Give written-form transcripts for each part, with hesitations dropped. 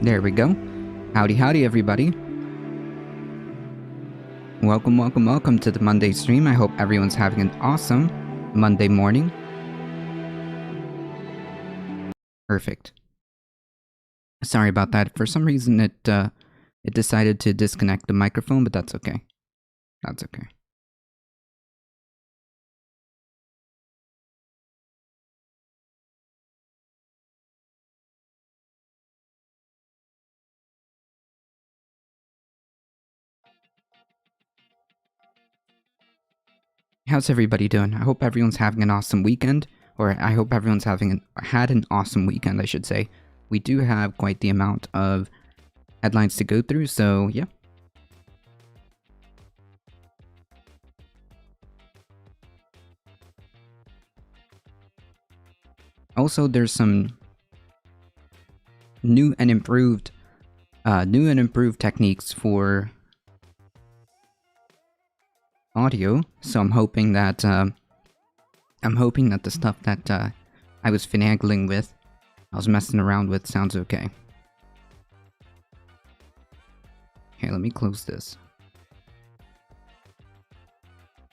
There we go. Howdy, howdy, everybody. Welcome to the Monday stream. I hope everyone's having an awesome Monday morning. Perfect. Sorry about that. For some reason, it decided to disconnect the microphone, but that's okay. That's okay. How's everybody doing? I hope everyone's having an awesome weekend, or I hope everyone's had an awesome weekend, I should say. We do have quite the amount of headlines to go through, so yeah. Also, there's some new and improved techniques for audio, so I'm hoping that the stuff that I was finagling with, I was messing around with, sounds okay. Okay, let me close this.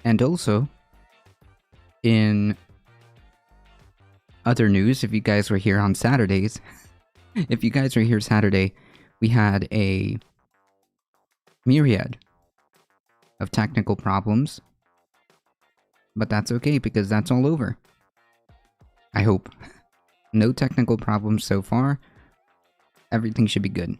And also, in other news, if you guys were here on Saturdays, if you guys were here Saturday, we had a myriad of technical problems, but that's okay because that's all over. I hope. No technical problems so far. Everything should be good.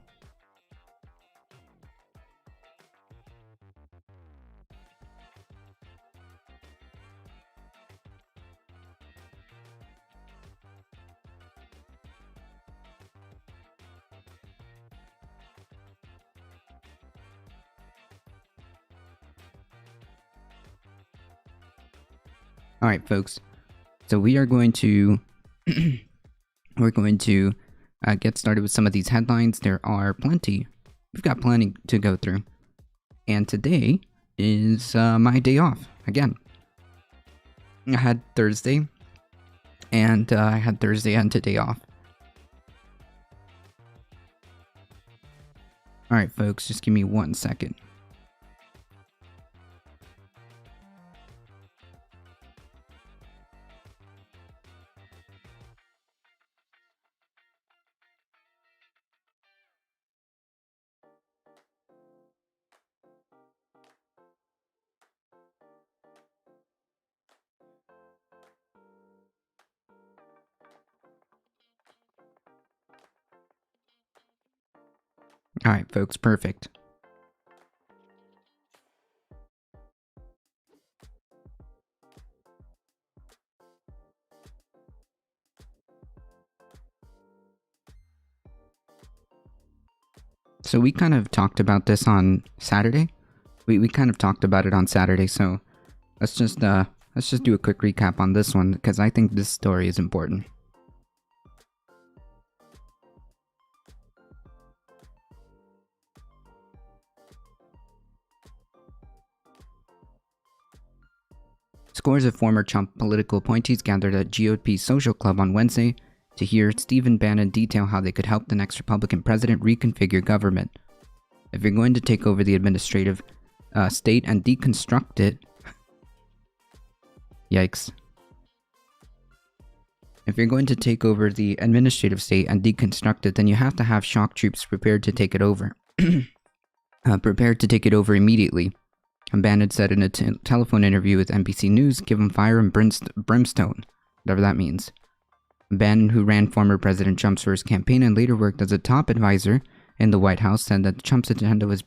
Alright, folks. So we are going to get started with some of these headlines. There are plenty. We've got plenty to go through. And today is my day off again. I had Thursday and today off. Alright, folks, just give me 1 second. Alright, folks, perfect. So we kind of talked about this on Saturday. We kind of talked about it on Saturday, so let's just do a quick recap on this one because I think this story is important. Scores of former Trump political appointees gathered at GOP Social Club on Wednesday to hear Stephen Bannon detail how they could help the next Republican president reconfigure government. If you're going to take over the administrative state and deconstruct it... Yikes. If you're going to take over the administrative state and deconstruct it, then you have to have shock troops prepared to take it over. Prepared to take it over immediately. Bannon said in a telephone interview with NBC News, "Give him fire and brimstone," whatever that means. Bannon, who ran former President Trump's first campaign and later worked as a top advisor in the White House, said that Trump's agenda was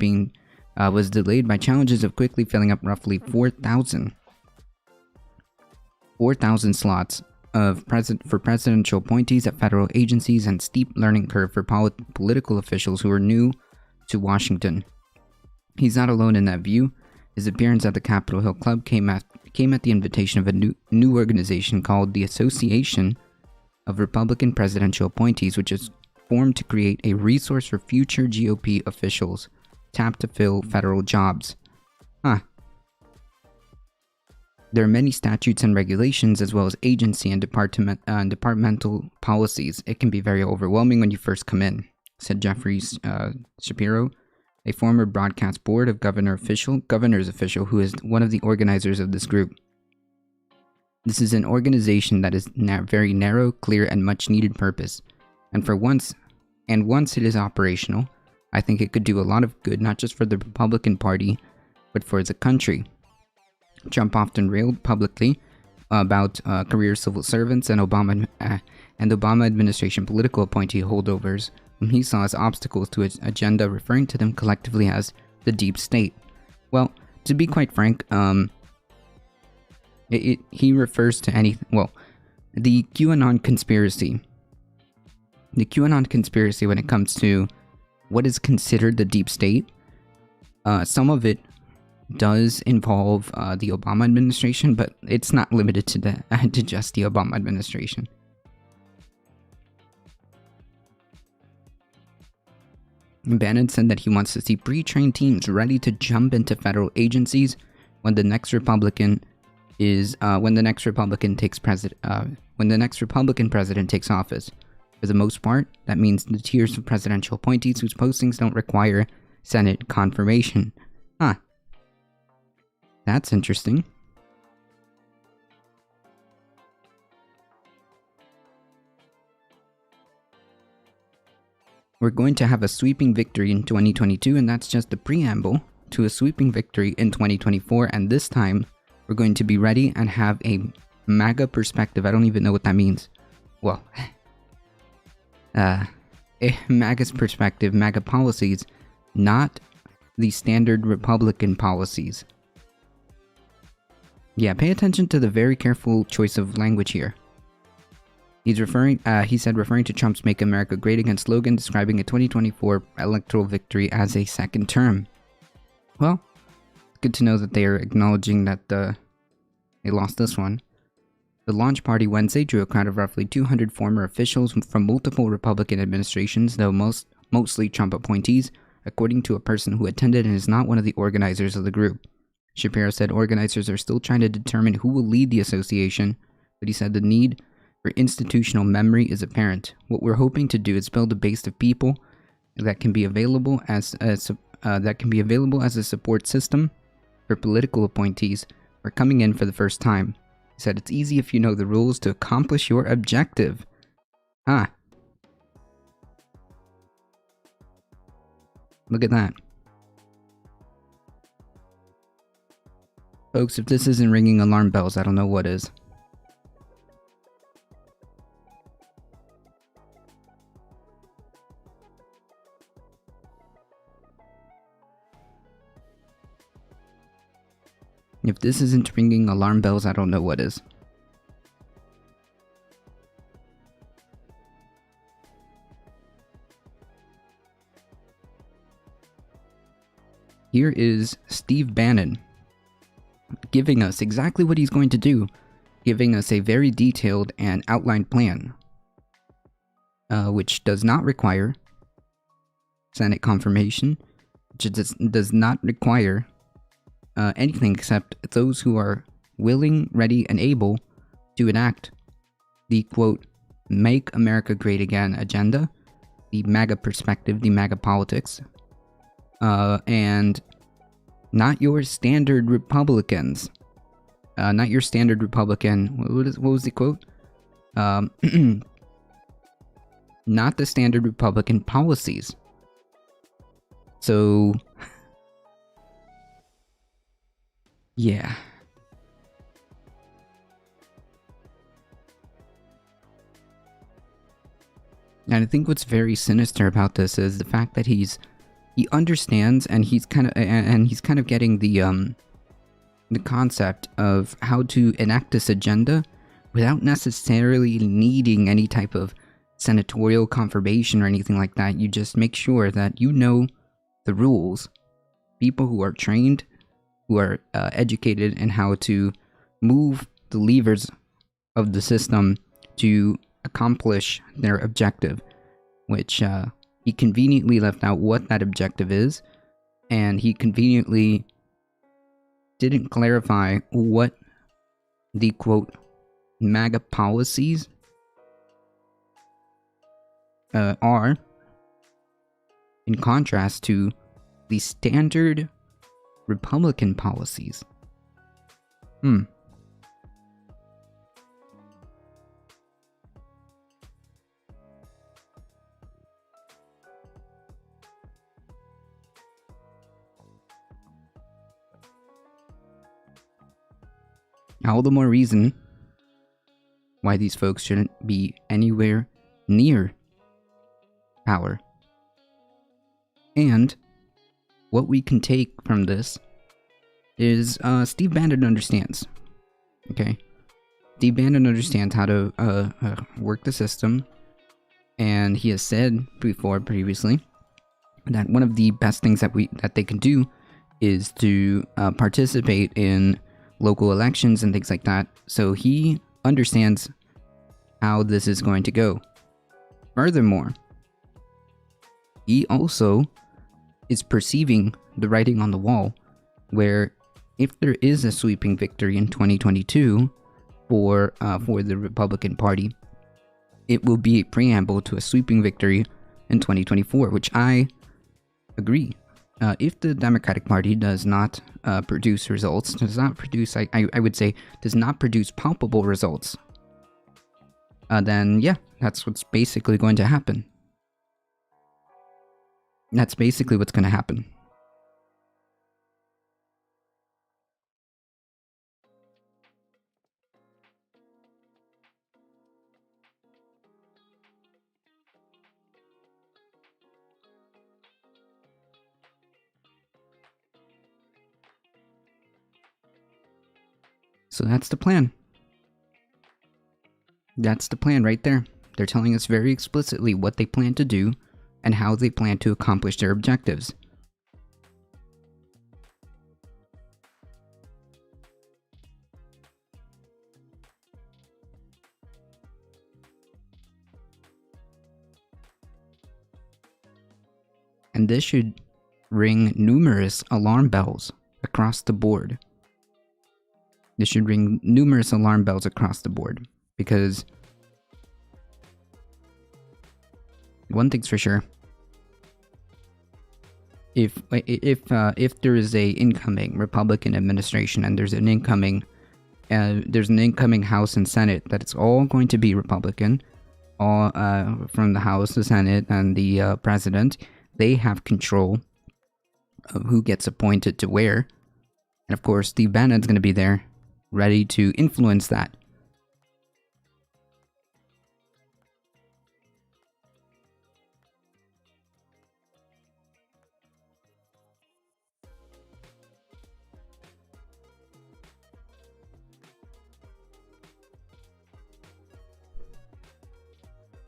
delayed by challenges of quickly filling up roughly 4,000 slots for presidential appointees at federal agencies and steep learning curve for political officials who are new to Washington. He's not alone in that view. His appearance at the Capitol Hill Club came at the invitation of a new organization called the Association of Republican Presidential Appointees, which is formed to create a resource for future GOP officials tapped to fill federal jobs. There are many statutes and regulations, as well as agency and departmental policies. It can be very overwhelming when you first come in, said Jeffrey Shapiro, a former broadcast board of governor's official who is one of the organizers of this group. This is an organization that is very narrow, clear, and much needed purpose. And once it is operational, I think it could do a lot of good, not just for the Republican Party, but for the country. Trump often railed publicly about career civil servants and Obama administration political appointee holdovers, whom he saw as obstacles to his agenda, referring to them collectively as the deep state. Well, to be quite frank, he refers to the QAnon conspiracy. The QAnon conspiracy, when it comes to what is considered the deep state, some of it does involve the Obama administration, but it's not limited to just the Obama administration. Bannon said that he wants to see pre-trained teams ready to jump into federal agencies when the next Republican president takes office. For the most part, that means the tiers of presidential appointees whose postings don't require Senate confirmation. Huh. That's interesting. We're going to have a sweeping victory in 2022, and that's just the preamble to a sweeping victory in 2024, and this time we're going to be ready and have a MAGA perspective. I don't even know what that means. Well, MAGA's perspective, MAGA policies, not the standard Republican policies. Yeah, pay attention to the very careful choice of language here. He said referring to Trump's Make America Great Again slogan, describing a 2024 electoral victory as a second term. Well, it's good to know that they are acknowledging that they lost this one. The launch party Wednesday drew a crowd of roughly 200 former officials from multiple Republican administrations, though mostly Trump appointees, according to a person who attended and is not one of the organizers of the group. Shapiro said organizers are still trying to determine who will lead the association, but he said the need for institutional memory is apparent. What we're hoping to do is build a base of people that can be available as a support system for political appointees who are coming in for the first time. He said it's easy if you know the rules to accomplish your objective. Look at that. Folks, if this isn't ringing alarm bells, I don't know what is. If this isn't ringing alarm bells, I don't know what is. Here is Steve Bannon giving us exactly what he's going to do, giving us a very detailed and outlined plan, which does not require Senate confirmation, which does not require anything except those who are willing, ready, and able to enact the, quote, Make America Great Again agenda, the MAGA perspective, the MAGA politics, and not your standard Republicans. Not your standard Republican. What was the quote? Not the standard Republican policies. So, yeah. And I think what's very sinister about this is the fact that he understands, and he's kind of getting the concept of how to enact this agenda without necessarily needing any type of senatorial confirmation or anything like that. You just make sure that you know the rules. People who are trained, who are educated in how to move the levers of the system to accomplish their objective, which he conveniently left out what that objective is, and he conveniently didn't clarify what the, quote, MAGA policies are. in contrast to the standard Republican policies. All the more reason why these folks shouldn't be anywhere near power. And what we can take from this is Steve Bannon understands. Okay? Steve Bannon understands how to work the system, and he has said previously that one of the best things that they can do is to participate in local elections and things like that. So he understands how this is going to go. Furthermore, he also is perceiving the writing on the wall, where if there is a sweeping victory in 2022 for the Republican Party, it will be a preamble to a sweeping victory in 2024, which I agree. If the Democratic Party does not produce results, I would say, does not produce palpable results, then yeah, that's what's basically going to happen. That's basically what's going to happen. So that's the plan. That's the plan right there. They're telling us very explicitly what they plan to do and how they plan to accomplish their objectives. And this should ring numerous alarm bells across the board. This should ring numerous alarm bells across the board, because one thing's for sure: if there is a incoming Republican administration and there's an incoming House and Senate, that it's all going to be Republican, all from the House, the Senate, and the President. They have control of who gets appointed to where, and of course, Steve Bannon's going to be there, ready to influence that.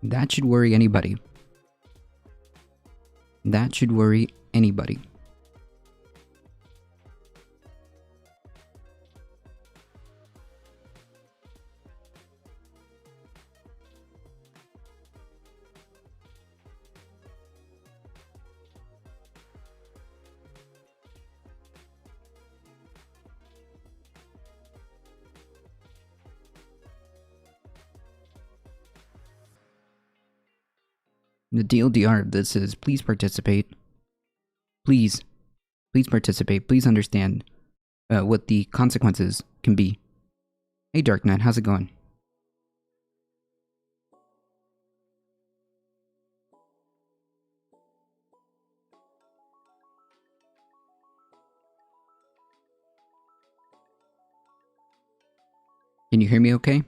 That should worry anybody. That should worry anybody. The TLDR of this is, please participate. Please participate. Please understand what the consequences can be. Hey Dark Knight, how's it going? Can you hear me okay?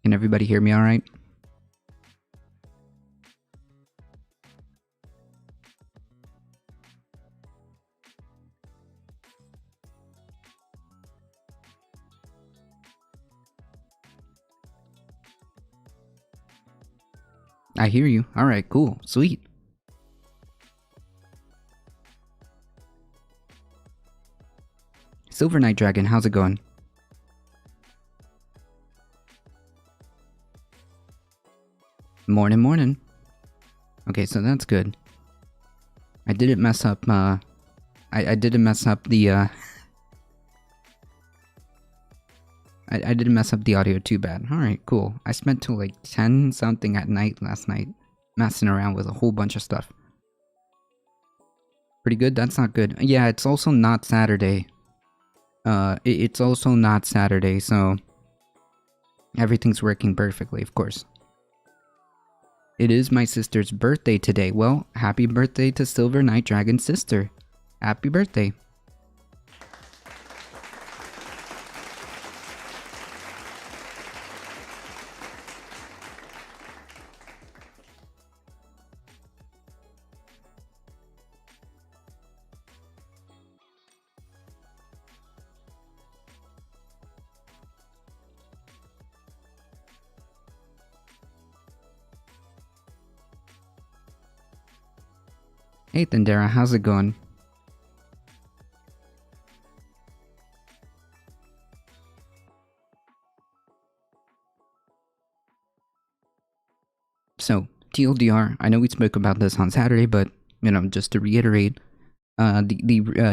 Can everybody hear me alright? I hear you. Alright, cool. Sweet. Silver Knight Dragon, how's it going? Morning. Okay, so that's good. I didn't mess up, I didn't mess up the, I didn't mess up the audio too bad. Alright, cool. I spent till like 10 something at night last night messing around with a whole bunch of stuff. Pretty good? That's not good. Yeah, it's also not Saturday. It's also not Saturday, so everything's working perfectly, of course. It is my sister's birthday today. Well, happy birthday to Silver Night Dragon's sister. Happy birthday. Hey Thundera, how's it going? So, TLDR, I know we spoke about this on Saturday, but, just to reiterate,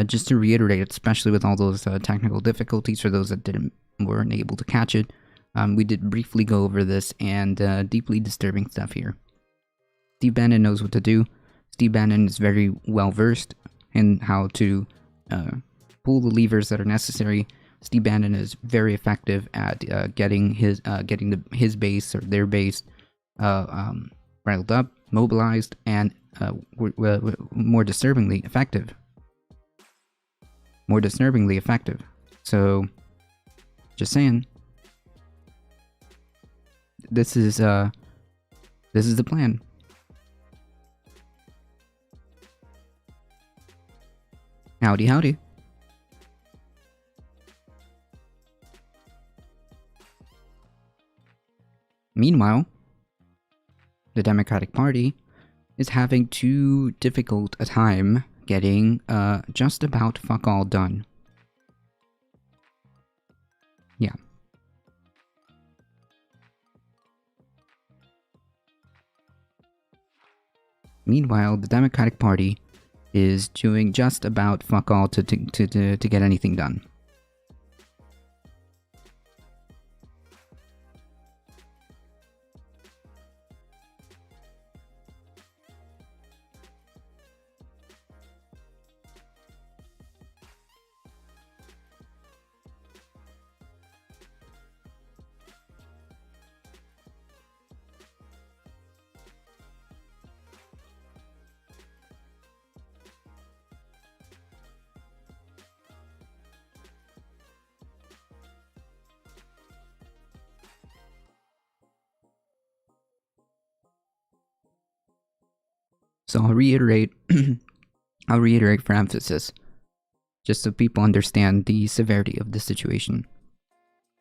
just to reiterate, especially with all those technical difficulties for those that weren't able to catch it, we did briefly go over this and deeply disturbing stuff here. Steve Bannon knows what to do. Steve Bannon is very well versed in how to pull the levers that are necessary. Steve Bannon is very effective at getting his base or their base riled up, mobilized, and more disturbingly effective. More disturbingly effective. So, just saying. This is the plan. Howdy, howdy. Meanwhile, the Democratic Party is having too difficult a time getting just about fuck all done. Yeah. Meanwhile, the Democratic Party is doing just about fuck all to get anything done. So I'll reiterate for emphasis, just so people understand the severity of the situation.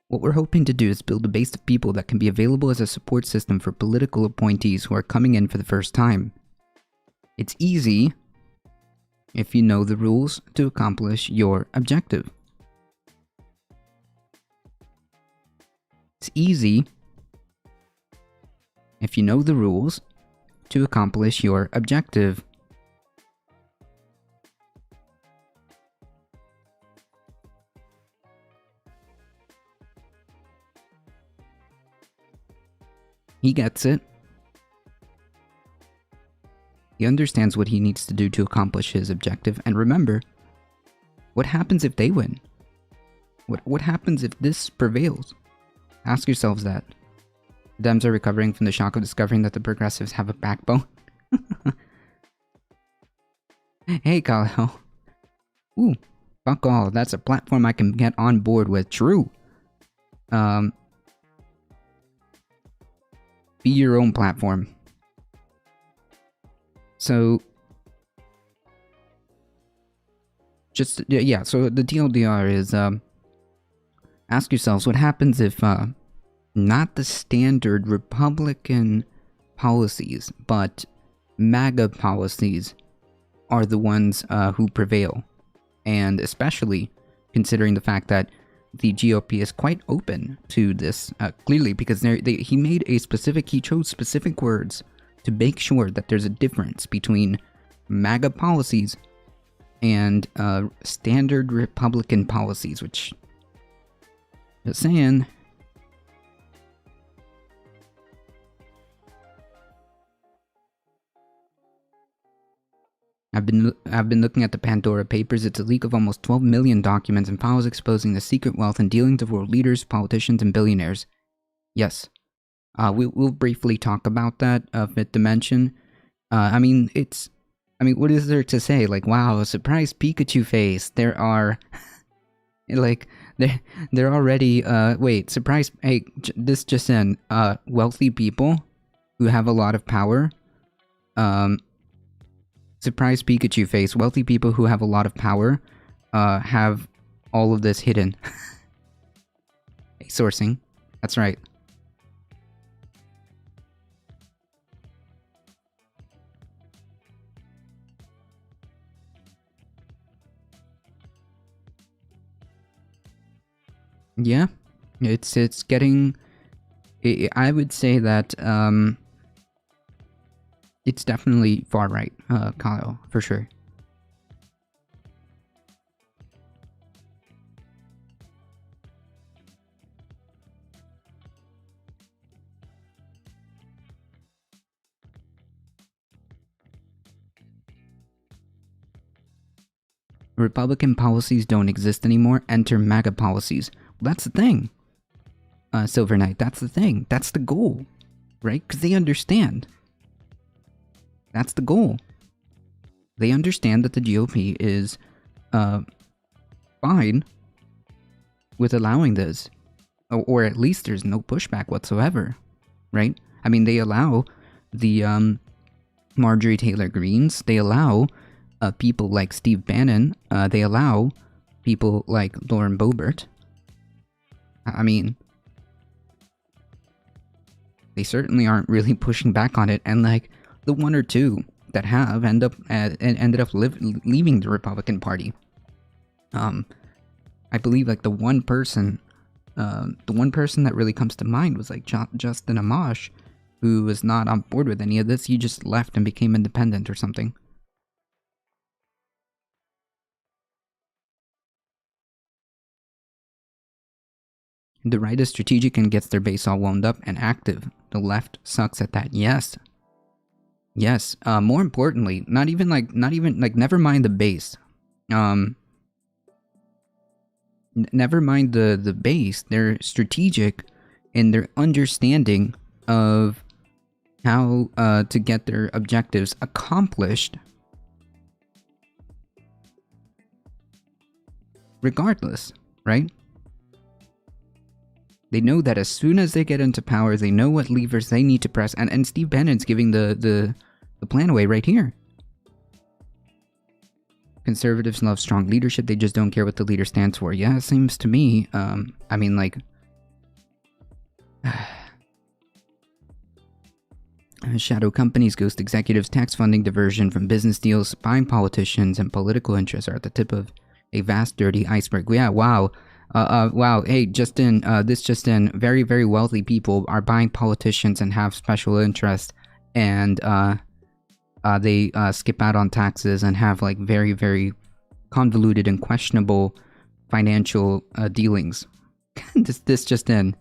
What we're hoping to do is build a base of people that can be available as a support system for political appointees who are coming in for the first time. It's easy, if you know the rules, to accomplish your objective. It's easy, if you know the rules, to accomplish your objective. He gets it. He understands what he needs to do to accomplish his objective. And remember, what happens if they win? What happens if this prevails? Ask yourselves that. The Dems are recovering from the shock of discovering that the progressives have a backbone. Hey, Kyle. Ooh, fuck all. That's a platform I can get on board with. True. Be your own platform. So, so the TLDR is, ask yourselves what happens if, not the standard Republican policies, but MAGA policies are the ones who prevail. And especially considering the fact that the GOP is quite open to this, clearly, because he chose specific words to make sure that there's a difference between MAGA policies and standard Republican policies, which, just saying. I've been looking at the Pandora Papers. It's a leak of almost 12 million documents and files exposing the secret wealth and dealings of world leaders, politicians, and billionaires. Yes. We'll briefly talk about that, Fifth Dimension. I mean, what is there to say? Like, wow, a surprise Pikachu face. There are, like, they're already, wait, surprise, hey, this just in, wealthy people who have a lot of power, surprise Pikachu face, wealthy people who have a lot of power, have all of this hidden. Hey, sourcing. That's right. Yeah, it's getting. I would say that it's definitely far right, Kyle, for sure. Republican policies don't exist anymore. Enter MAGA policies. Well, that's the thing. Silver Knight, that's the thing. That's the goal, right? Because they understand. That's the goal. They understand that the GOP is fine with allowing this. Or at least there's no pushback whatsoever, right? I mean, they allow the Marjorie Taylor Greens. They allow people like Steve Bannon. They allow people like Lauren Boebert. I mean, they certainly aren't really pushing back on it. And like the one or two that have ended up leaving the Republican Party. I believe like the one person that really comes to mind was like Justin Amash, who was not on board with any of this. He just left and became independent or something. The right is strategic and gets their base all wound up and active. The left sucks at that. Yes. Yes. More importantly, not even never mind the base. Never mind the base. They're strategic in their understanding of how to get their objectives accomplished. Regardless, right? They know that as soon as they get into power, they know what levers they need to press. And Steve Bannon's giving the plan away right here. Conservatives love strong leadership. They just don't care what the leader stands for. Yeah, it seems to me. I mean, like... shadow companies, ghost executives, tax funding diversion from business deals, spying politicians, and political interests are at the tip of a vast, dirty iceberg. Yeah, wow. Wow, hey, Justin, very, very wealthy people are buying politicians and have special interests, and they skip out on taxes and have like very, very convoluted and questionable financial dealings. this just in.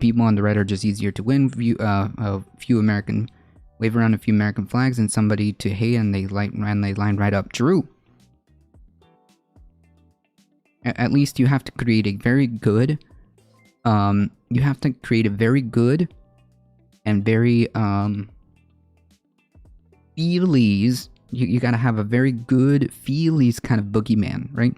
People on the right are just easier to win. Wave around a few American flags and somebody to hate, and they line right up. True. At least you have to create a very good. You have to create a very good and very feelies. You gotta have a very good feelies kind of boogeyman, right?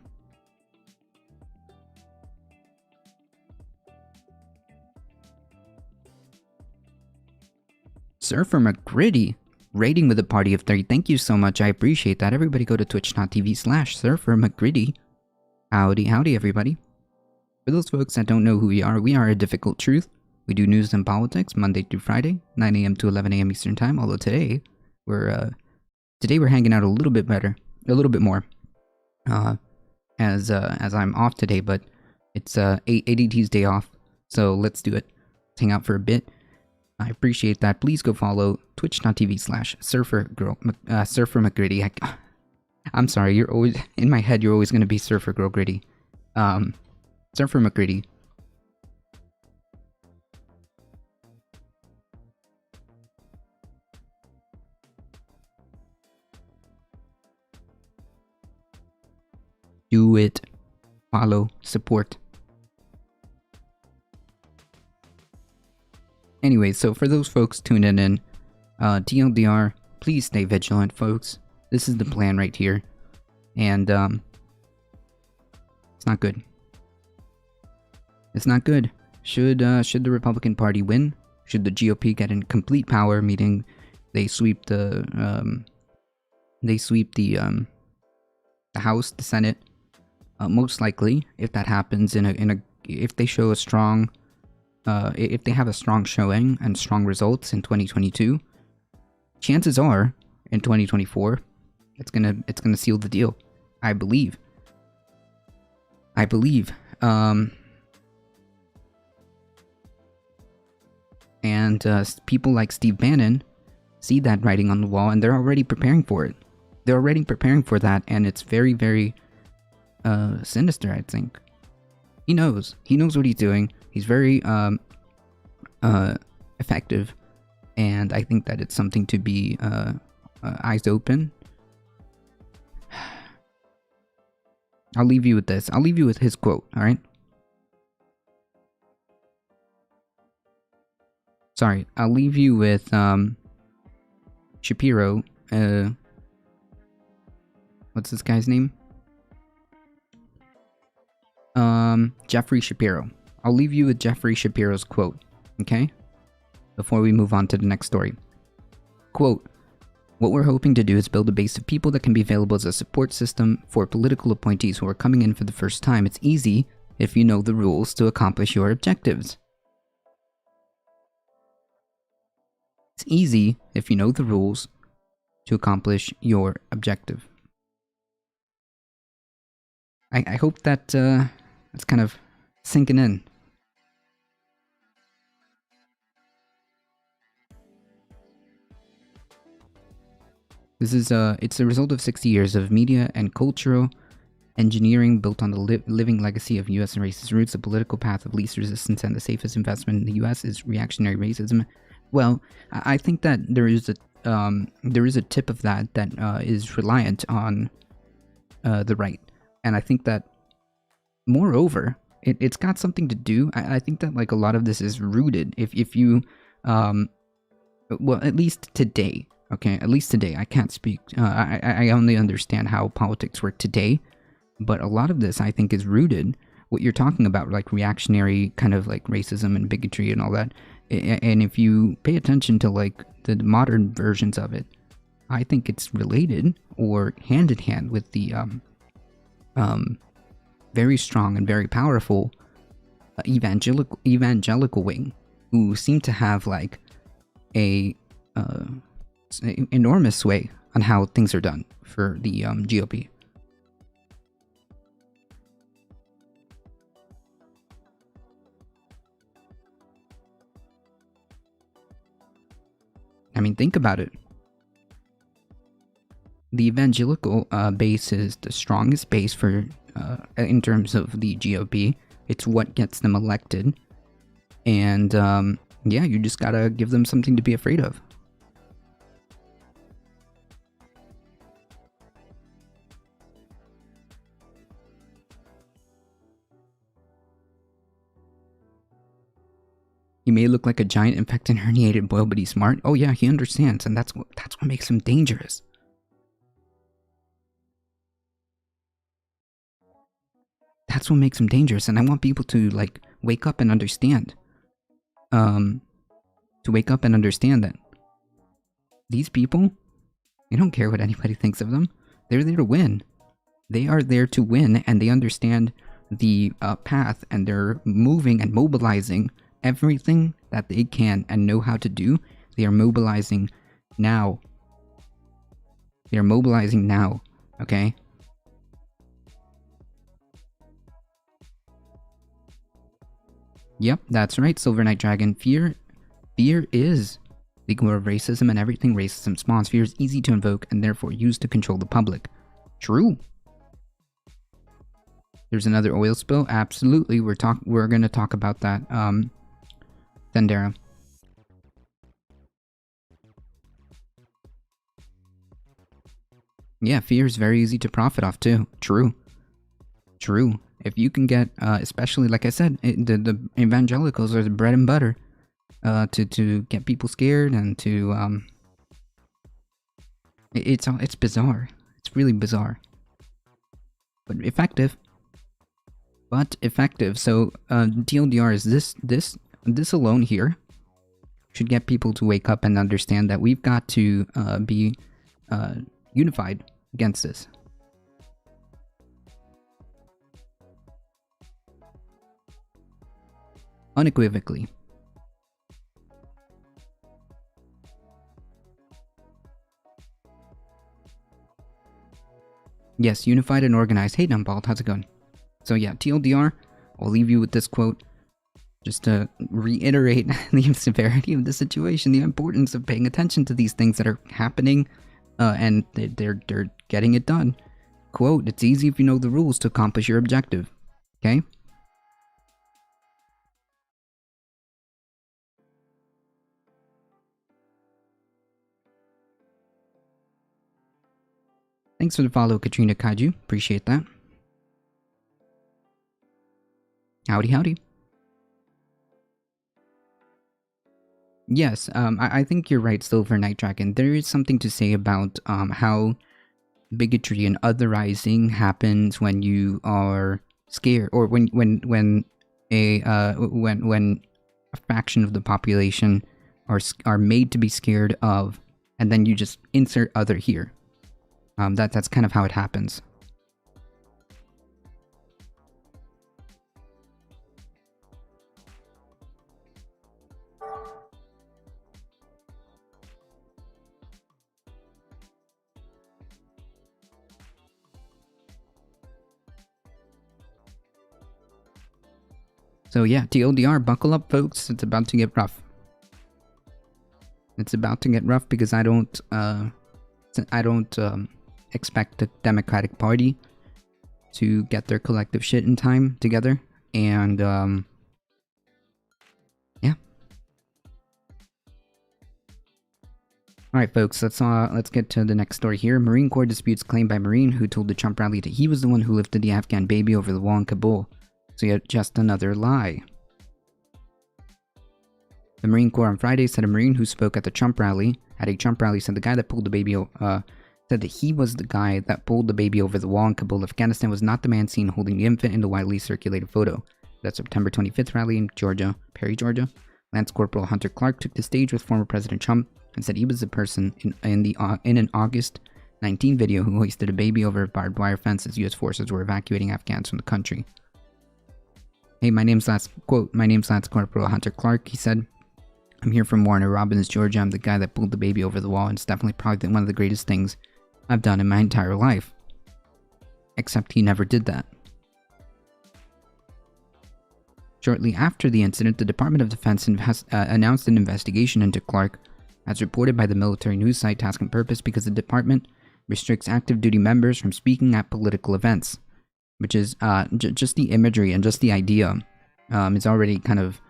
Surfer McGritty, rating with a party of 3. Thank you so much. I appreciate that. Everybody go to twitch.tv/Surfer McGritty. Howdy, howdy, everybody. For those folks that don't know who we are a difficult truth. We do news and politics Monday through Friday, 9 a.m. to 11 a.m. Eastern Time. Although today we're hanging out a little bit more. As I'm off today, but it's ADT's day off, so let's do it. Let's hang out for a bit. I appreciate that. Please go follow twitch.tv/Surfer McGritty. I'm sorry, you're always in my head. You're always going to be Surfer Girl Gritty. Surfer McGritty. follow, support. Anyway, so for those folks tuning in, TLDR, please stay vigilant, folks. This is the plan right here. And, it's not good. It's not good. Should the Republican Party win? Should the GOP get in complete power, meaning they sweep the House, the Senate? Most likely, if that happens if they show a strong, if they have a strong showing and strong results in 2022, chances are in 2024, it's gonna seal the deal. I believe. And people like Steve Bannon see that writing on the wall, and they're already preparing for it. They're already preparing for that, and it's very, very sinister, I think. He knows what he's doing. He's very effective, and I think that it's something to be eyes open. I'll leave you with this. I'll leave you with his quote, alright? Sorry, I'll leave you with Shapiro. What's this guy's name? Jeffrey Shapiro. I'll leave you with Jeffrey Shapiro's quote, okay? Before we move on to the next story. Quote, "What we're hoping to do is build a base of people that can be available as a support system for political appointees who are coming in for the first time. It's easy if you know the rules to accomplish your objectives." It's easy if you know the rules to accomplish your objective. I hope that it's kind of sinking in. This is it's a result of 60 years of media and cultural engineering built on the living legacy of U.S. racist roots. The political path of least resistance and the safest investment in the U.S. is reactionary racism. Well, I think that there is a tip of that is reliant on the right, and I think that moreover, it's got something to do. I think that like a lot of this is rooted. If you well, at least today. Okay, at least today. I can't speak. I only understand how politics work today, but a lot of this I think is rooted. What you're talking about, like reactionary kind of like racism and bigotry and all that. And if you pay attention to like the modern versions of it, I think it's related or hand in hand with the very strong and very powerful evangelical wing, who seem to have like a enormous sway on how things are done for the GOP. I mean, think about it. The evangelical base is the strongest base for in terms of the GOP. It's what gets them elected, and yeah, you just gotta give them something to be afraid of. He may look like a giant infected herniated boil, but he's smart. Oh yeah, he understands, and that's what makes him dangerous. That's what makes him dangerous, and I want people to like wake up and understand. To wake up and understand that these people, they don't care what anybody thinks of them. They're there to win. They are there to win, and they understand the path, and they're moving and mobilizing everything that they can and know how to do. They are mobilizing now. They are mobilizing now, okay? Yep, that's right, Silver Knight Dragon. Fear is the core of racism, and everything racism spawns. Fear is easy to invoke and therefore used to control the public. True. There's another oil spill. Absolutely, we're gonna talk about that. Thundera. Yeah, fear is very easy to profit off too. True. True. If you can get, especially like I said, the evangelicals are the bread and butter to get people scared and to it's bizarre. It's really bizarre, but effective. So TLDR is this alone here should get people to wake up and understand that we've got to be unified against this. Unequivocally. Yes, unified and organized. Hey, Dumbald, how's it going? So yeah, TLDR, I'll leave you with this quote. Just to reiterate the severity of the situation, the importance of paying attention to these things that are happening, and they're getting it done. Quote, it's easy if you know the rules to accomplish your objective. Okay? Thanks for the follow, Katrina Kaiju. Appreciate that. Howdy, howdy. Yes, I think you're right, Silver Night Dragon. There is something to say about how bigotry and otherizing happens when you are scared, or when a faction of the population are made to be scared of, and then you just insert other here. That's kind of how it happens. So yeah, TLDR, buckle up, folks. It's about to get rough. It's about to get rough because I don't expect the Democratic Party to get their collective shit in time together, and yeah. All right, folks. Let's get to the next story here. Marine Corps disputes claim by Marine who told the Trump rally that he was the one who lifted the Afghan baby over the wall in Kabul. So yet just another lie. The Marine Corps on Friday said a Marine who spoke at a Trump rally said the guy that pulled the baby said that he was the guy that pulled the baby over the wall in Kabul, Afghanistan, was not the man seen holding the infant in the widely circulated photo. That September 25th rally in Georgia, Perry, Georgia, Lance Corporal Hunter Clark took the stage with former President Trump and said he was the person in an August 19 video who hoisted a baby over a barbed wire fence as U.S. forces were evacuating Afghans from the country. Hey, my name's Lance Corporal Hunter Clark, he said. I'm here from Warner Robins, Georgia. I'm the guy that pulled the baby over the wall, and it's definitely probably one of the greatest things I've done in my entire life. Except he never did that. Shortly after the incident, the Department of Defense announced an investigation into Clark, as reported by the military news site Task and Purpose, because the department restricts active duty members from speaking at political events. Which is just the imagery and just the idea is already kind of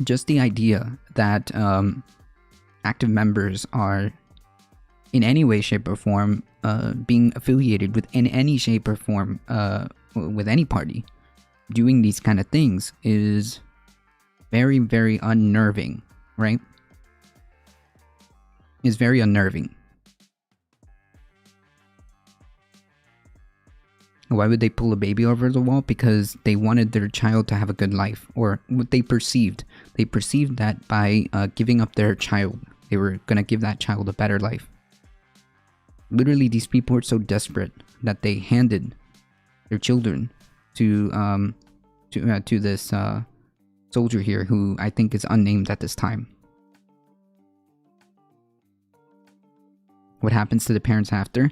just the idea that active members are in any way, shape, or form being affiliated with in any shape or form with any party doing these kind of things is very, very unnerving. Right? Is very unnerving. Why would they pull a baby over the wall? Because they wanted their child to have a good life, or what they perceived. They perceived that by giving up their child, they were going to give that child a better life. Literally, these people were so desperate that they handed their children to this soldier here, who I think is unnamed at this time. What happens to the parents after?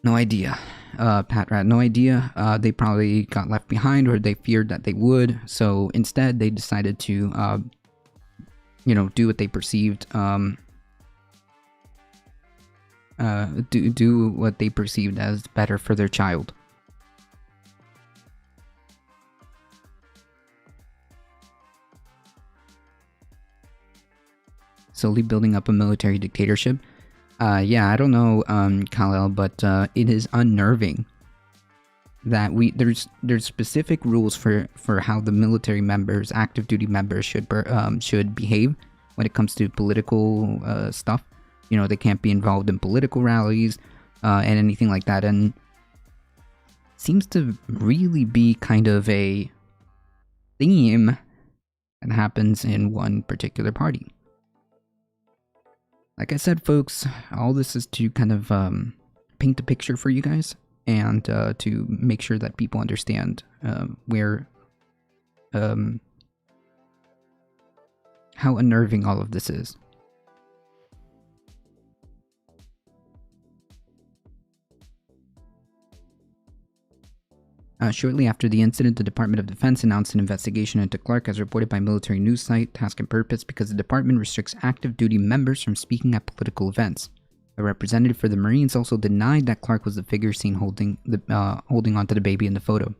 No idea. Pat Rat, no idea. They probably got left behind, or they feared that they would. So instead, they decided to, do what they perceived. Do what they perceived as better for their child. slowly building up a military dictatorship. Yeah, I don't know, Kal-El, but it is unnerving that there's specific rules for how the military members, active duty members, should behave when it comes to political stuff. You know, they can't be involved in political rallies and anything like that, and seems to really be kind of a theme that happens in one particular party. Like I said, folks, all this is to kind of paint a picture for you guys, and to make sure that people understand how unnerving all of this is. Shortly after the incident, the Department of Defense announced an investigation into Clark, as reported by military news site Task and Purpose, because the department restricts active duty members from speaking at political events. A representative for the Marines also denied that Clark was the figure seen holding onto the baby in the photo.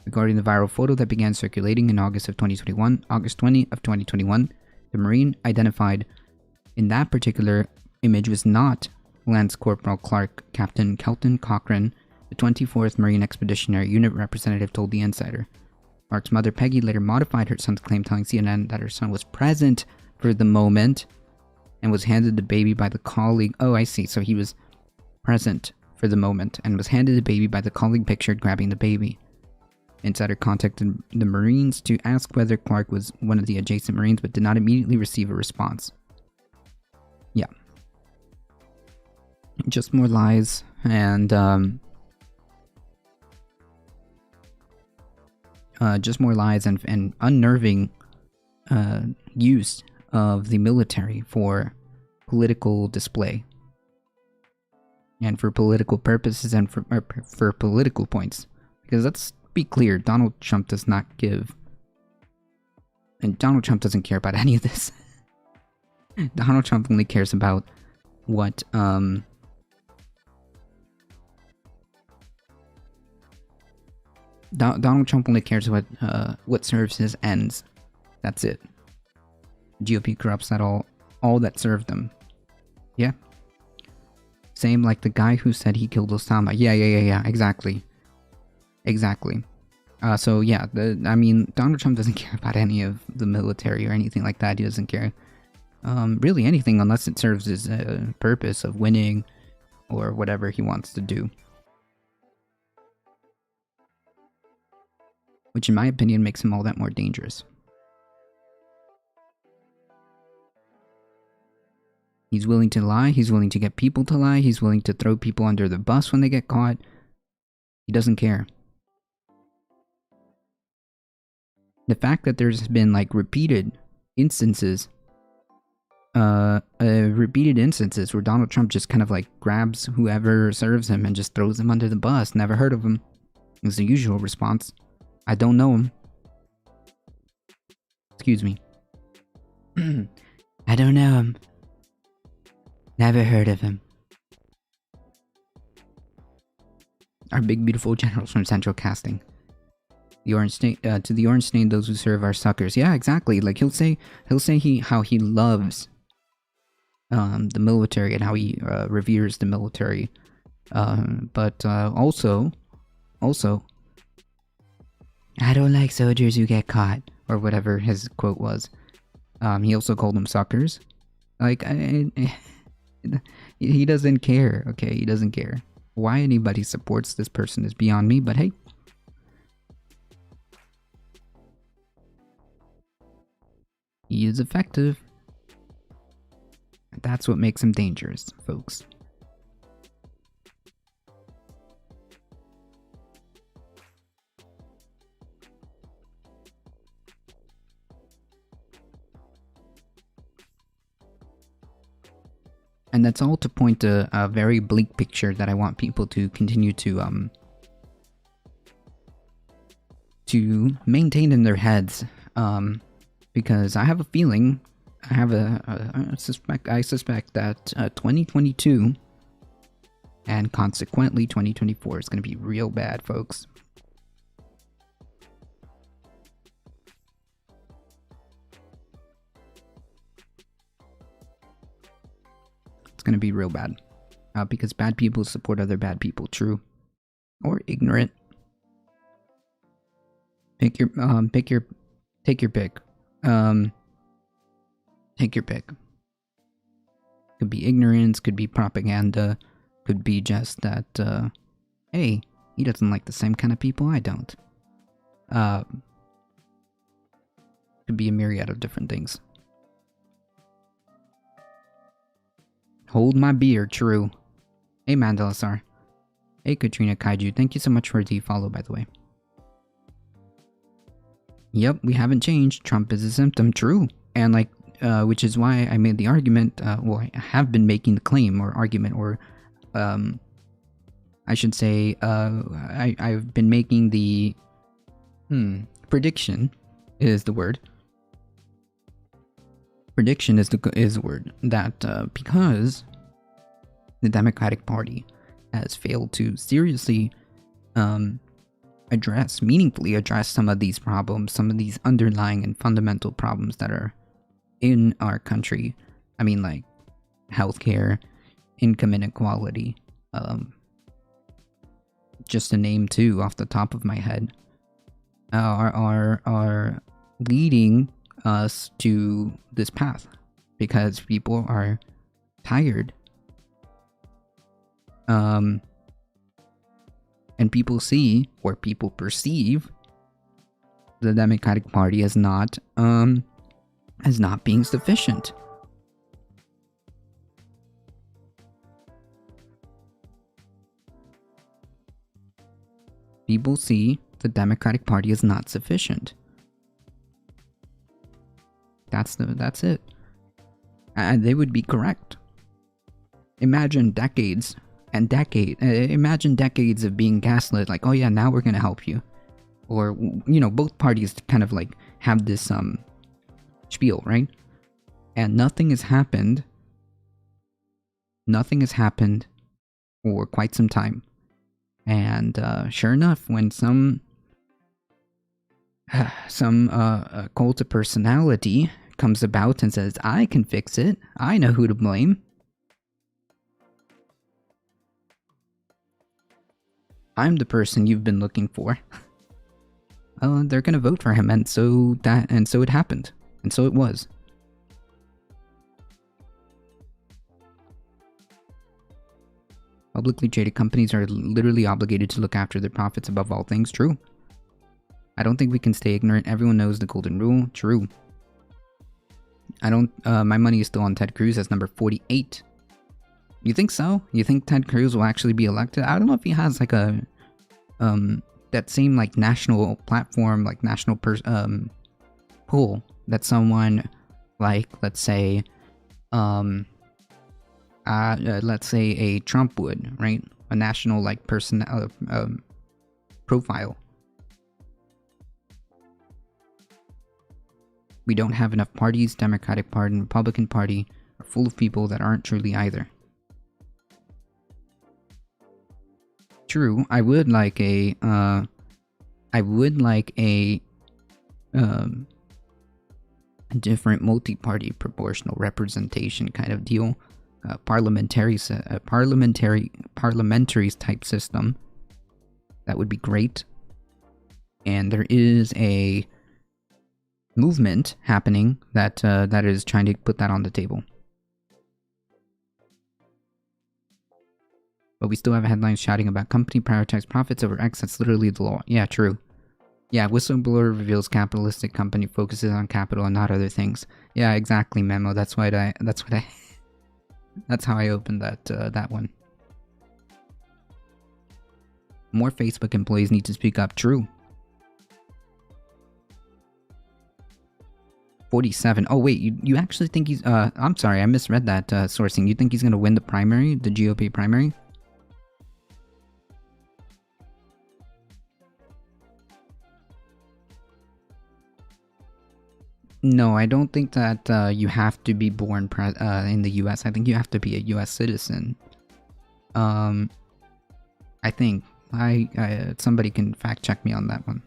Regarding the viral photo that began circulating in August 20 of 2021, the Marine identified in that particular image was not Lance Corporal Clark. Captain Kelton Cochran, the 24th Marine Expeditionary Unit representative, told The Insider. Clark's mother, Peggy, later modified her son's claim, telling CNN that her son was present for the moment and was handed the baby by the colleague. Oh, I see. So he was present for the moment and was handed the baby by the colleague pictured grabbing the baby. Insider contacted the Marines to ask whether Clark was one of the adjacent Marines, but did not immediately receive a response. Yeah. Just more lies and just more lies and unnerving use of the military for political display and for political purposes and for political points. Because let's be clear, Donald Trump does not give, and Donald Trump doesn't care about any of this. Donald Trump only cares about what Donald Trump only cares what serves his ends. That's it. GOP corrupts all that served them. Yeah. Same like the guy who said he killed Osama. Yeah. Exactly. So yeah, I mean, Donald Trump doesn't care about any of the military or anything like that. He doesn't care really anything unless it serves his purpose of winning or whatever he wants to do. Which in my opinion makes him all that more dangerous. He's willing to lie, he's willing to get people to lie, he's willing to throw people under the bus when they get caught. He doesn't care. The fact that there's been like repeated instances where Donald Trump just kind of like grabs whoever serves him and just throws them under the bus. Never heard of him. Is the usual response. I don't know him. Excuse me. I don't know him. Never heard of him. Our big beautiful generals from Central Casting. The orange stain, to the orange stain, those who serve are suckers. Yeah, exactly. Like he'll say how he loves the military and how he reveres the military, but also I don't like soldiers who get caught, or whatever his quote was. He also called them suckers. Like he doesn't care. Okay, he doesn't care. Why anybody supports this person is beyond me. But hey. He is effective. That's what makes him dangerous, folks. And that's all to point to a very bleak picture that I want people to continue to maintain in their heads. Because I have a feeling, I suspect that 2022 and consequently 2024 is going to be real bad, folks. It's gonna be real bad. Because bad people support other bad people. True. Or ignorant. Take your pick. Take your pick. Could be ignorance, could be propaganda, could be just that, hey, he doesn't like the same kind of people I don't. Could be a myriad of different things. Hold my beer, true. Hey, Mandalasar. Hey, Katrina Kaiju, thank you so much for the follow, by the way. Yep, we haven't changed. Trump is a symptom, true. And like, which is why I made the argument, well, I have been making the claim or argument or, I should say, I've been making the, prediction is the word. Prediction is the word that, because the Party has failed to seriously, meaningfully address some of these problems, some of these underlying and fundamental problems that are in our country. I mean, like healthcare, income inequality, just to name two off the top of my head, are leading us to this path because people are tired. And people see, or people perceive, the Democratic Party as not being sufficient. People see the Democratic Party as not sufficient. That's it. And they would be correct. Imagine decades and imagine decades of being gaslit, like, oh yeah, now we're gonna help you. Or, you know, both parties kind of like have this spiel, right? And nothing has happened for quite some time. And sure enough, when some cult of personality comes about and says, I can fix it, I know who to blame, I'm the person you've been looking for, they're gonna vote for him, and so it happened. And so it was. Publicly traded companies are literally obligated to look after their profits above all things. True. I don't think we can stay ignorant. Everyone knows the golden rule. True. I don't, my money is still on Ted Cruz as number 48. You think so? You think Ted Cruz will actually be elected? I don't know if he has like a, that same like national platform, like national pull that someone like, let's say a Trump would, right? A national like person profile. We don't have enough parties. Democratic Party and Republican Party are full of people that aren't truly either. True, I would like a different multi-party proportional representation kind of deal, parliamentary type system. That would be great. And there is a movement happening that that is trying to put that on the table. But we still have headlines shouting about company prioritize profits over X. That's literally the law. Yeah, true. Yeah, whistleblower reveals capitalistic company focuses on capital and not other things. Yeah, exactly, Memo. That's how I opened that one. More Facebook employees need to speak up. True. 47. Oh wait, you actually think he's I'm sorry, I misread that sourcing. You think he's gonna win the primary, the GOP primary? No, I don't think that you have to be born in the US. I think you have to be a US citizen. I think somebody can fact check me on that one.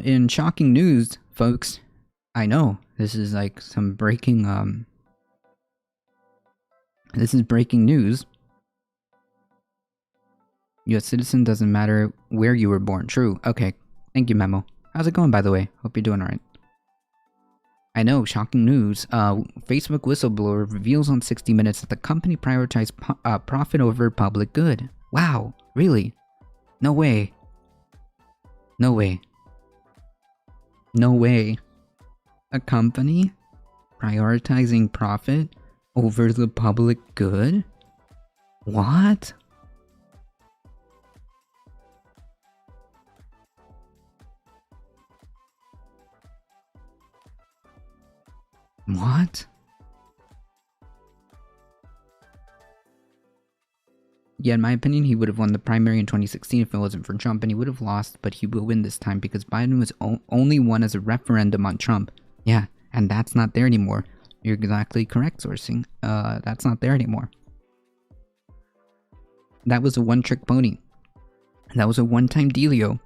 In shocking news, folks, I know this is like some breaking, this is breaking news. U.S. citizen doesn't matter where you were born. True. Okay. Thank you, Memo. How's it going, by the way? Hope you're doing alright. I know, shocking news. Facebook whistleblower reveals on 60 Minutes that the company prioritized profit over public good. Wow. Really? No way. No way. No way. A company prioritizing profit over the public good? What? What? Yeah, in my opinion, he would have won the primary in 2016 if it wasn't for Trump, and he would have lost, but he will win this time because Biden was only won as a referendum on Trump. Yeah, and that's not there anymore. You're exactly correct, sourcing. That's not there anymore. That was a one-trick pony. That was a one-time dealio.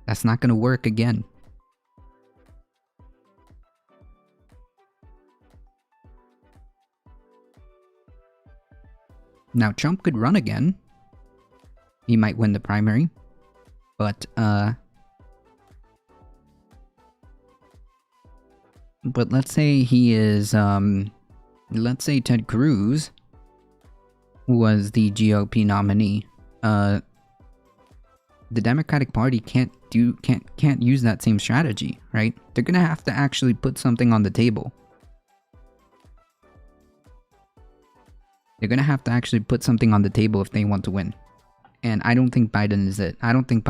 That's not gonna work again. Now, Trump could run again. He might win the primary. But let's say he is, let's say Ted Cruz was the GOP nominee. The Democratic Party can't use that same strategy, right? They're gonna have to actually put something on the table. They're gonna have to actually put something on the table if they want to win. And I don't think Biden is it. I don't think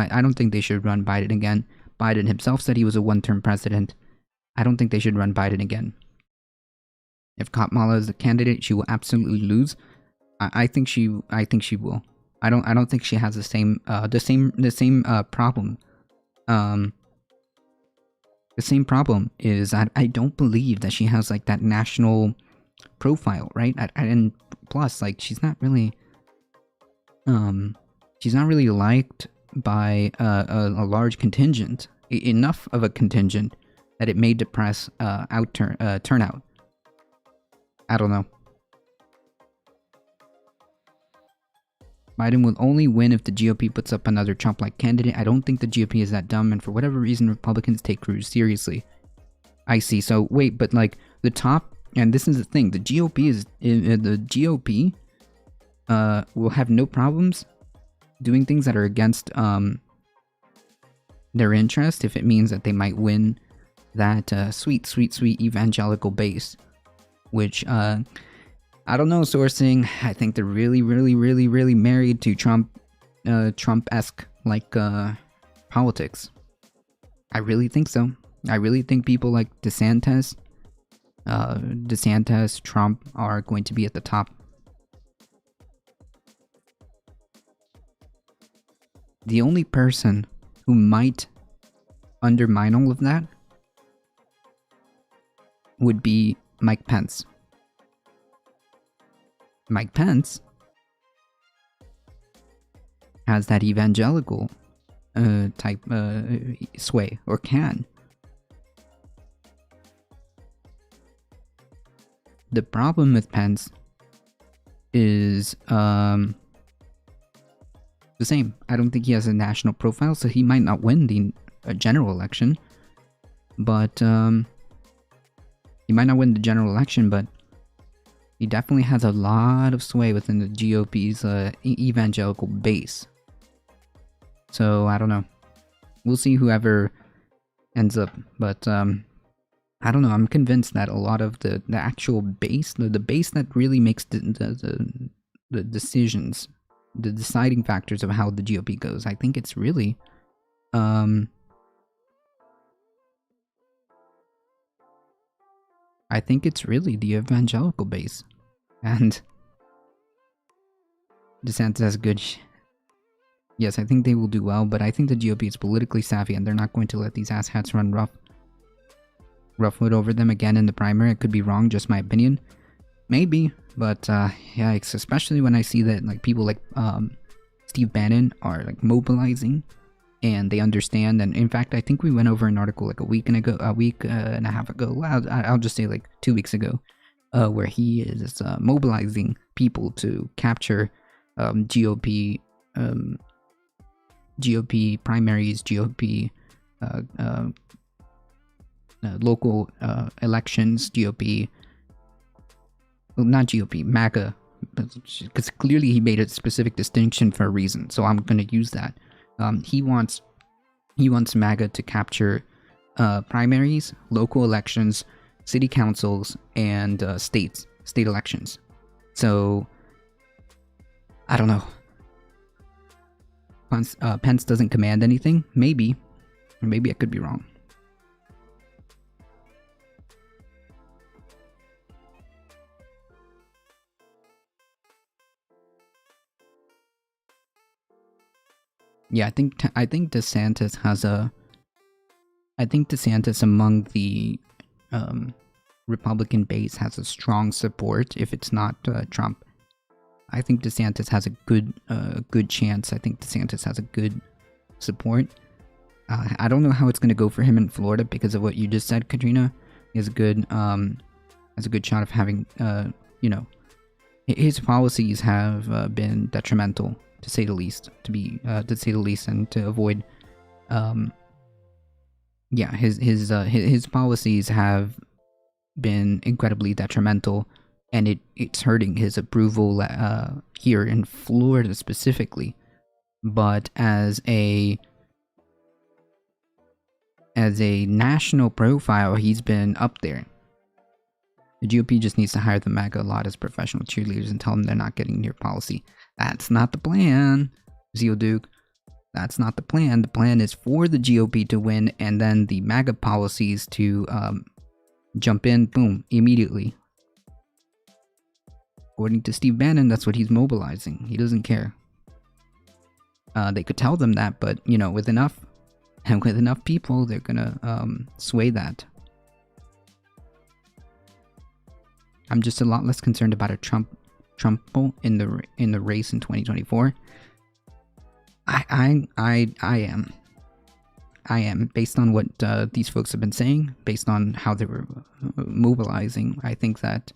they should run Biden again. Biden himself said he was a one-term president. I don't think they should run Biden again. If Kamala is the candidate, she will absolutely lose. I think she will. I don't think she has the same problem. The same problem is I don't believe that she has like that national profile, right? And plus, like, she's not really liked by a large contingent, enough of a contingent that it may depress turnout. I don't know. Biden will only win if the GOP puts up another Trump-like candidate. I don't think the GOP is that dumb, and for whatever reason, Republicans take Cruz seriously. I see. So wait, but like the top, and this is the thing: the GOP will have no problems doing things that are against their interest if it means that they might win that sweet evangelical base, which I don't know, sourcing. I think they're really married to Trump-esque like politics. I really think so. I really think people like DeSantis, Trump are going to be at the top. The only person who might undermine all of that would be Mike Pence. Mike Pence has that evangelical type sway, or can. The problem with Pence is the same. I don't think he has a national profile, so he might not win the general election. But he might not win the general election, but he definitely has a lot of sway within the GOP's evangelical base. So, I don't know. We'll see whoever ends up. But, I don't know. I'm convinced that a lot of the actual base, the base that really makes the decisions, the deciding factors of how the GOP goes, I think it's really, the evangelical base. And DeSantis has good... Yes, I think they will do well, but I think the GOP is politically savvy and they're not going to let these asshats run roughwood over them again in the primary. It could be wrong, just my opinion. Maybe, but yikes, especially when I see that like people like Steve Bannon are like mobilizing and they understand. And in fact, I think we went over an article like a week and a half ago. I'll just say like 2 weeks ago, where he is mobilizing people to capture GOP primaries, GOP local elections, GOP, well, not GOP, MAGA, because clearly he made a specific distinction for a reason. So I'm going to use that. He wants MAGA to capture primaries, local elections, city councils, and state elections. So I don't know. Pence doesn't command anything. Maybe I could be wrong. Yeah, I think DeSantis has a. I think DeSantis among the Republican base has a strong support. If it's not Trump, I think DeSantis has a good chance. I think DeSantis has a good support. I don't know how it's going to go for him in Florida because of what you just said, Katrina. He has a good shot of having his policies have been detrimental, to say the least, and to avoid, his policies have been incredibly detrimental, and it's hurting his approval here in Florida specifically. But as a national profile, he's been up there. The GOP just needs to hire the MAGA lot as professional cheerleaders and tell them they're not getting near policy. That's not the plan, Zealduke. That's not the plan. The plan is for the GOP to win, and then the MAGA policies to jump in, boom, immediately. According to Steve Bannon, that's what he's mobilizing. He doesn't care. They could tell them that, but with enough people, they're gonna sway that. I'm just a lot less concerned about a Trump in the race in 2024. I am based on what these folks have been saying, based on how they were mobilizing. I think that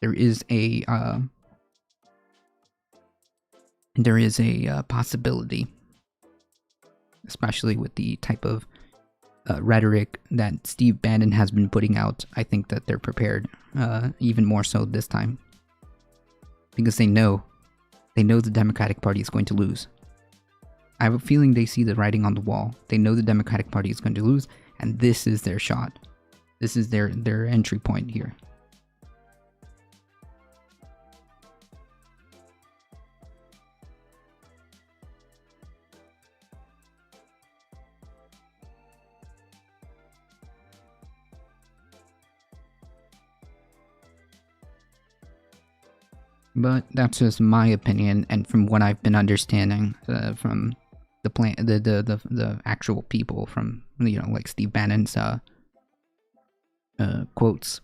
there is a possibility, especially with the type of rhetoric that Steve Bannon has been putting out. I think that they're prepared, even more so this time, because they know the Democratic Party is going to lose. I have a feeling they see the writing on the wall. They know the Democratic Party is going to lose, and this is their shot. This is their entry point here. But that's just my opinion, and from what I've been understanding from the plan, the actual people, from like Steve Bannon's quotes.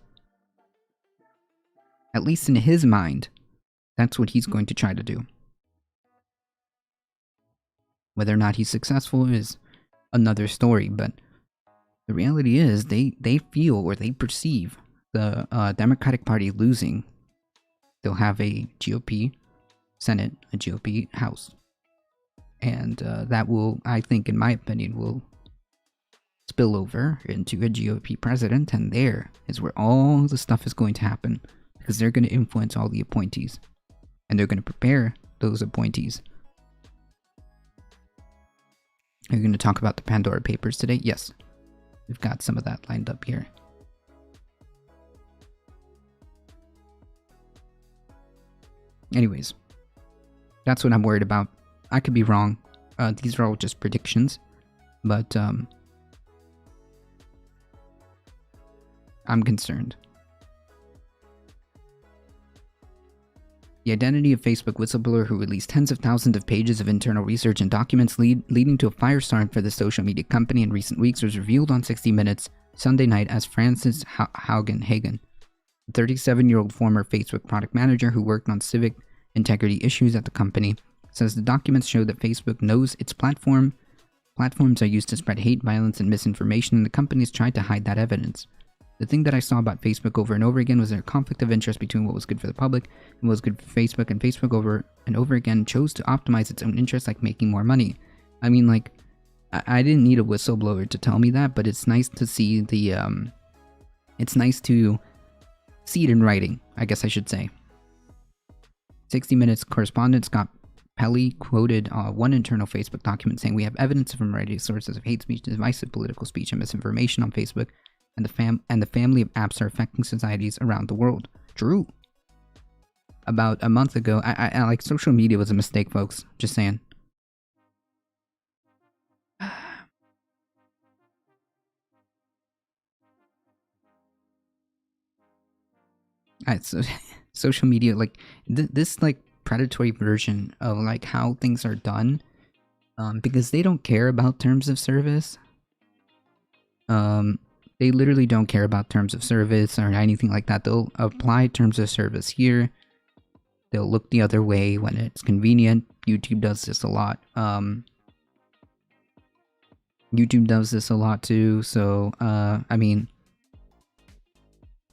At least in his mind, that's what he's going to try to do. Whether or not he's successful is another story, but the reality is they feel, or they perceive, the Democratic Party losing. They'll have a GOP Senate, a GOP House. And that will, I think, in my opinion, will spill over into a GOP president. And there is where all the stuff is going to happen. Because they're going to influence all the appointees. And they're going to prepare those appointees. Are you going to talk about the Pandora Papers today? Yes. We've got some of that lined up here. Anyways, that's what I'm worried about. I could be wrong. These are all just predictions, but I'm concerned. The identity of Facebook whistleblower who released tens of thousands of pages of internal research and documents leading to a firestorm for the social media company in recent weeks was revealed on 60 Minutes Sunday night as Frances Haugen, a 37-year-old former Facebook product manager who worked on civic integrity issues at the company, says the documents show that Facebook knows its platform Platforms are used to spread hate, violence, and misinformation, and the companies tried to hide that evidence. The thing that I saw about Facebook over and over again was their conflict of interest between what was good for the public and what was good for Facebook, and Facebook over and over again chose to optimize its own interests, like making more money. I mean, like, I didn't need a whistleblower to tell me that, but it's nice to see the, it's nice to see it in writing, I guess I should say. 60 Minutes correspondent Scott Pelley quoted one internal Facebook document saying, "We have evidence from a variety of sources of hate speech, divisive political speech, and misinformation on Facebook, and the family of apps are affecting societies around the world." True. About a month ago, I like, social media was a mistake, folks. Just saying. Social media, like, this, like, predatory version of, like, how things are done, because they don't care about terms of service. They literally don't care about terms of service or anything like that. They'll apply terms of service here. They'll look the other way when it's convenient. YouTube does this a lot. YouTube does this a lot too. So, I mean,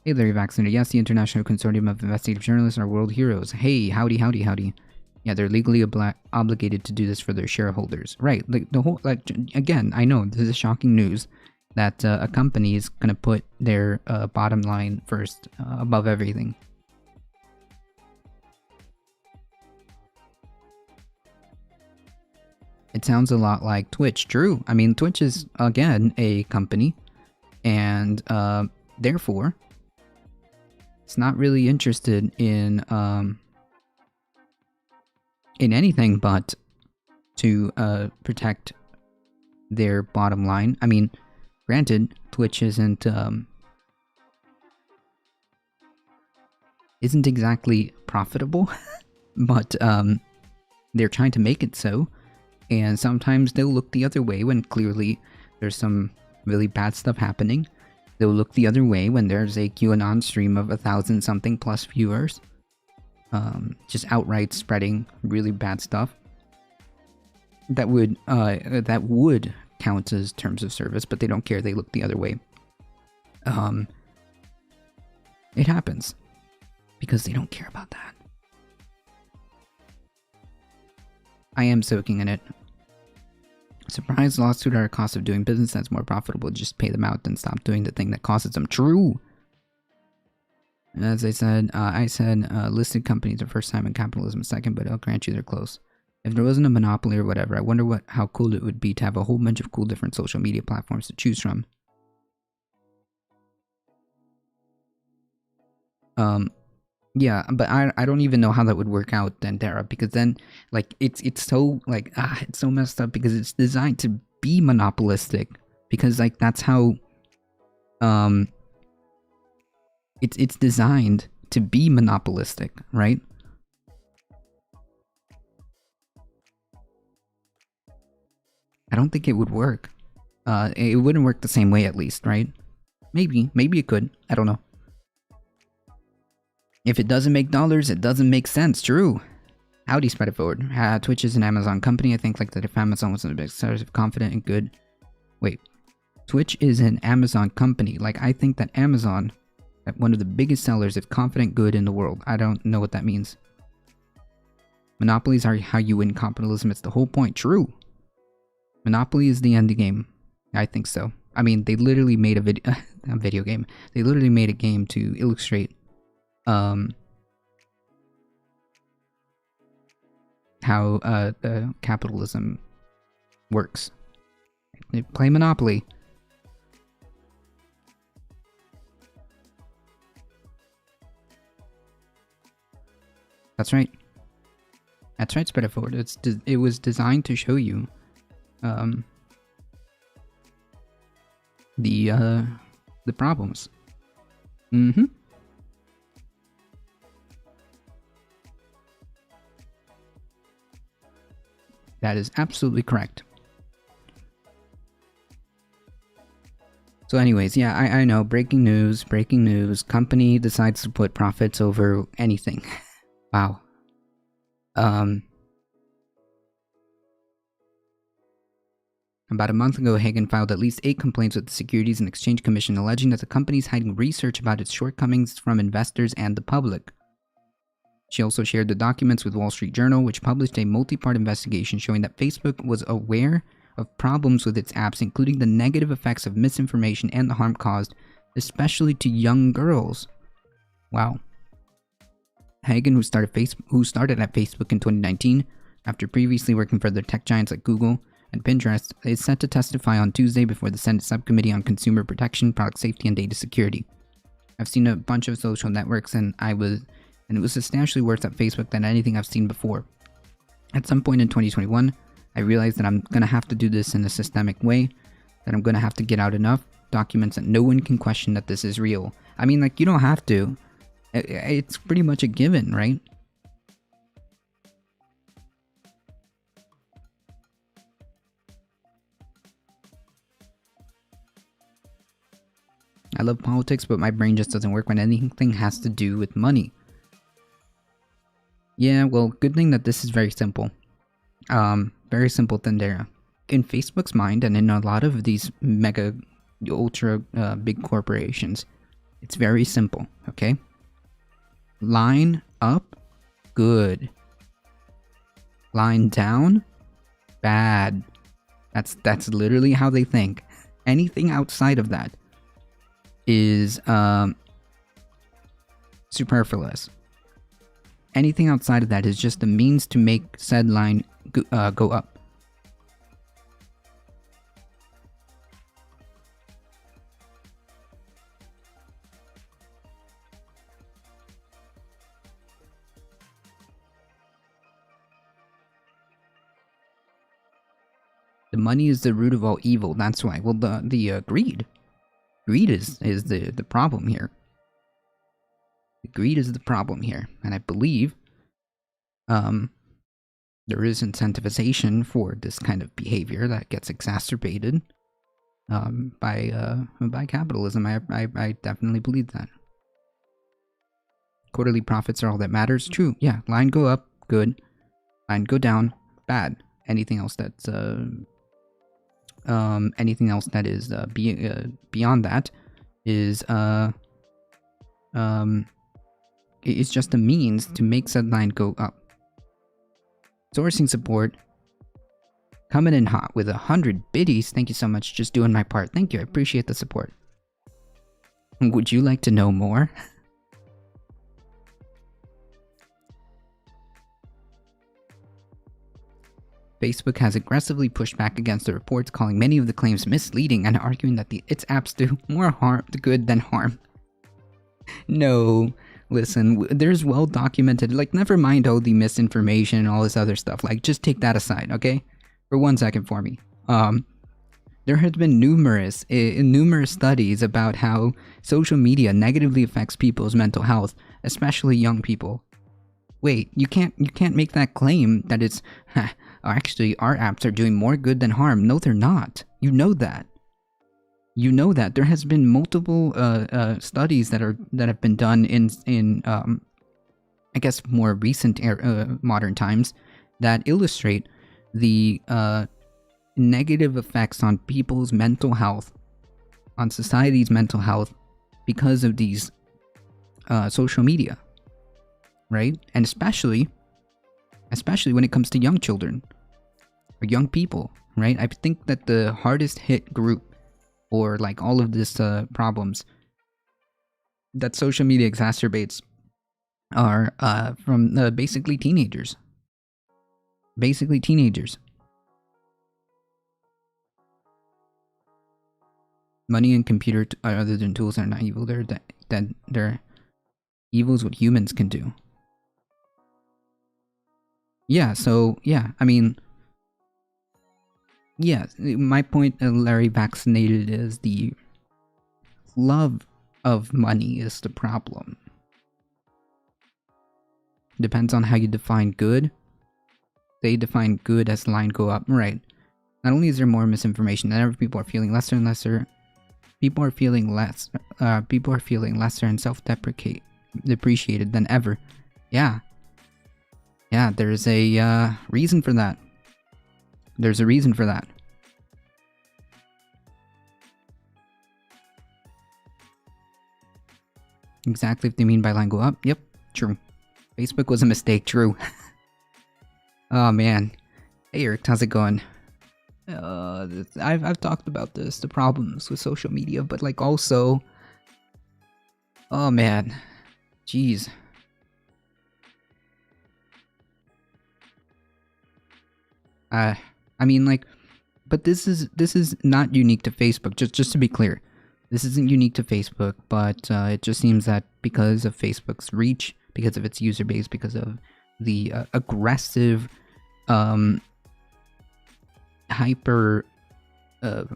hey Larry Vaccinator. Yes, the International Consortium of Investigative Journalists are world heroes. Hey, howdy, howdy, howdy. Yeah, they're legally obligated to do this for their shareholders. Right, like, the whole, like, again, I know this is shocking news that a company is going to put their bottom line first, above everything. It sounds a lot like Twitch. True. I mean, Twitch is, again, a company, and therefore, it's not really interested in anything but to protect their bottom line. I mean, granted, Twitch isn't exactly profitable, but they're trying to make it so. And sometimes they'll look the other way when clearly there's some really bad stuff happening. They'll look the other way when there's a QAnon stream of 1,000-something plus viewers. Just outright spreading really bad stuff. That would count as terms of service, but they don't care. They look the other way. It happens. Because they don't care about that. I am soaking in it. Surprise lawsuit at a cost of doing business that's more profitable. Just pay them out and stop doing the thing that causes them. True. As I said, listed companies are first time in capitalism, second, but I'll grant you they're close. If there wasn't a monopoly or whatever, I wonder how cool it would be to have a whole bunch of cool different social media platforms to choose from. Yeah, but I don't even know how that would work out then, Dara, because then, like, it's so, like, it's so messed up because it's designed to be monopolistic, because, like, that's how, it's designed to be monopolistic, right? I don't think it would work. It wouldn't work the same way, at least, right? Maybe it could. I don't know. If it doesn't make dollars, it doesn't make sense. True. Howdy, spread it forward. Twitch is an Amazon company. I think, like, that if Amazon was a big source of confident and good. Wait. Twitch is an Amazon company. Like, I think that Amazon, one of the biggest sellers of confident good in the world. I don't know what that means. Monopolies are how you win capitalism. It's the whole point. True. Monopoly is the end game. I think so. I mean, they literally made a video game. They literally made a game to illustrate how capitalism works. They play Monopoly. That's right. That's right, spread it forward. It was designed to show you the problems. Mm-hmm. That is absolutely correct. So anyways, yeah, I know, breaking news, company decides to put profits over anything. Wow. About a month ago, Hagen filed at least 8 complaints with the Securities and Exchange Commission alleging that the company is hiding research about its shortcomings from investors and the public. She also shared the documents with Wall Street Journal, which published a multi-part investigation showing that Facebook was aware of problems with its apps, including the negative effects of misinformation and the harm caused, especially to young girls. Wow. Hagen, who started at Facebook in 2019, after previously working for other tech giants like Google and Pinterest, is set to testify on Tuesday before the Senate Subcommittee on Consumer Protection, Product Safety, and Data Security. I've seen a bunch of social networks, and it was substantially worse at Facebook than anything I've seen before. At some point in 2021, I realized that I'm going to have to do this in a systemic way, that I'm going to have to get out enough documents that no one can question that this is real. I mean, like, you don't have to. It's pretty much a given, right? I love politics, but my brain just doesn't work when anything has to do with money. Yeah, well, good thing that this is very simple. Very simple Thundera. In Facebook's mind, and in a lot of these mega, ultra big corporations, it's very simple, okay? Line up, good. Line down, bad. That's literally how they think. Anything outside of that is superfluous. Anything outside of that is just a means to make said line go up. The money is the root of all evil. That's why. Well, the greed is the problem here. Greed is the problem here, and I believe there is incentivization for this kind of behavior that gets exacerbated by capitalism. I definitely believe that. Quarterly profits are all that matters. True. Yeah. Line go up, good. Line go down, bad. Anything else that's beyond that is it's just a means to make said line go up. Sourcing support coming in hot with 100 biddies. Thank you so much. Just doing my part. Thank you. I appreciate the support. Would you like to know more? Facebook has aggressively pushed back against the reports, calling many of the claims misleading and arguing that its apps do more good than harm. No, listen, there's well documented, like, never mind all the misinformation and all this other stuff, like, just take that aside, okay? For 1 second for me. There has been numerous studies about how social media negatively affects people's mental health, especially young people. Wait, you can't make that claim that it's actually our apps are doing more good than harm. No, they're not. You know that. You know that. There has been multiple studies that have been done in I guess more recent modern times that illustrate the negative effects on people's mental health, on society's mental health, because of these social media, right? And especially when it comes to young children or young people, right? I think that the hardest hit group for like all of this problems that social media exacerbates are from basically teenagers. Basically teenagers. Money and computer other than tools are not evil. They're evil is what humans can do. Yeah, so, yeah, I mean, yeah, my point, Larry Vaccinated, is the love of money is the problem. Depends on how you define good. They define good as line go up, right? Not only is there more misinformation, and people are feeling lesser and lesser. People are feeling lesser and self-depreciated than ever. Yeah. Yeah, there's a reason for that. There's a reason for that. Exactly what they mean by line go up. Yep, true. Facebook was a mistake, true. Oh man. Hey Eric, how's it going? I've talked about this, the problems with social media, but like also, oh man, jeez. I mean like, but this is not unique to Facebook. Just to be clear, this isn't unique to Facebook, but it just seems that because of Facebook's reach, because of its user base, because of the aggressive, hyper, I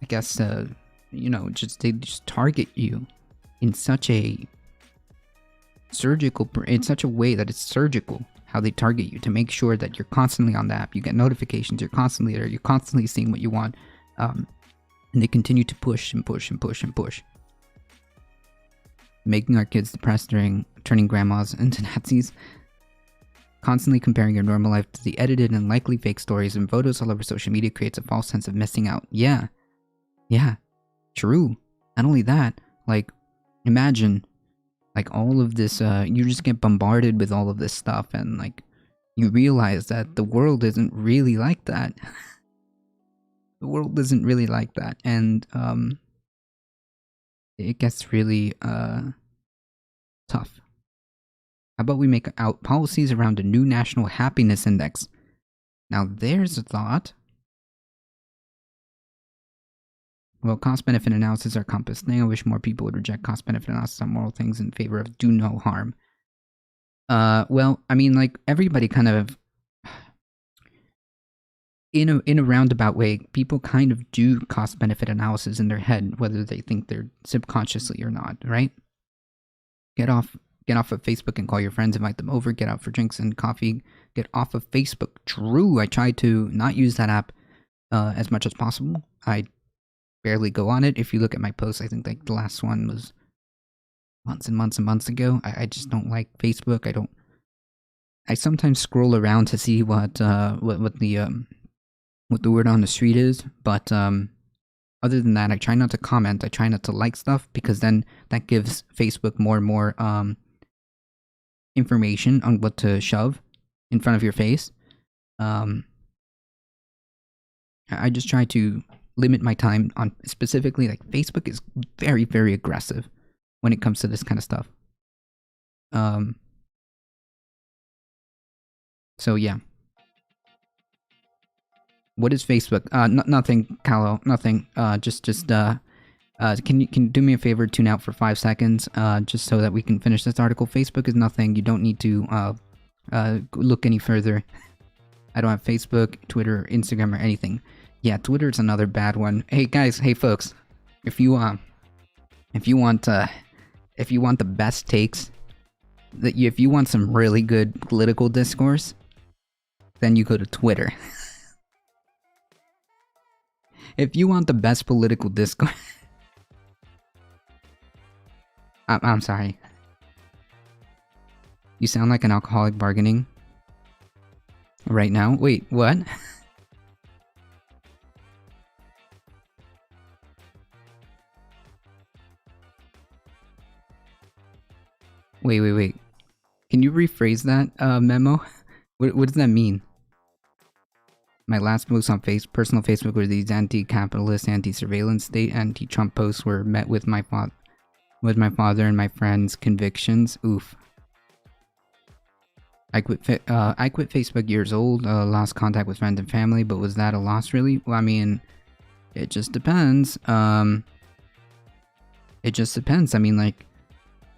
guess, you know, they just target you in such a in such a way that it's surgical. How they target you to make sure that you're constantly on the app, you get notifications, you're constantly there, you're constantly seeing what you want, and they continue to push and push and push and push, making our kids depressed, turning grandmas into Nazis, constantly comparing your normal life to the edited and likely fake stories and photos all over social media creates a false sense of missing out. Yeah, true. Not only that, like, imagine like all of this, you just get bombarded with all of this stuff, and like you realize that the world isn't really like that. The world isn't really like that, and it gets really tough. How about we make out policies around a new national happiness index? Now there's a thought. Well, cost-benefit analysis are compass thing. I wish more people would reject cost-benefit analysis on moral things in favor of do no harm. Well, I mean, like, everybody kind of, in a roundabout way, people kind of do cost-benefit analysis in their head, whether they think they're subconsciously or not, right? Get off of Facebook and call your friends, invite them over, get out for drinks and coffee, get off of Facebook. True, I try to not use that app as much as possible. I barely go on it. If you look at my posts, I think like the last one was months and months and months ago. I just don't like Facebook. I sometimes scroll around to see what the word on the street is, but other than that, I try not to comment. I try not to like stuff, because then that gives Facebook more and more information on what to shove in front of your face. I just try to limit my time on, specifically, like, Facebook is very, very aggressive when it comes to this kind of stuff. So yeah. What is Facebook? Nothing, Callow. Nothing. Can you do me a favor, tune out for 5 seconds, just so that we can finish this article. Facebook is nothing. You don't need to look any further. I don't have Facebook, Twitter, Instagram, or anything. Yeah, Twitter's another bad one. Hey guys, hey folks, if you want the best takes, if you want some really good political discourse, then you go to Twitter. If you want the best political discourse, I'm sorry. You sound like an alcoholic bargaining right now. Wait, what? Wait. Can you rephrase that, memo? What does that mean? My last posts on personal Facebook were these anti-capitalist, anti-surveillance state, anti-Trump posts were met with my father and my friend's convictions. Oof. I quit Facebook years old, lost contact with friends and family, but was that a loss really? Well, I mean, it just depends. It just depends. I mean, like,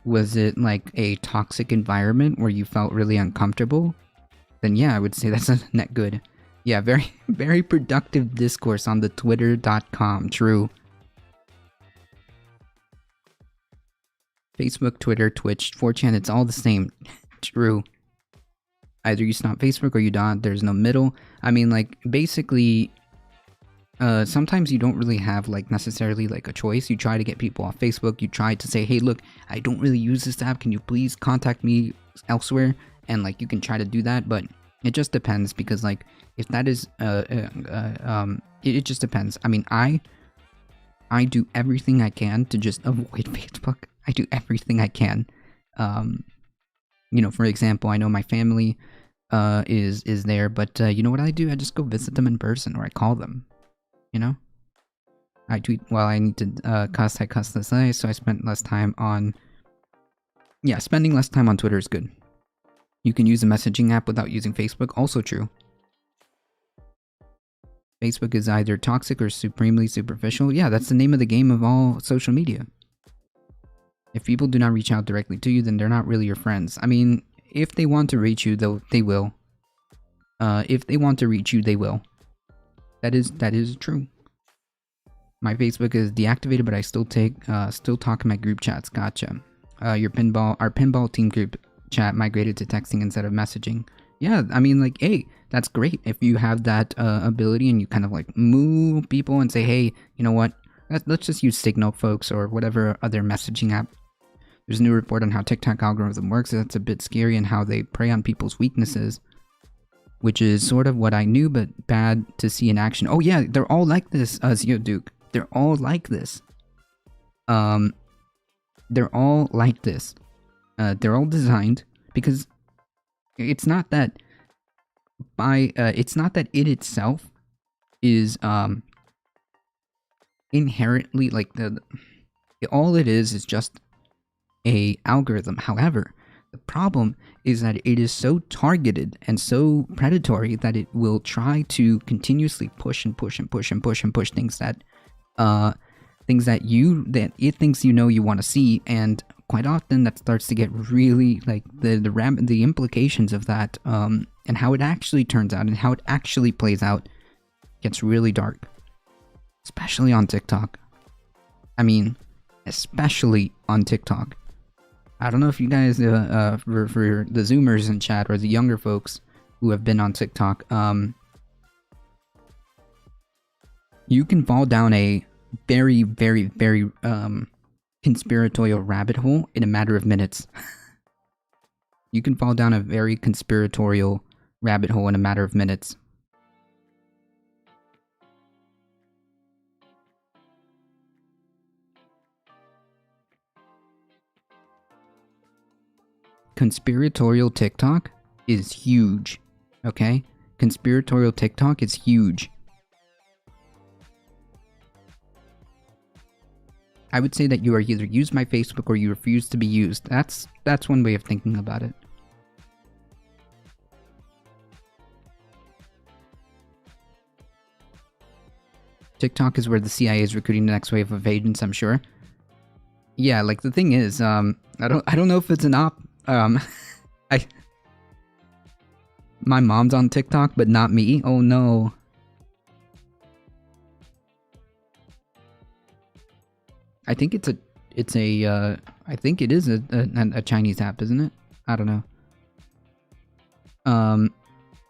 was it like a toxic environment where you felt really uncomfortable? Then yeah, I would say that's a net good. Yeah, very, very productive discourse on the twitter.com. True. Facebook, Twitter, Twitch, 4chan, it's all the same. True. Either you stop Facebook or you don't. There's no middle. I mean, like, basically, sometimes you don't really have, like, necessarily, like, a choice. You try to get people off Facebook. You try to say, hey, look, I don't really use this app. Can you please contact me elsewhere? And, like, you can try to do that, but it just depends, because, like, if that is, it just depends. I mean, I do everything I can to just avoid Facebook. I do everything I can. You know, for example, I know my family is there, but you know what I do? I just go visit them in person, or I call them. You know, I tweet. Well, I need to cuss. I cuss this day, so I spent less time on. Yeah, spending less time on Twitter is good. You can use a messaging app without using Facebook. Also true. Facebook is either toxic or supremely superficial. Yeah, that's the name of the game of all social media. If people do not reach out directly to you, then they're not really your friends. I mean, if they want to reach you, they will. If they want to reach you, they will. That is true. My Facebook is deactivated, but I still talk in my group chats. Gotcha. Our pinball team group chat migrated to texting instead of messaging. Yeah, I mean, like, hey, that's great if you have that ability and you kind of like move people and say, hey, you know what? Let's just use Signal, folks, or whatever other messaging app. There's a new report on how TikTok algorithm works. That's a bit scary, and how they prey on people's weaknesses, which is sort of what I knew, but bad to see in action. Oh yeah, they're all like this, Zeoduke. They're all like this. They're all like this. They're all designed because it's not that it itself is inherently like all it is just a algorithm. However, the problem is that it is so targeted and so predatory that it will try to continuously push and push and push and push and push things that it thinks you know you want to see, and quite often that starts to get really like the implications of that and how it actually turns out and how it actually plays out gets really dark, especially on TikTok. I mean, especially on TikTok. I don't know if you guys for the Zoomers in chat or the younger folks who have been on TikTok, you can fall down a very, very, very conspiratorial rabbit hole in a matter of minutes. You can fall down a very conspiratorial rabbit hole in a matter of minutes. Conspiratorial TikTok is huge, okay? Conspiratorial TikTok is huge. I would say that you are either used my Facebook or you refuse to be used. That's one way of thinking about it. TikTok is where the CIA is recruiting the next wave of agents, I'm sure. Yeah, like the thing is, I don't know if it's an op. My mom's on TikTok, but not me. Oh no. I think I think it is a Chinese app, isn't it? I don't know.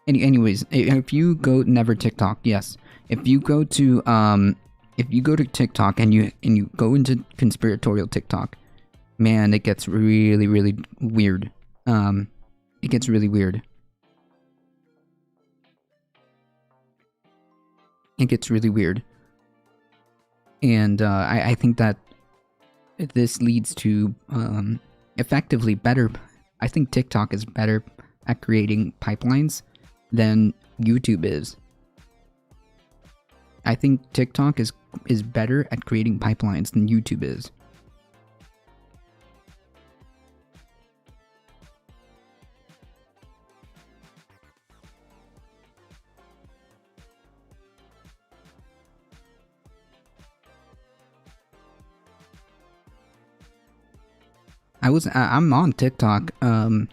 Anyways, if you go never TikTok, yes. If you go to TikTok and you go into conspiratorial TikTok, man, it gets really, really weird. It gets really weird. It gets really weird. And I think that this leads to effectively better. I think TikTok is better at creating pipelines than YouTube is. I think TikTok is better at creating pipelines than YouTube is. I'm on TikTok. To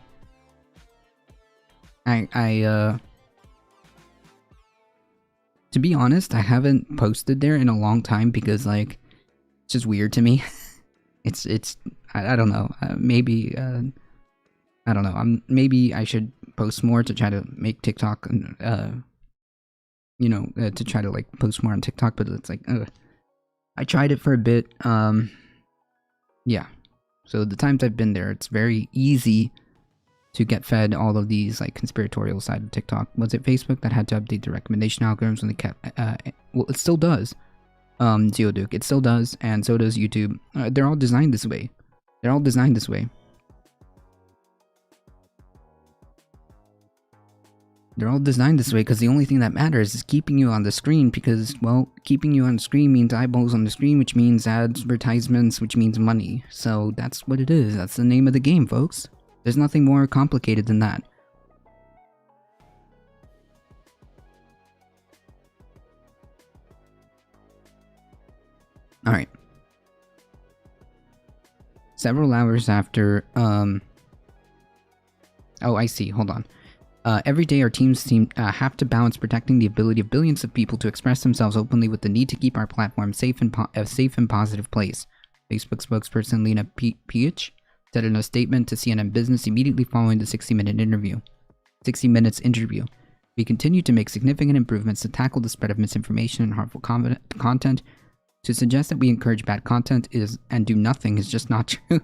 be honest, I haven't posted there in a long time because, like, it's just weird to me. I don't know. Maybe I don't know. Maybe I should post more to try to make TikTok, to try to like post more on TikTok. But it's like, I tried it for a bit. Yeah. So the times I've been there, it's very easy to get fed all of these like conspiratorial side of TikTok. Was it Facebook that had to update the recommendation algorithms when they kept? Well, it still does. Geoduke, it still does, and so does YouTube. They're all designed this way. They're all designed this way. They're all designed this way because the only thing that matters is keeping you on the screen because, well, keeping you on the screen means eyeballs on the screen, which means advertisements, which means money. So that's what it is. That's the name of the game, folks. There's nothing more complicated than that. Alright. Several hours after, oh, I see. Hold on. Every day our teams have to balance protecting the ability of billions of people to express themselves openly with the need to keep our platform a safe and positive place. Facebook spokesperson Lena Peach said in a statement to CNN Business immediately following the 60 Minutes interview. We continue to make significant improvements to tackle the spread of misinformation and harmful content. To suggest that we encourage bad content and do nothing is just not true.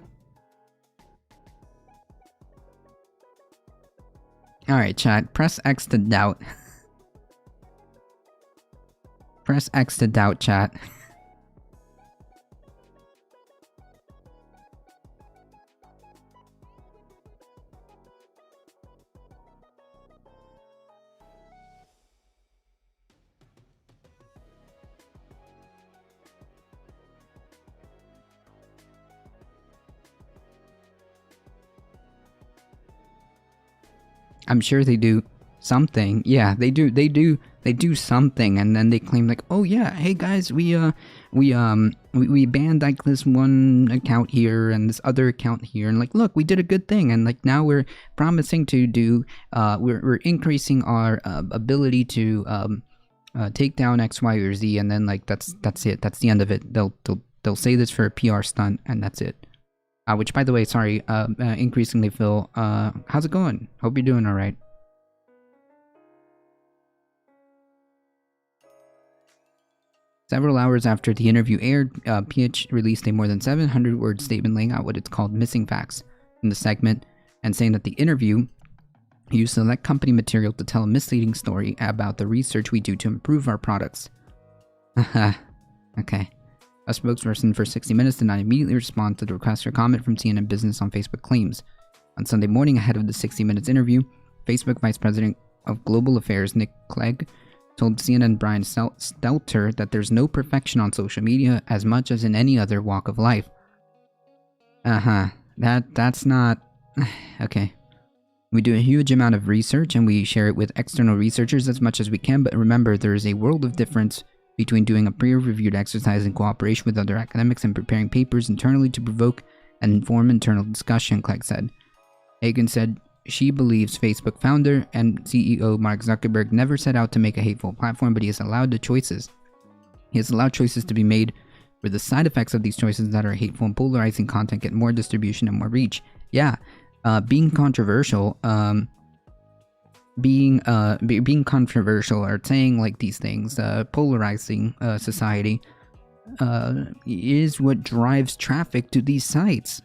Alright, chat. Press X to doubt. Press X to doubt, chat. I'm sure they do something. Yeah, they do something, and then they claim like, oh yeah, hey guys, we banned like this one account here and this other account here, and like, look, we did a good thing, and like now we're promising to do, we're increasing our ability to take down X, Y, or Z, and then like that's it. That's the end of it. They'll say this for a PR stunt, and that's it. Which, by the way, sorry, increasingly, Phil, how's it going? Hope you're doing alright. Several hours after the interview aired, PH released a more than 700-word statement laying out what it's called missing facts in the segment, and saying that the interview used select company material to tell a misleading story about the research we do to improve our products. Haha, okay. A spokesperson for 60 Minutes did not immediately respond to the request for comment from CNN Business on Facebook claims. On Sunday morning, ahead of the 60 Minutes interview, Facebook Vice President of Global Affairs Nick Clegg told CNN Brian Stelter that there's no perfection on social media as much as in any other walk of life. That's not... Okay. We do a huge amount of research and we share it with external researchers as much as we can, but remember, there is a world of difference between doing a peer-reviewed exercise in cooperation with other academics and preparing papers internally to provoke and inform internal discussion, Clegg said. Hagen said she believes Facebook founder and CEO Mark Zuckerberg never set out to make a hateful platform, but he has allowed the choices. He has allowed choices to be made where the side effects of these choices that are hateful and polarizing content get more distribution and more reach. Yeah, being controversial, being controversial or saying like these things, polarizing society, is what drives traffic to these sites.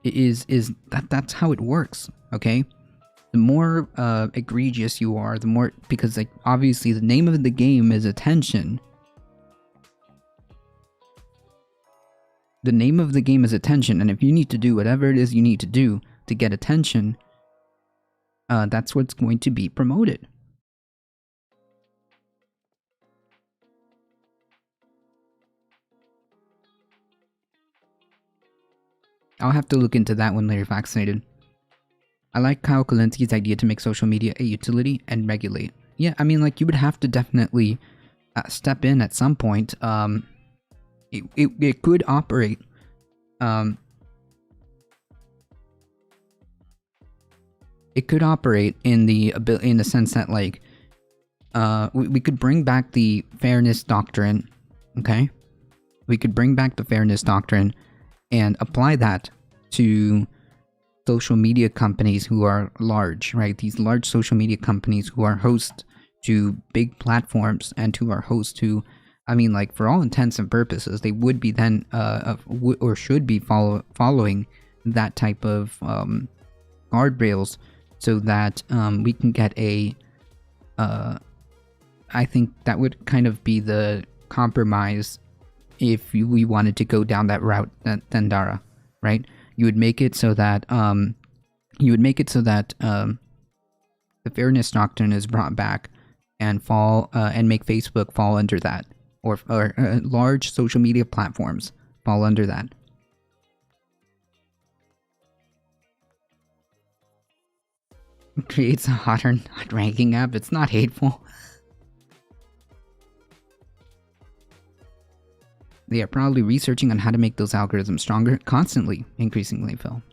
That's how it works, okay? The more egregious you are, the more, because like obviously the name of the game is attention. The name of the game is attention, and if you need to do whatever it is you need to do to get attention, that's what's going to be promoted. I'll have to look into that one later, vaccinated. I like Kyle Kulinski's idea to make social media a utility and regulate. Yeah, I mean, like, you would have to definitely step in at some point. It could operate. It could operate in the sense that, like, we could bring back the fairness doctrine, okay? We could bring back the fairness doctrine and apply that to social media companies who are large, right? These large social media companies who are host to big platforms and who are host to, I mean, like, for all intents and purposes, they would be then, or should be following that type of guardrails so that we can get a, I think that would kind of be the compromise if we wanted to go down that route, then Dara, right? You would make it so that the fairness doctrine is brought back and make Facebook fall under that, or large social media platforms fall under that. Creates a hot ranking app. It's not hateful. They are probably researching on how to make those algorithms stronger, constantly, increasingly, Phil.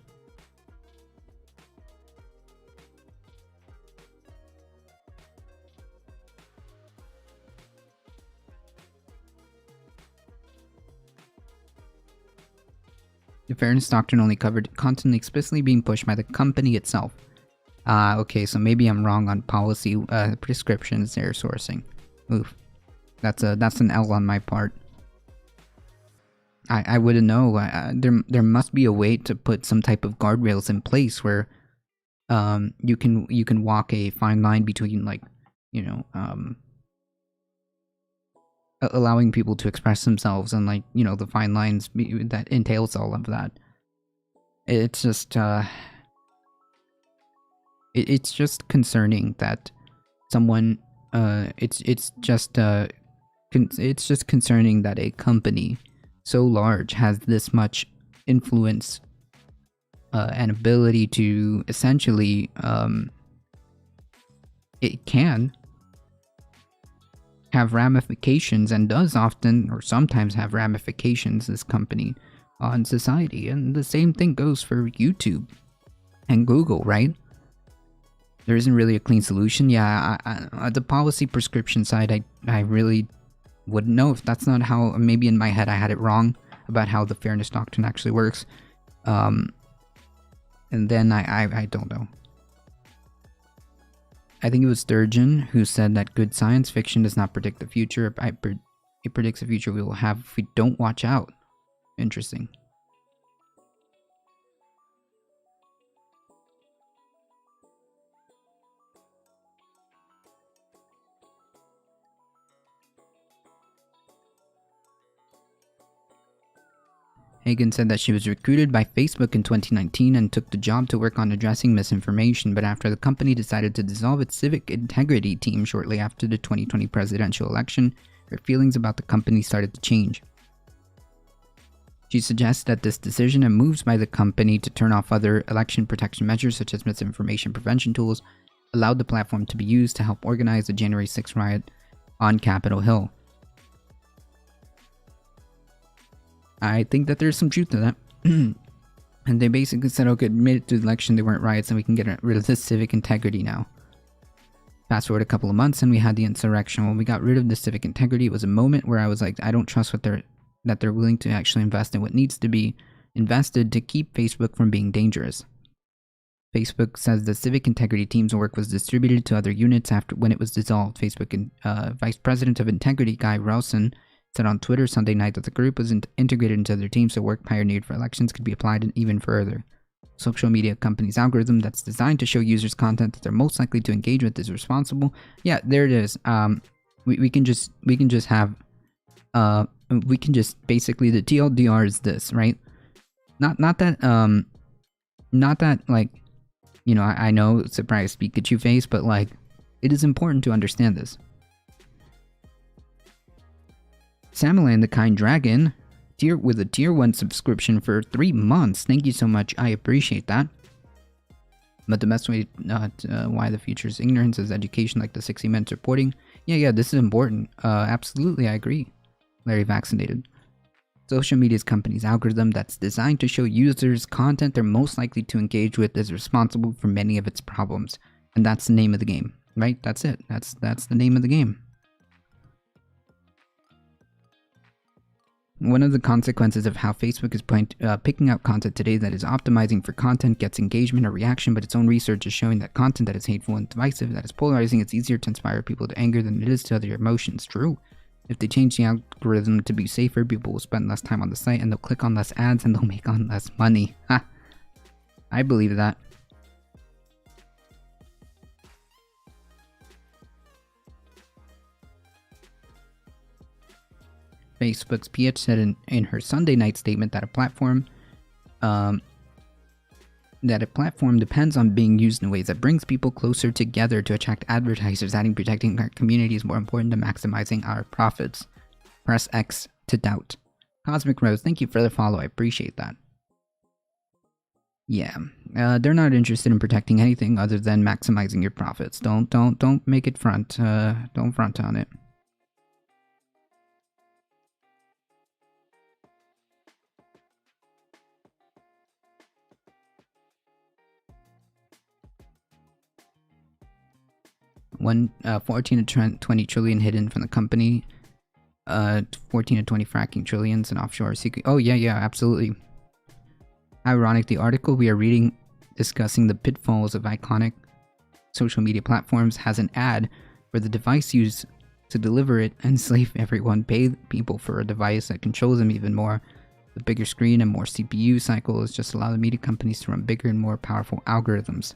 The fairness doctrine only covered content explicitly being pushed by the company itself. Okay, so maybe I'm wrong on policy prescriptions they're sourcing. Oof. That's an L on my part. I wouldn't know. There must be a way to put some type of guardrails in place where you can walk a fine line between, like, you know, allowing people to express themselves and, like, you know, the fine lines that entails all of that. It's just it's just concerning that someone it's just concerning that a company so large has this much influence and ability to essentially it can have ramifications, and does often or sometimes have ramifications, this company, on society. And the same thing goes for YouTube and Google, right? There isn't really a clean solution. Yeah, the policy prescription side, I really wouldn't know if that's not how. Maybe in my head I had it wrong about how the fairness doctrine actually works. And then I don't know. I think it was Sturgeon who said that good science fiction does not predict the future. It predicts the future we will have if we don't watch out. Interesting. Hagen said that she was recruited by Facebook in 2019 and took the job to work on addressing misinformation, but after the company decided to dissolve its civic integrity team shortly after the 2020 presidential election, her feelings about the company started to change. She suggests that this decision and moves by the company to turn off other election protection measures such as misinformation prevention tools allowed the platform to be used to help organize the January 6th riot on Capitol Hill. I think that there's some truth to that. And they basically said, okay, admit to the election, there weren't riots, and we can get rid of this civic integrity now. Fast forward a couple of months and we had the insurrection. When we got rid of the civic integrity, it was a moment where I was like, I don't trust that they're willing to actually invest in what needs to be invested to keep Facebook from being dangerous. Facebook says the civic integrity team's work was distributed to other units when it was dissolved. Facebook and Vice President of Integrity Guy Rawson said on Twitter Sunday night that the group was integrated into their team so work pioneered for elections could be applied even further. Social media company's algorithm that's designed to show users content that they're most likely to engage with is responsible. Yeah, there it is. We can just basically, the TLDR is this, right? Not that like, you know, I know, surprise Pikachu face, but like, it is important to understand this. Samalan the Kind Dragon, with a tier 1 subscription for 3 months. Thank you so much. I appreciate that. But the best way why the future is ignorance is education, like the 60 Minutes reporting. Yeah, this is important. Absolutely, I agree. Larry Vaccinated. Social media's company's algorithm that's designed to show users content they're most likely to engage with is responsible for many of its problems. And that's the name of the game, right? That's it. That's the name of the game. One of the consequences of how Facebook is picking out content today that is optimizing for content gets engagement or reaction, but its own research is showing that content that is hateful and divisive, that is polarizing, it's easier to inspire people to anger than it is to other emotions. True. If they change the algorithm to be safer, people will spend less time on the site and they'll click on less ads and they'll make on less money. Ha! I believe that. Facebook's PH said in her Sunday night statement that a platform depends on being used in ways that brings people closer together to attract advertisers, adding protecting our community is more important than maximizing our profits. Press X to doubt. Cosmic Rose, thank you for the follow. I appreciate that. Yeah, they're not interested in protecting anything other than maximizing your profits. Don't make it front. Don't front on it. One 14 to 20 trillion hidden from the company. 14 to 20 fracking trillions in offshore secret. Oh yeah, absolutely. Ironic, the article we are reading discussing the pitfalls of iconic social media platforms has an ad for the device used to deliver it and enslave everyone, pay people for a device that controls them even more. The bigger screen and more CPU cycles just allow the media companies to run bigger and more powerful algorithms.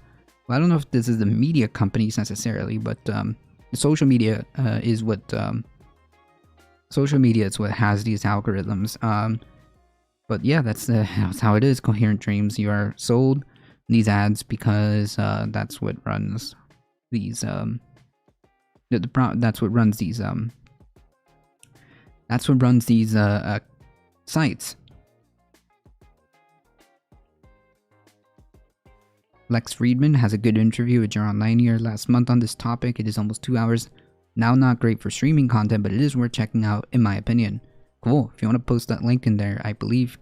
Well, I don't know if this is the media companies necessarily, but social media is what social media is what has these algorithms. But yeah, that's how it is. Coherent Dreams, you are sold these ads because that's what runs these that's what runs these sites. Lex Friedman has a good interview with Jaron Lanier last month on this topic. It is almost 2 hours. Now not great for streaming content, but it is worth checking out in my opinion. Cool. If you want to post that link in there, I believe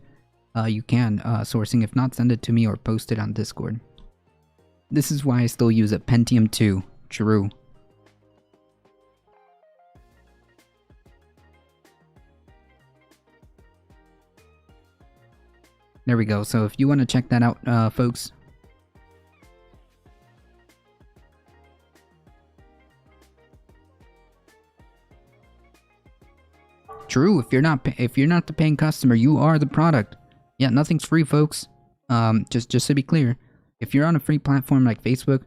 you can. Sourcing, if not, send it to me or post it on Discord. This is why I still use a Pentium 2. True. There we go. So if you want to check that out, folks. True. If you're not the paying customer, you are the product. Yeah, nothing's free, folks. Just to be clear, if you're on a free platform like Facebook,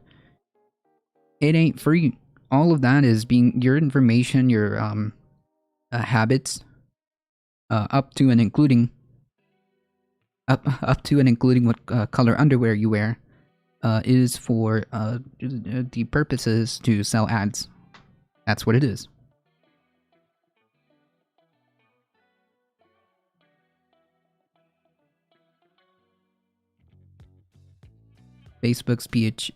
it ain't free. All of that is being your information, your habits, up to and including what color underwear you wear, is for the purposes to sell ads. That's what it is. Facebook's PH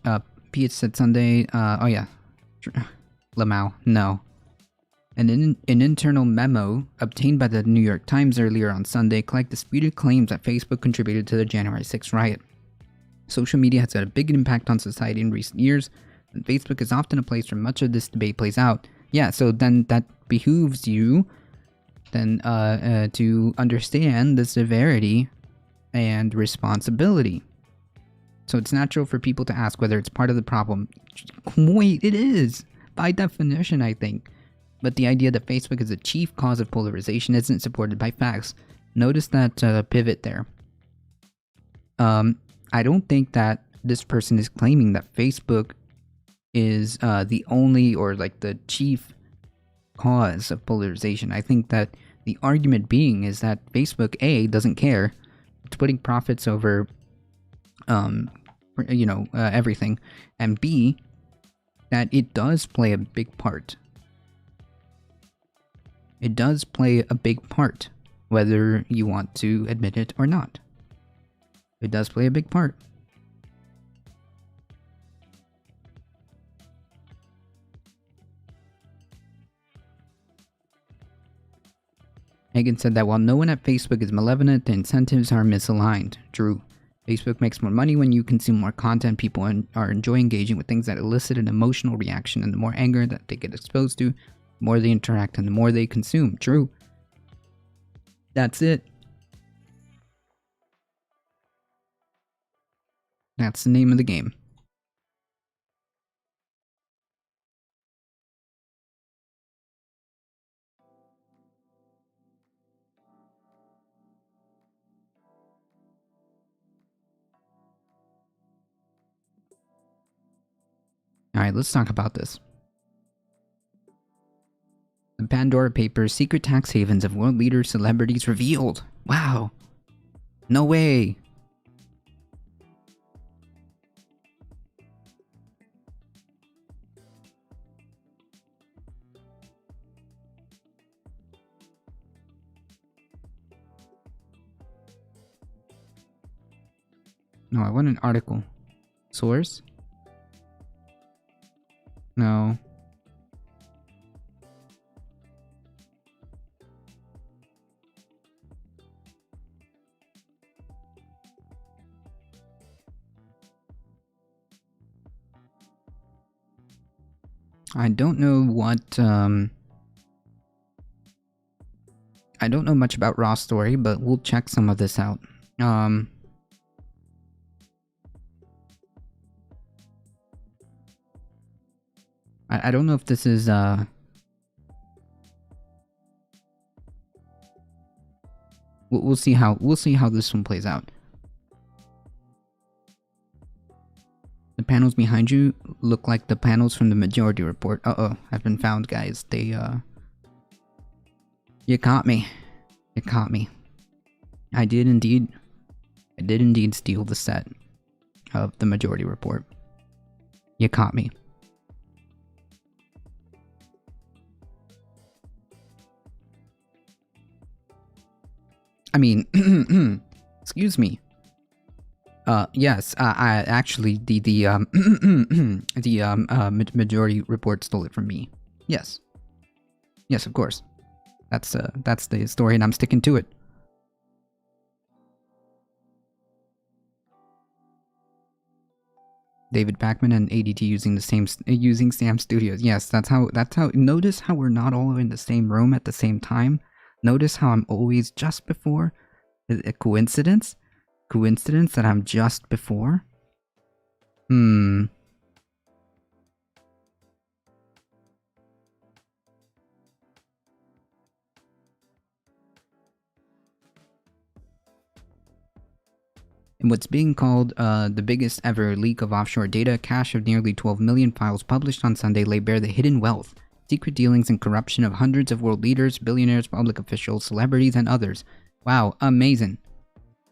said Sunday. Oh yeah, Lamau. No. An internal memo obtained by the New York Times earlier on Sunday collected disputed claims that Facebook contributed to the January 6th riot. Social media has had a big impact on society in recent years, and Facebook is often a place where much of this debate plays out. Yeah, so then that behooves you then to understand the severity and responsibility. So it's natural for people to ask whether it's part of the problem. Wait, it is! By definition, I think. But the idea that Facebook is the chief cause of polarization isn't supported by facts. Notice that pivot there. I don't think that this person is claiming that Facebook is the only or like the chief cause of polarization. I think that the argument being is that Facebook, A, doesn't care. It's putting profits over everything, and B, that it does play a big part. It does play a big part, whether you want to admit it or not. It does play a big part. Hagen said that while no one at Facebook is malevolent, the incentives are misaligned. True. Facebook makes more money when you consume more content. People are enjoy engaging with things that elicit an emotional reaction, and the more anger that they get exposed to, the more they interact and the more they consume. True. That's it. That's the name of the game. Alright, let's talk about this. The Pandora Papers, secret tax havens of world leaders, celebrities revealed. Wow. No way. No, I want an article. Source? No. I don't know what, I don't know much about Raw Story, but we'll check some of this out. I don't know if this is, we'll see how this one plays out. The panels behind you look like the panels from the Majority Report. Uh-oh, have been found, guys. They, you caught me. You caught me. I did indeed steal the set of the Majority Report. You caught me. I mean, excuse me. Yes, I actually, the Majority Report stole it from me. Yes. Yes, of course. That's the story and I'm sticking to it. David Backman and ADT using Sam Studios. Yes, that's how, notice how we're not all in the same room at the same time? Notice how I'm always just before? A coincidence? Coincidence that I'm just before? And what's being called the biggest ever leak of offshore data, cache of nearly 12 million files published on Sunday lay bare the hidden wealth, secret dealings and corruption of hundreds of world leaders, billionaires, public officials, celebrities, and others. Wow, amazing.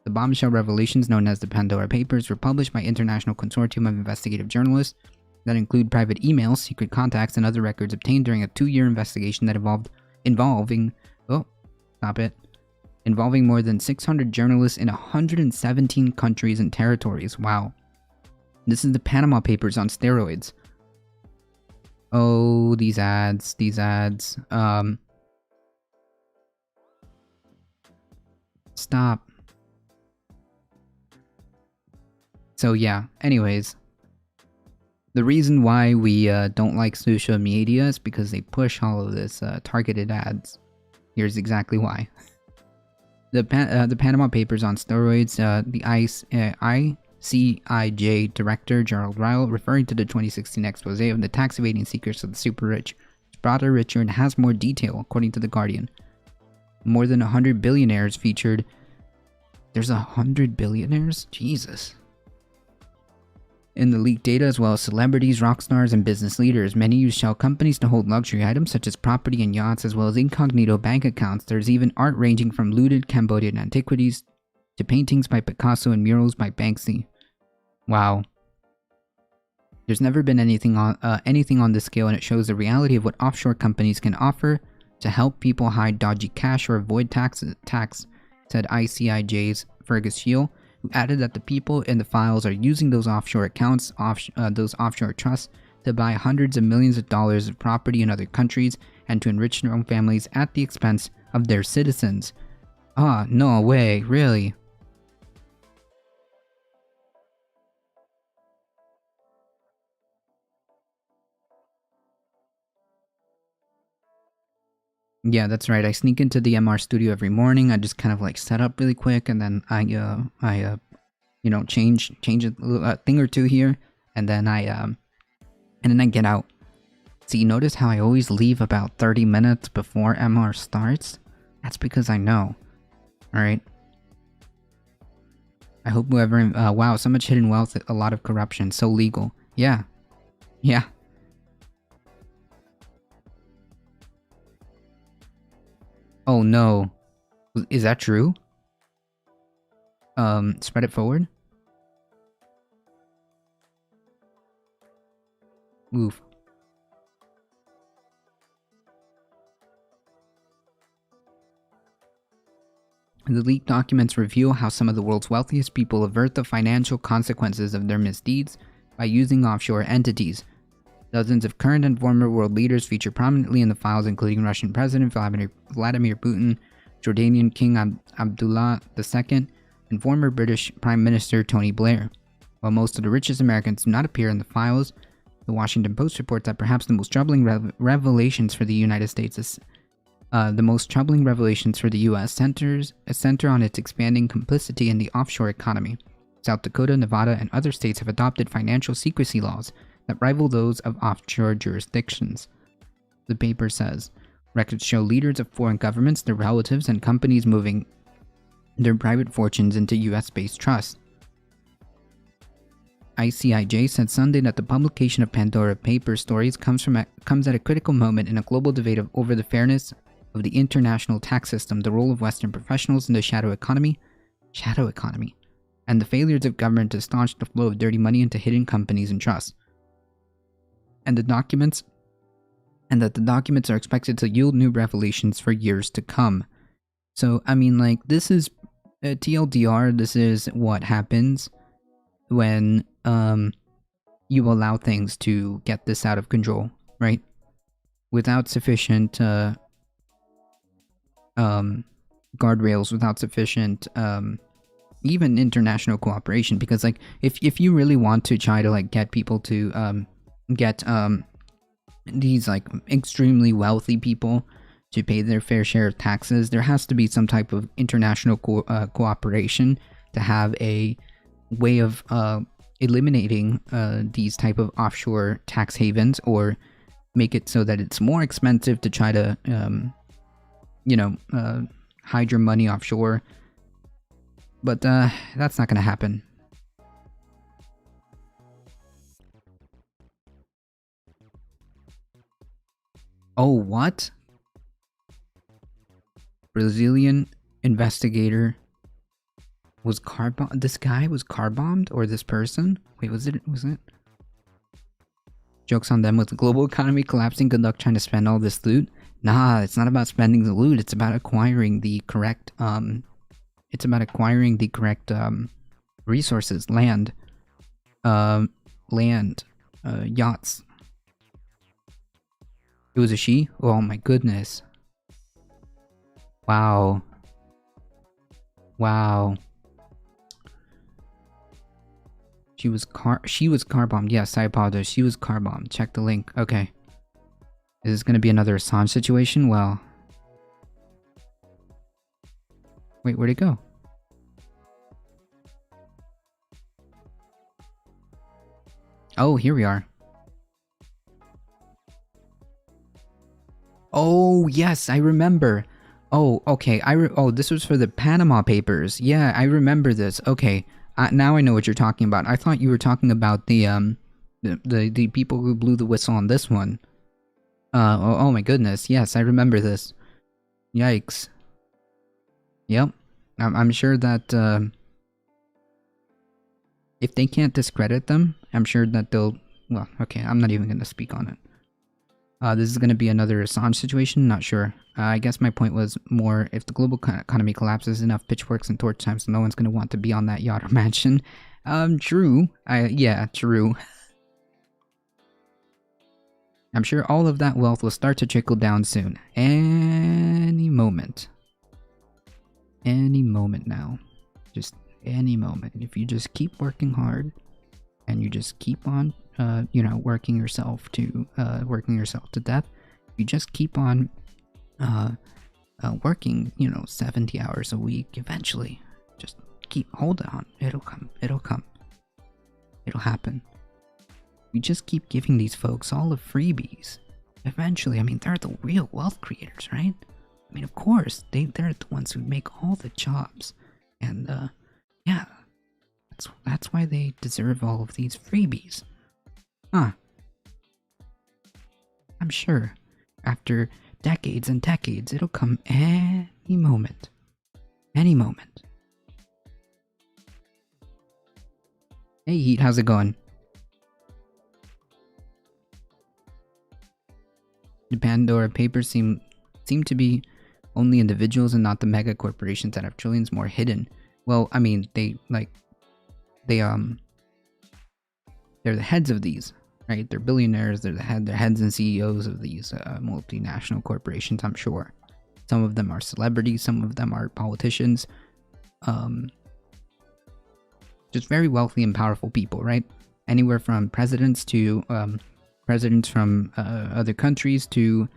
The bombshell revelations known as the Pandora Papers were published by international consortium of investigative journalists that include private emails, secret contacts, and other records obtained during a 2-year investigation that involving more than 600 journalists in 117 countries and territories. Wow. This is the Panama Papers on steroids. Oh, these ads. Stop. So yeah, anyways. The reason why we don't like social media is because they push all of this targeted ads. Here's exactly why. The Panama Papers on steroids, the ICIJ director, Gerald Ryle, referring to the 2016 expose of the tax evading secrets of the super rich, is broader, richer, and has more detail, according to The Guardian. More than 100 billionaires featured. There's 100 billionaires? Jesus. In the leaked data, as well as celebrities, rock stars, and business leaders. Many use shell companies to hold luxury items such as property and yachts, as well as incognito bank accounts. There's even art ranging from looted Cambodian antiquities to paintings by Picasso and murals by Banksy. Wow. There's never been anything on this scale, and it shows the reality of what offshore companies can offer to help people hide dodgy cash or avoid tax, said ICIJ's Fergus Shield, who added that the people in the files are using those offshore accounts, those offshore trusts, to buy hundreds of millions of dollars of property in other countries and to enrich their own families at the expense of their citizens. Ah, no way, really? Yeah, that's right. I sneak into the MR studio every morning. I just kind of like set up really quick, and then I change a thing or two here, and then I get out. See, notice how I always leave about 30 minutes before MR starts? That's because I know. Alright? I hope whoever, wow, so much hidden wealth, a lot of corruption, so legal. Yeah. Yeah. Oh no. Is that true? Spread it forward. Oof. The leaked documents reveal how some of the world's wealthiest people avert the financial consequences of their misdeeds by using offshore entities. Dozens of current and former world leaders feature prominently in the files, including Russian President Vladimir Putin, Jordanian King Abdullah II, and former British Prime Minister Tony Blair. While most of the richest Americans do not appear in the files, the Washington Post reports that perhaps the most troubling revelations for the United States is the most troubling revelations for the U.S. center on its expanding complicity in the offshore economy. South Dakota, Nevada, and other states have adopted financial secrecy laws that rival those of offshore jurisdictions. The paper says, records show leaders of foreign governments, their relatives, and companies moving their private fortunes into U.S.-based trusts. ICIJ said Sunday that the publication of Pandora Papers stories comes at a critical moment in a global debate over the fairness of the international tax system, the role of Western professionals in the shadow economy, and the failures of government to staunch the flow of dirty money into hidden companies and trusts. And that the documents are expected to yield new revelations for years to come. So, I mean, like, this is TLDR. This is what happens when you allow things to get this out of control, right? Without sufficient guardrails, without sufficient even international cooperation. Because, like, if you really want to try to, like, get people to get these, like, extremely wealthy people to pay their fair share of taxes, there has to be some type of international cooperation to have a way of eliminating these type of offshore tax havens, or make it so that it's more expensive to try to hide your money offshore. But that's not gonna happen. Oh, what? Brazilian investigator was this guy was car bombed, or this person? Wait, was it? Joke's on them. With the global economy collapsing, good luck trying to spend all this loot. Nah, it's not about spending the loot. It's about acquiring the correct resources, land, yachts. It was a she? Oh my goodness. Wow. She was car bombed. Yes, I apologize. She was car bombed. Check the link. Okay. Is this gonna be another Assange situation? Well. Wait, where'd it go? Oh, here we are. Oh, yes, I remember. Oh, okay. This was for the Panama Papers. Yeah, I remember this. Okay. Now I know what you're talking about. I thought you were talking about the people who blew the whistle on this one. Oh my goodness. Yes, I remember this. Yikes. Yep. I'm sure that if they can't discredit them, I'm sure that they'll... Well, okay, I'm not even going to speak on it. This is going to be another Assange situation? Not sure. I guess my point was more, if the global economy collapses, enough pitchforks and torch times, no one's going to want to be on that yacht or mansion. True. Yeah, true. I'm sure all of that wealth will start to trickle down soon. Any moment. Any moment now. Just any moment. If you just keep working hard, and you just keep on working yourself to death. You just keep on working, 70 hours a week. Eventually, just hold on. It'll come. It'll happen. You just keep giving these folks all the freebies. Eventually, I mean, they're the real wealth creators, right? I mean, of course, they're the ones who make all the jobs, and yeah. That's why they deserve all of these freebies. Huh. I'm sure after decades and decades. It'll come any moment. Any moment. Hey Heat, how's it going? The Pandora Papers seem to be only individuals and not the mega corporations that have trillions more hidden. Well, I mean, they're the heads of these, right? They're billionaires. They're heads and CEOs of these multinational corporations. I'm sure. Some of them are celebrities. Some of them are politicians. Just very wealthy and powerful people, right? Anywhere from presidents to presidents from other countries to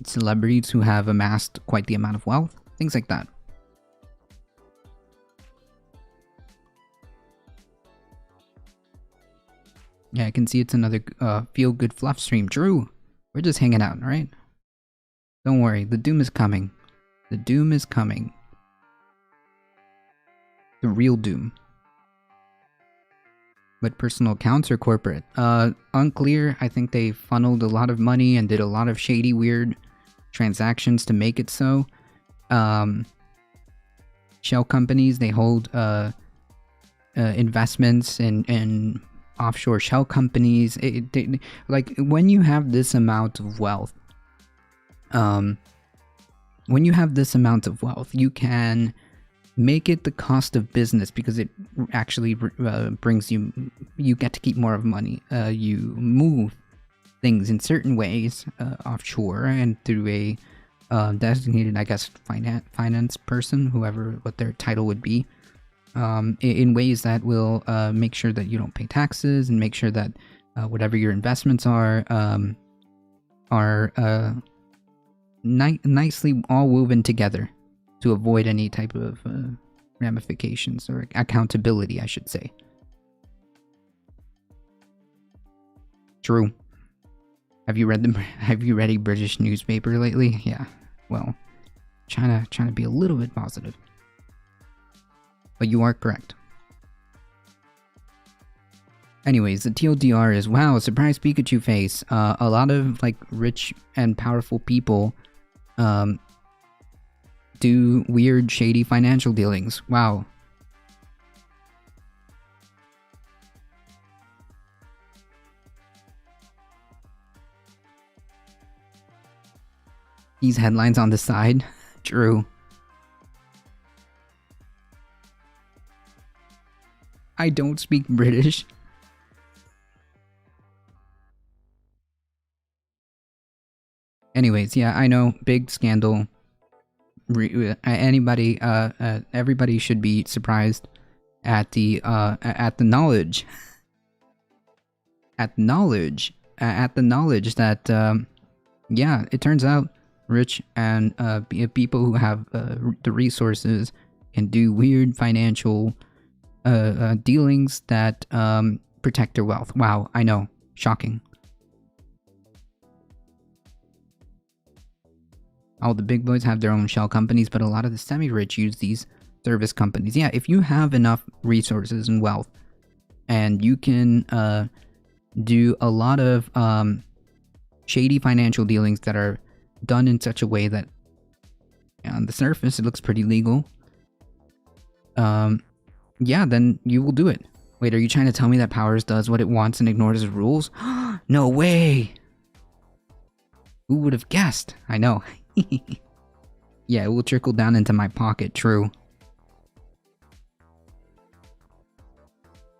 celebrities who have amassed quite the amount of wealth, things like that. Yeah, I can see it's another feel-good fluff stream. True. We're just hanging out, right? Don't worry, the doom is coming. The doom is coming. The real doom. But personal accounts or corporate? Unclear. I think they funneled a lot of money and did a lot of shady, weird transactions to make it so. Shell companies, they hold investments in offshore shell companies. Like, when you have this amount of wealth, you can make it the cost of business because it actually brings you get to keep more of money. You move things in certain ways offshore and through a designated, I guess, finance person, what their title would be, in ways that will make sure that you don't pay taxes and make sure that whatever your investments are nicely all woven together to avoid any type of ramifications or accountability, I should say. True. Have you read a British newspaper lately? Yeah. Well, trying to be a little bit positive. But you are correct. Anyways, the TLDR is, wow, surprise Pikachu face. A lot of like rich and powerful people do weird, shady financial dealings. Wow. These headlines on the side. True. I don't speak British. Anyways, yeah, I know, big scandal. Everybody should be surprised at the knowledge. At the knowledge that, yeah, it turns out rich and people who have the resources can do weird financial dealings that protect their wealth. Wow, I know, shocking. All the big boys have their own shell companies, but a lot of the semi-rich use these service companies. Yeah, if you have enough resources and wealth, and you can do a lot of shady financial dealings that are done in such a way that on the surface it looks pretty legal, yeah, then you will do it. Wait, are you trying to tell me that Powers does what it wants and ignores the rules? No way! Who would have guessed? I know. Yeah, it will trickle down into my pocket, true.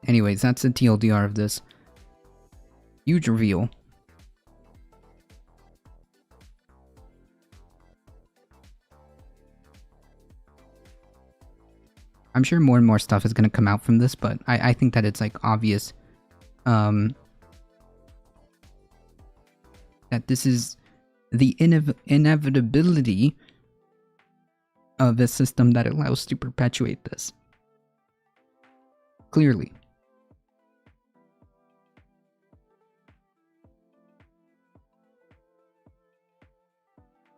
Anyways, that's the TLDR of this. Huge reveal. I'm sure more and more stuff is going to come out from this, but I think that it's like obvious that this is the inevitability of a system that allows to perpetuate this. Clearly.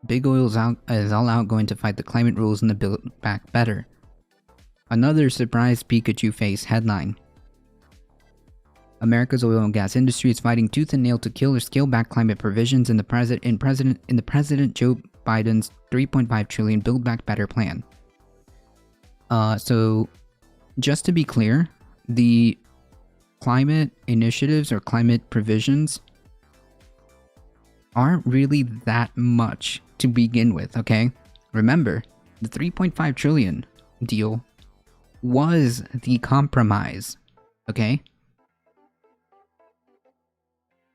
Big Oil is all out going to fight the climate rules and the Build Back Better. Another surprise Pikachu face headline. America's oil and gas industry is fighting tooth and nail to kill or scale back climate provisions in the President Joe Biden's $3.5 trillion Build Back Better plan. So, just to be clear, the climate initiatives or climate provisions aren't really that much to begin with, okay? Remember, the 3.5 trillion deal was the compromise, okay?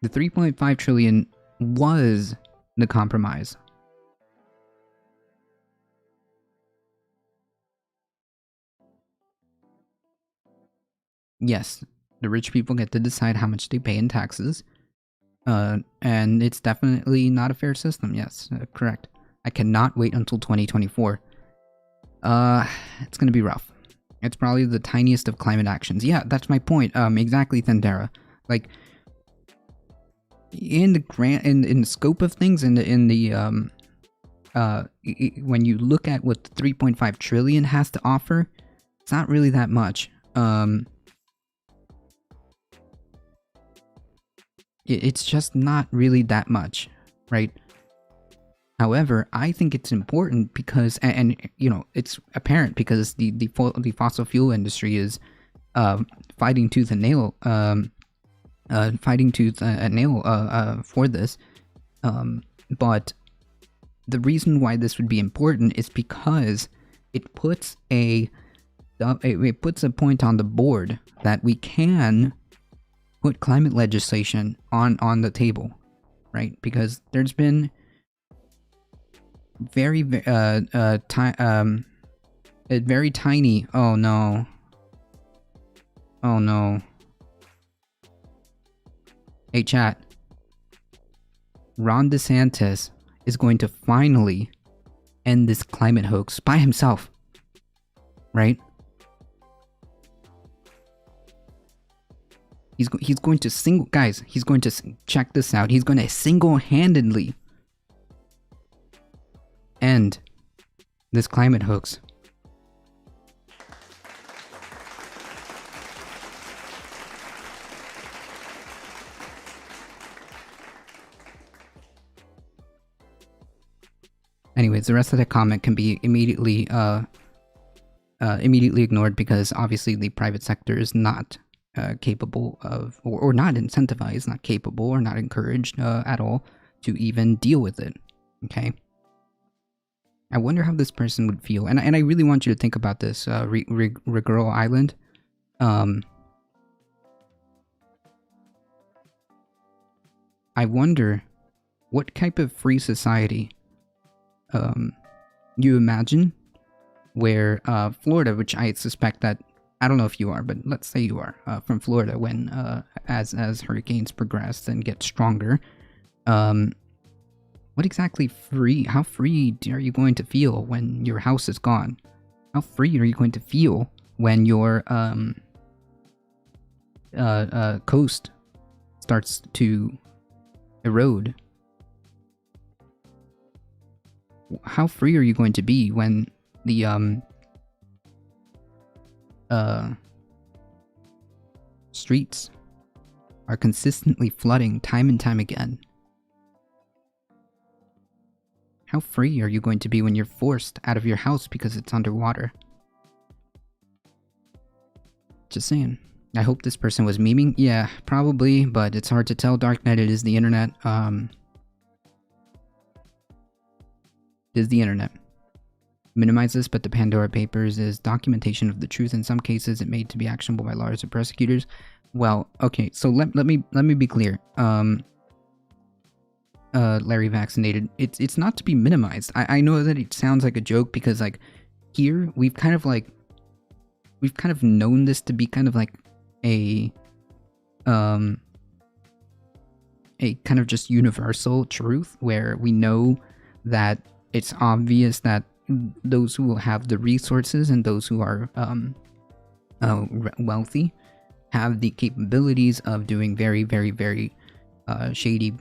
The 3.5 trillion was the compromise. Yes, the rich people get to decide how much they pay in taxes. And it's definitely not a fair system. Yes, correct. I cannot wait until 2024. It's gonna be rough. It's probably the tiniest of climate actions. Yeah, that's my point. Exactly, Thundera. Like, in the scope of things, when you look at what the 3.5 trillion has to offer, it's not really that much. It's just not really that much, right? However, I think it's important because, and you know, it's apparent because the fossil fuel industry is fighting tooth and nail, for this. But the reason why this would be important is because it puts a point on the board that we can put climate legislation on the table, right? Because there's been very tiny. Oh no. Hey chat. Ron DeSantis is going to finally end this climate hoax by himself, right? He's going to he's going to check this out. He's going to single-handedly end this climate hoax. Anyways, the rest of the comment can be immediately ignored because obviously the private sector is not capable of, or not incentivized, not capable, or not encouraged at all to even deal with it. Okay. I wonder how this person would feel, and I really want you to think about this, Rigirl Island. I wonder what type of free society you imagine where Florida, which I suspect that, I don't know if you are, but let's say you are from Florida, when as hurricanes progress and get stronger, what exactly how free are you going to feel when your house is gone? How free are you going to feel when your coast starts to erode? How free are you going to be when the streets are consistently flooding time and time again? How free are you going to be when you're forced out of your house because it's underwater? Just saying. I hope this person was memeing. Yeah, probably, but it's hard to tell. Darknet, it is the internet. It is the internet. Minimize this, but the Pandora Papers is documentation of the truth. In some cases, it made to be actionable by lawyers or prosecutors. Well, okay, so let me be clear. Larry Vaccinated, it's not to be minimized. I know that it sounds like a joke because, like, here we've kind of known this to be kind of like a kind of just universal truth, where we know that it's obvious that those who have the resources and those who are wealthy have the capabilities of doing very, very, very shady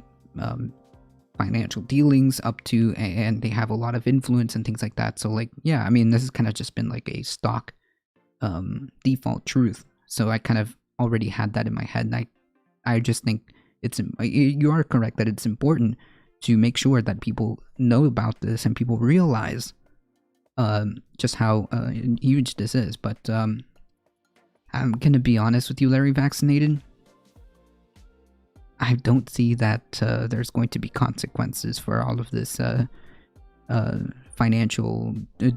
financial dealings up to, and they have a lot of influence and things like that. So, like, yeah, I mean, this has kind of just been like a stock default truth. So I kind of already had that in my head, and I I just think you are correct that it's important to make sure that people know about this and people realize just how huge this is. But I'm gonna be honest with you, Larry Vaccinated. I don't see that there's going to be consequences for all of this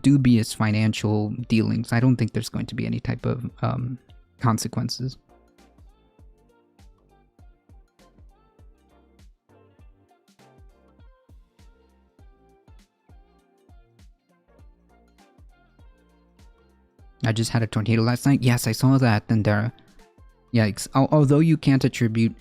dubious financial dealings. I don't think there's going to be any type of consequences. I just had a tornado last night. Yes, I saw that. And yikes. Although you can't attribute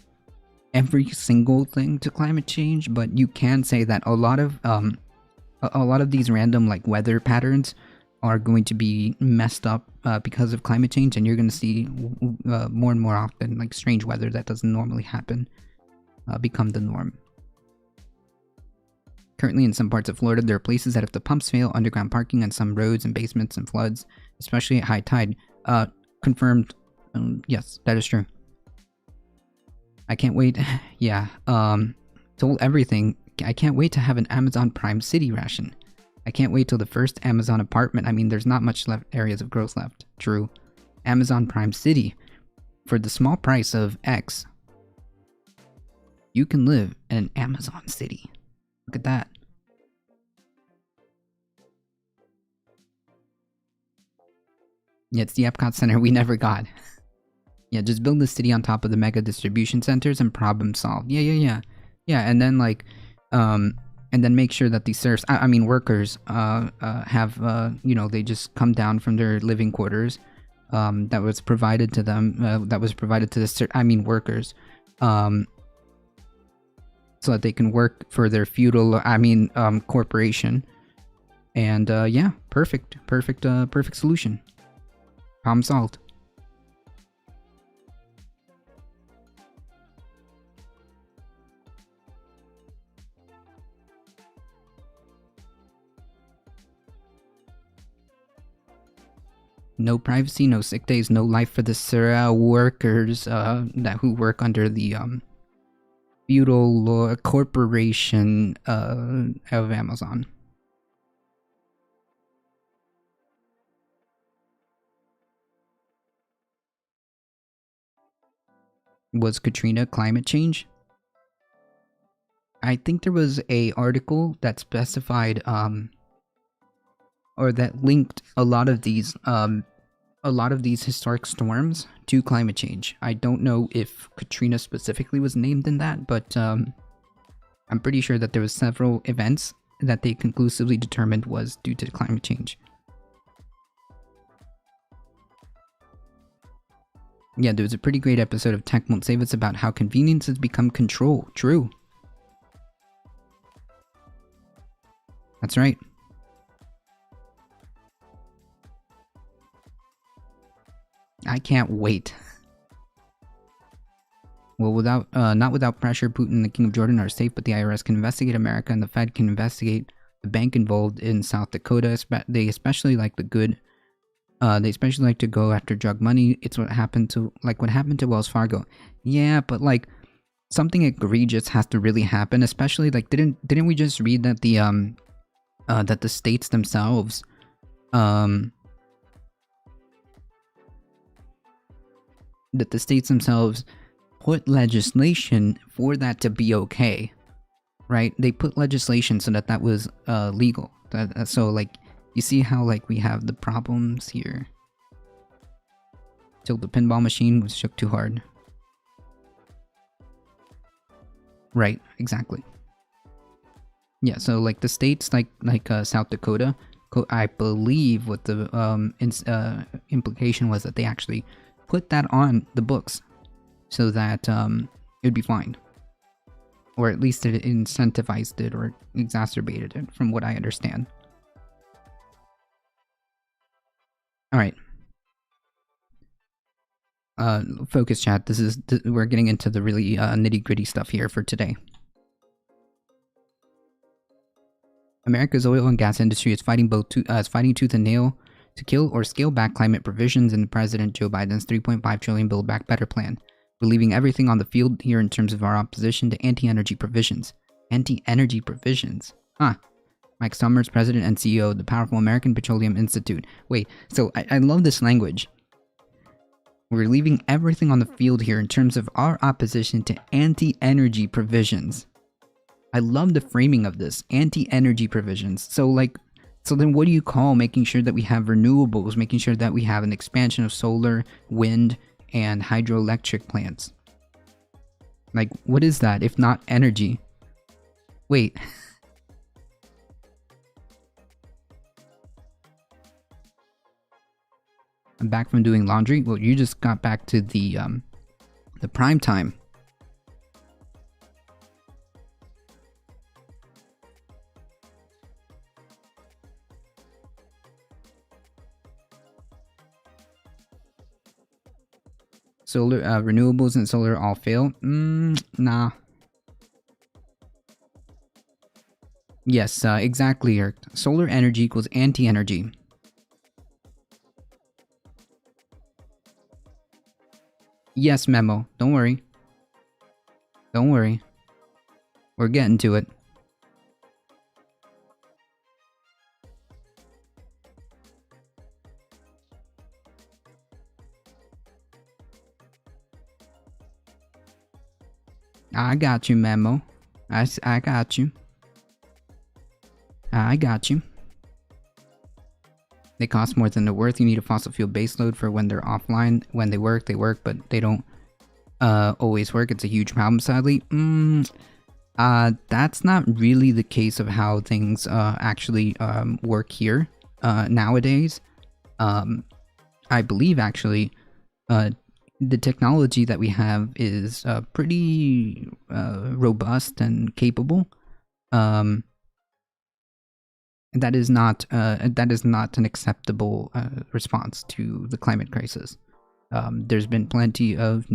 every single thing to climate change, but you can say that a lot of these random like weather patterns are going to be messed up because of climate change, and you're going to see more and more often like strange weather that doesn't normally happen become the norm. Currently, in some parts of Florida, there are places that if the pumps fail, underground parking on some roads and basements and floods, especially at high tide. Confirmed. Yes, that is true. I can't wait. Yeah. Told everything. I can't wait to have an Amazon Prime City ration. I can't wait till the first Amazon apartment. I mean, there's not much areas of growth left. True. Amazon Prime City. For the small price of X, you can live in an Amazon city. Look at that. Yeah, it's the Epcot Center we never got. Yeah, just build the city on top of the mega distribution centers and problem solve. Yeah, and then like, and then make sure that these workers have, they just come down from their living quarters that was provided to them, that was provided to the, workers, so that they can work for their feudal, corporation. And yeah, perfect solution. Problem solved. No privacy, no sick days, no life for the workers who work under the feudal corporation of Amazon. Was Katrina climate change? I think there was a article that specified or that linked a lot of these historic storms to climate change. I don't know if Katrina specifically was named in that, but I'm pretty sure that there was several events that they conclusively determined was due to climate change. Yeah, there was a pretty great episode of Tech Won't Save Us about how convenience has become control. True. That's right. I can't wait. Well, not without pressure, Putin and the King of Jordan are safe, but the IRS can investigate America and the Fed can investigate the bank involved in South Dakota. They especially like the good. They especially like to go after drug money. It's what happened to Wells Fargo. Yeah, but like something egregious has to really happen. Especially like didn't we just read that the states themselves put legislation for that to be okay, right? They put legislation so that was legal. So like. You see how, like, we have the problems here? Till the pinball machine was shook too hard. Right, exactly. Yeah, so, like, the states, like South Dakota, I believe what the implication was that they actually put that on the books so that it'd be fine. Or at least it incentivized it or exacerbated it, from what I understand. Alright. Focus chat. We're getting into the really nitty-gritty stuff here for today. America's oil and gas industry is fighting tooth and nail to kill or scale back climate provisions in President Joe Biden's $3.5 trillion Build Back Better plan. We're leaving everything on the field here in terms of our opposition to anti-energy provisions. Anti-energy provisions? Huh. Mike Summers, President and CEO of the powerful American Petroleum Institute. Wait, so I love this language. We're leaving everything on the field here in terms of our opposition to anti-energy provisions. I love the framing of this. Anti-energy provisions. So then what do you call making sure that we have renewables, making sure that we have an expansion of solar, wind, and hydroelectric plants? Like, what is that if not energy? Wait. I'm back from doing laundry. Well, you just got back to the prime time. Solar, renewables and solar all fail? Nah. Yes, exactly, Eric. Solar energy equals anti-energy. Yes, Memo. Don't worry. Don't worry. We're getting to it. I got you, Memo. I got you. I got you. They cost more than they're worth. You need a fossil fuel baseload for when they're offline. When they work, but they don't always work. It's a huge problem, sadly. That's not really the case of how things actually work here nowadays. I believe actually the technology that we have is pretty robust and capable. That is not an acceptable response to the climate crisis. There's been plenty of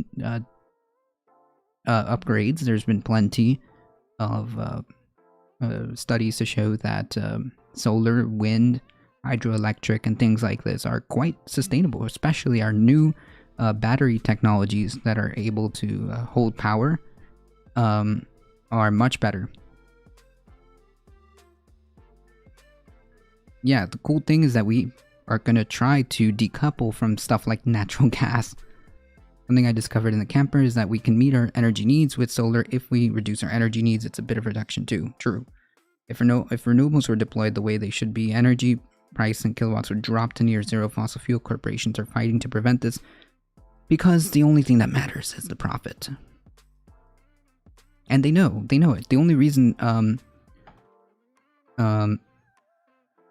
upgrades. There's been plenty of studies to show that solar, wind, hydroelectric, and things like this are quite sustainable, especially our new battery technologies that are able to hold power are much better. Yeah, the cool thing is that we are going to try to decouple from stuff like natural gas. Something I discovered in the camper is that we can meet our energy needs with solar. If we reduce our energy needs, it's a bit of reduction too. True. If renewables were deployed the way they should be, energy price and kilowatts would drop to near zero. Fossil fuel corporations are fighting to prevent this because the only thing that matters is the profit. And they know it. The only reason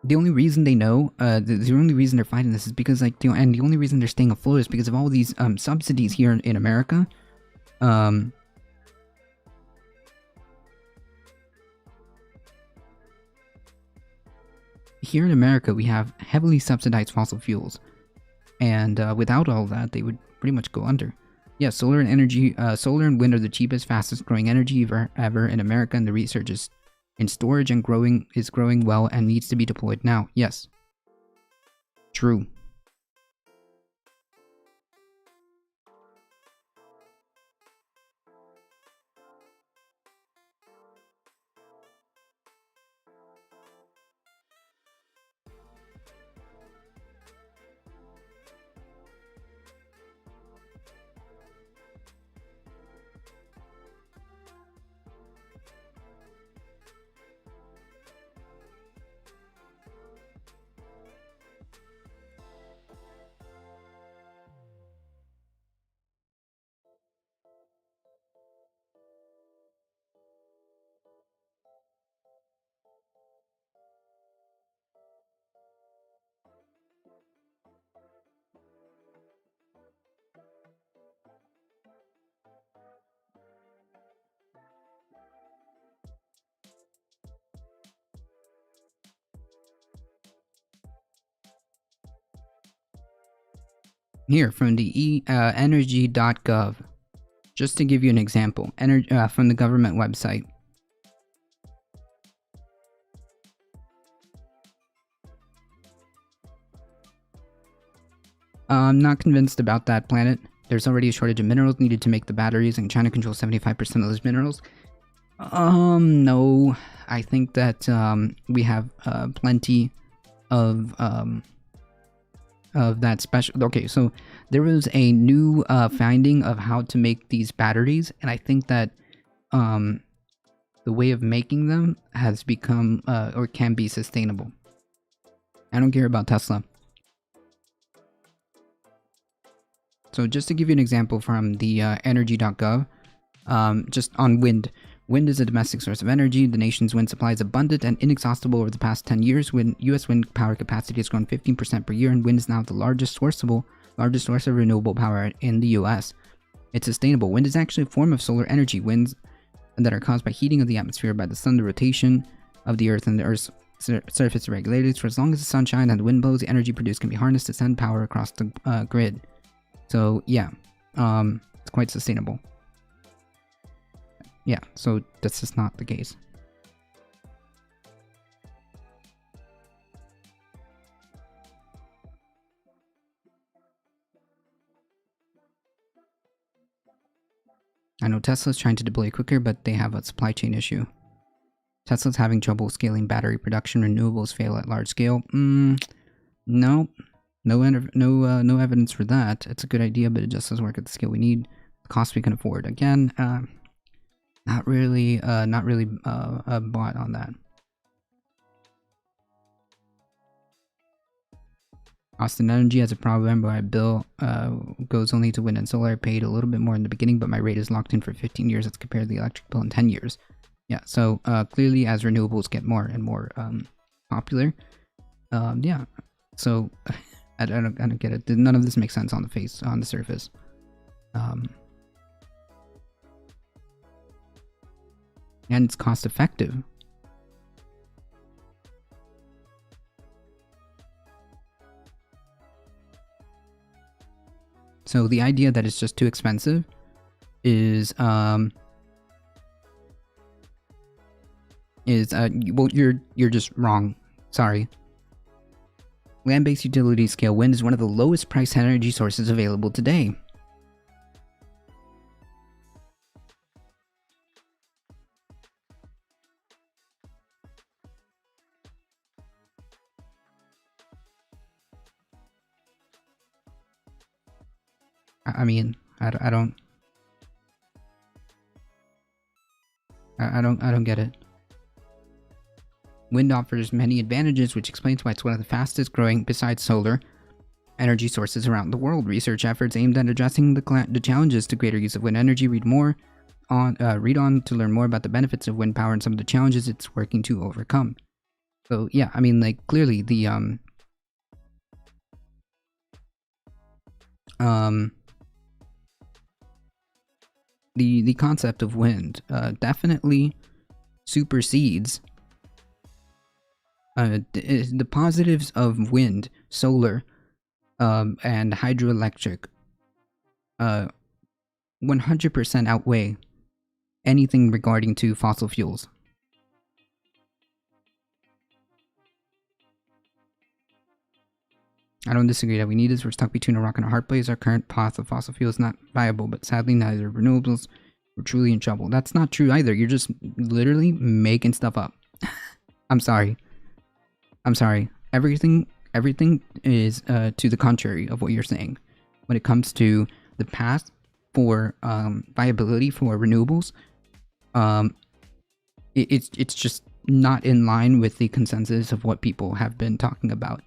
the only reason they know, the only reason they're fighting this is because, like, and the only reason they're staying afloat is because of all these subsidies here in America. Here in America, we have heavily subsidized fossil fuels, and without all that, they would pretty much go under. Yeah, solar and wind are the cheapest, fastest growing energy ever in America, and the research is in storage and is growing well and needs to be deployed now. Yes. True. Here, from the energy.gov, just to give you an example, from the government website. I'm not convinced about that, Planet. There's already a shortage of minerals needed to make the batteries, and China controls 75% of those minerals. No. I think that we have plenty of that special. Okay, so there was a new finding of how to make these batteries, and I think that the way of making them has become or can be sustainable. I don't care about Tesla. So just to give you an example from the energy.gov, just on wind. Wind is a domestic source of energy. The nation's wind supply is abundant and inexhaustible. Over the past 10 years, U.S. wind power capacity has grown 15% per year, and wind is now the largest source of renewable power in the U.S. It's sustainable. Wind is actually a form of solar energy. Winds that are caused by heating of the atmosphere by the sun, the rotation of the earth, and the earth's surface is regulated. For as long as the sun shines and the wind blows, the energy produced can be harnessed to send power across the grid. So yeah, it's quite sustainable. Yeah, so that's just not the case. I know Tesla's trying to deploy quicker, but they have a supply chain issue. Tesla's having trouble scaling battery production. Renewables fail at large scale. No evidence for that. It's a good idea, but it just doesn't work at the scale we need. The cost we can afford. Again, not really bought on that. Austin Energy has a problem where my bill goes only to wind and solar. I paid a little bit more in the beginning, but my rate is locked in for 15 years. That's compared to the electric bill in 10 years. Yeah, so clearly as renewables get more and more popular, yeah. So I don't get it. None of this makes sense on the surface. And it's cost effective. So the idea that it's just too expensive is well, you're just wrong. Sorry. Land-based utility scale wind is one of the lowest priced energy sources available today. I mean, I don't get it. Wind offers many advantages, which explains why it's one of the fastest growing, besides solar, energy sources around the world. Research efforts aimed at addressing the challenges to greater use of wind energy. Read on to learn more about the benefits of wind power and some of the challenges it's working to overcome. So yeah, I mean, like, clearly the the concept of wind definitely supersedes the positives of wind, solar, and hydroelectric 100% outweigh anything regarding to fossil fuels. I don't disagree that we need this. We're stuck between a rock and a hard place. Our current path of fossil fuel is not viable, but sadly neither renewables. We're truly in trouble. That's not true either. You're just literally making stuff up. I'm sorry. Everything is to the contrary of what you're saying. When it comes to the path for viability for renewables, it's just not in line with the consensus of what people have been talking about.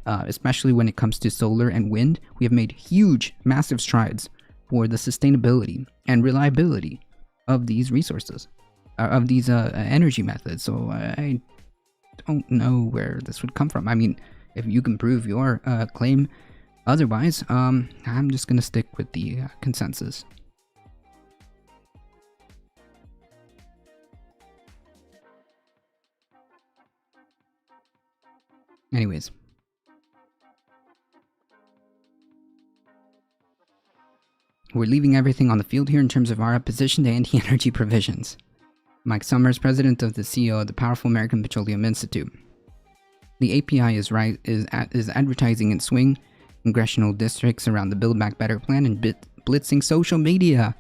Especially when it comes to solar and wind, we have made huge, massive strides for the sustainability and reliability of these resources, of these energy methods. So I don't know where this would come from. I mean, if you can prove your claim otherwise, I'm just gonna stick with the consensus. Anyways. We're leaving everything on the field here in terms of our opposition to anti-energy provisions. Mike Summers, president of the CEO of the powerful American Petroleum Institute. The API is advertising its swing congressional districts around the Build Back Better plan and blitzing social media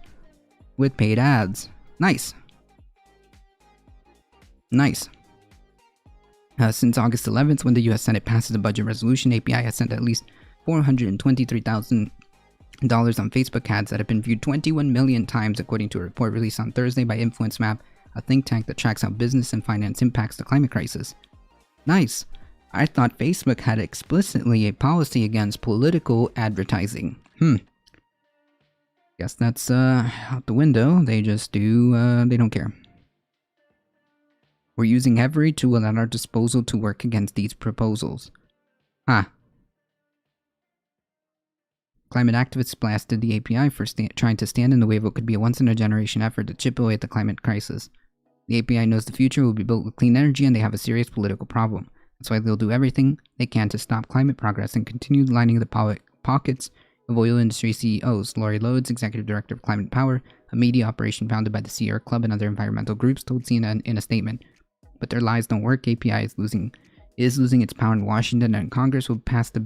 with paid ads. Nice. Nice. Since August 11th, when the U.S. Senate passes a budget resolution, API has sent at least $423,000 on Facebook ads that have been viewed 21 million times, according to a report released on Thursday by InfluenceMap, a think tank that tracks how business and finance impacts the climate crisis. Nice. I thought Facebook had explicitly a policy against political advertising. Guess that's out the window. They just do, they don't care. We're using every tool at our disposal to work against these proposals. Climate activists blasted the API for trying to stand in the way of what could be a once-in-a-generation effort to chip away at the climate crisis. The API knows the future will be built with clean energy, and they have a serious political problem. That's why they'll do everything they can to stop climate progress and continue lining the pockets of oil industry CEOs. Lori Lodes, executive director of Climate Power, a media operation founded by the Sierra Club and other environmental groups, told CNN in a statement. But their lies don't work. API is losing its power in Washington, and Congress will pass the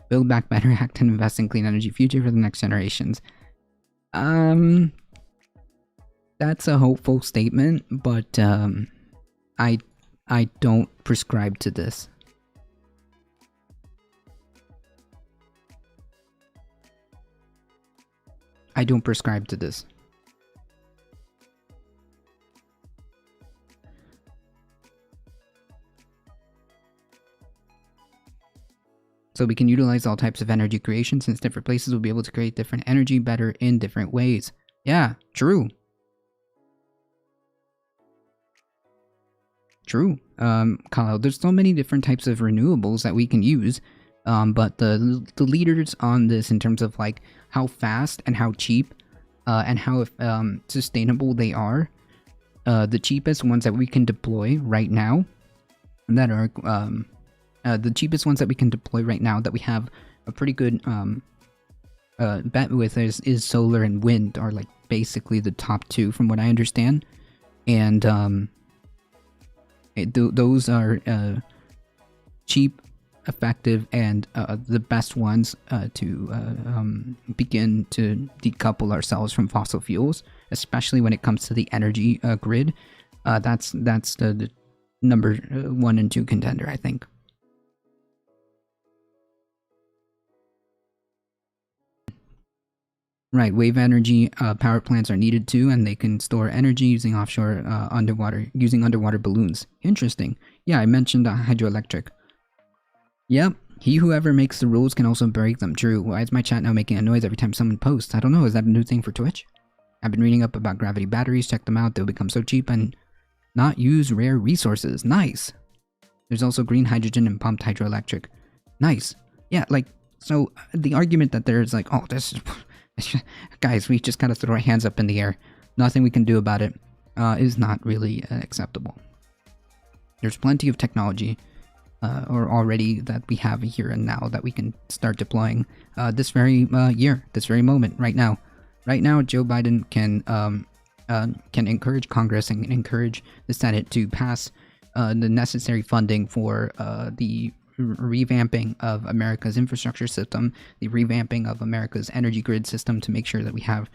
Build Back Better Act and invest in clean energy future for the next generations. That's a hopeful statement, but I don't prescribe to this. I don't prescribe to this. So we can utilize all types of energy creation, since different places will be able to create different energy better in different ways. Yeah, true. True. Kyle, there's so many different types of renewables that we can use. But the leaders on this, in terms of like how fast and how cheap and how sustainable they are, the cheapest ones that we can deploy right now that are the cheapest ones that we can deploy right now that we have a pretty good bet with is solar and wind, are like basically the top two from what I understand. And those are cheap, effective, and the best ones to begin to decouple ourselves from fossil fuels, especially when it comes to the energy grid. That's the number 1 and 2 contender, I think. Right, wave energy power plants are needed too, and they can store energy using offshore underwater balloons. Interesting. Yeah, I mentioned hydroelectric. Yep, whoever makes the rules can also break them. True. Why is my chat now making a noise every time someone posts? I don't know, is that a new thing for Twitch? I've been reading up about gravity batteries, check them out, they'll become so cheap and not use rare resources. Nice. There's also green hydrogen and pumped hydroelectric. Nice. Yeah, like, so the argument that there's like, oh, this guys, we just gotta throw our hands up in the air, nothing we can do about it, is not really acceptable. There's plenty of technology or already that we have here and now that we can start deploying this very year, this very moment, right now. Right now, Joe Biden can encourage Congress and encourage the Senate to pass the necessary funding for the revamping of America's infrastructure system, the revamping of America's energy grid system to make sure that we have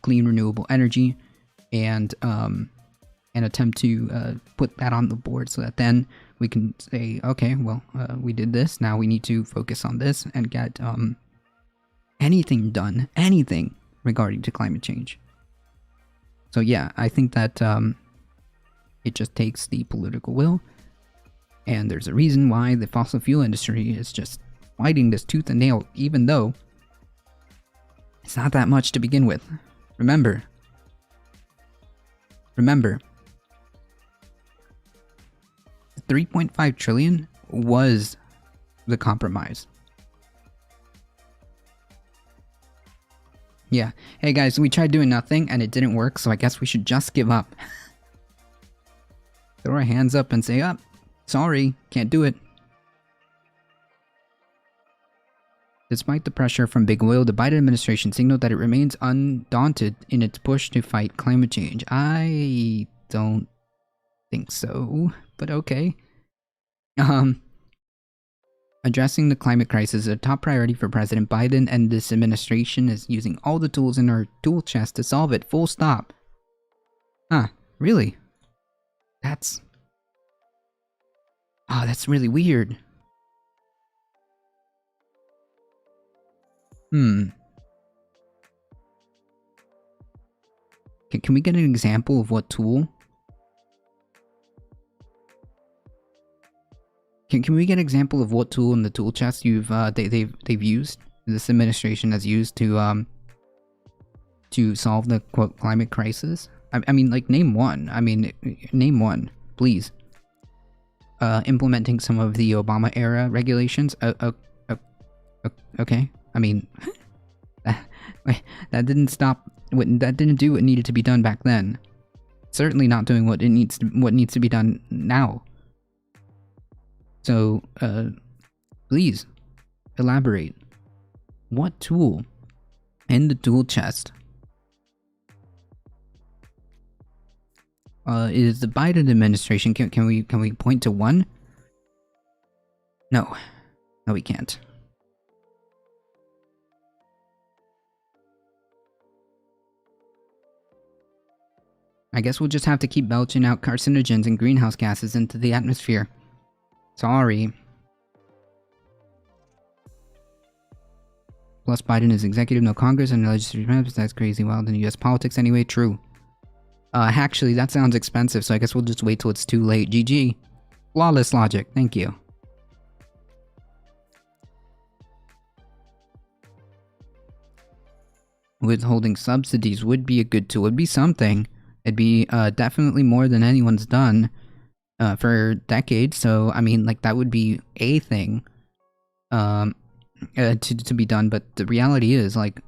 clean, renewable energy, and attempt to put that on the board so that then we can say, okay, well, we did this, now we need to focus on this and get anything done, anything regarding to climate change. So yeah, I think that it just takes the political will. And there's a reason why the fossil fuel industry is just fighting this tooth and nail, even though it's not that much to begin with. Remember, 3.5 trillion was the compromise. Yeah. Hey guys, we tried doing nothing and it didn't work, so I guess we should just give up. Throw our hands up and say, oh, sorry, can't do it. Despite the pressure from Big Oil, the Biden administration signaled that it remains undaunted in its push to fight climate change. I don't think so, but okay. Addressing the climate crisis is a top priority for President Biden, and this administration is using all the tools in our tool chest to solve it. Full stop. Huh, really? That's... Oh, that's really weird. Can we get an example of what tool? Can we get an example of what tool in the tool chest they've used? This administration has used to solve the quote climate crisis? I mean, like, name one. I mean, name one, please. Implementing some of the Obama era regulations. Okay. I mean, that didn't stop. That didn't do what needed to be done back then. Certainly not doing what needs to be done now. So, please elaborate. What tool in the tool chest is the Biden administration? Can we point to one? No, we can't. I guess we'll just have to keep belching out carcinogens and greenhouse gases into the atmosphere. Sorry. Plus, Biden is executive, no Congress, and no legislative members. That's crazy. Wild in U.S. politics anyway. True. Actually, that sounds expensive, so I guess we'll just wait till it's too late. GG. Flawless logic. Thank you. Withholding subsidies would be a good tool. It'd be something. It'd be definitely more than anyone's done for decades. So, I mean, like, that would be a thing to be done. But the reality is, like,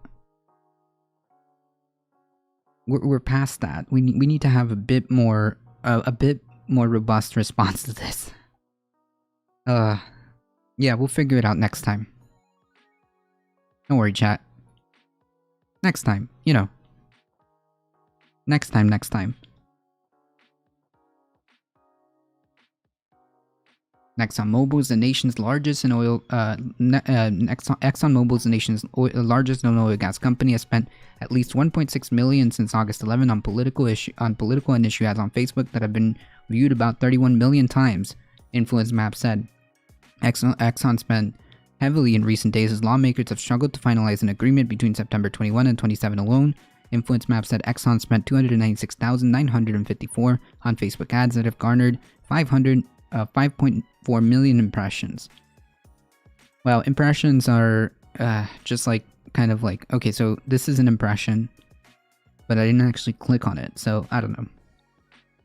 we're past that. We need to have a bit more robust response to this. Yeah, we'll figure it out next time. Don't worry, chat. Next time, you know. Next time. ExxonMobil is the nation's largest ExxonMobil is the nation's largest oil and gas company. Has spent at least $1.6 million since August 11 on political and issue ads on Facebook that have been viewed about 31 million times. Influence Map said. Exxon spent heavily in recent days as lawmakers have struggled to finalize an agreement between September 21 and 27 alone. Influence Map said Exxon spent $296,954 on Facebook ads that have garnered 5.4 million impressions. Well, impressions are just like, kind of like, okay, so this is an impression, but I didn't actually click on it, so I don't know.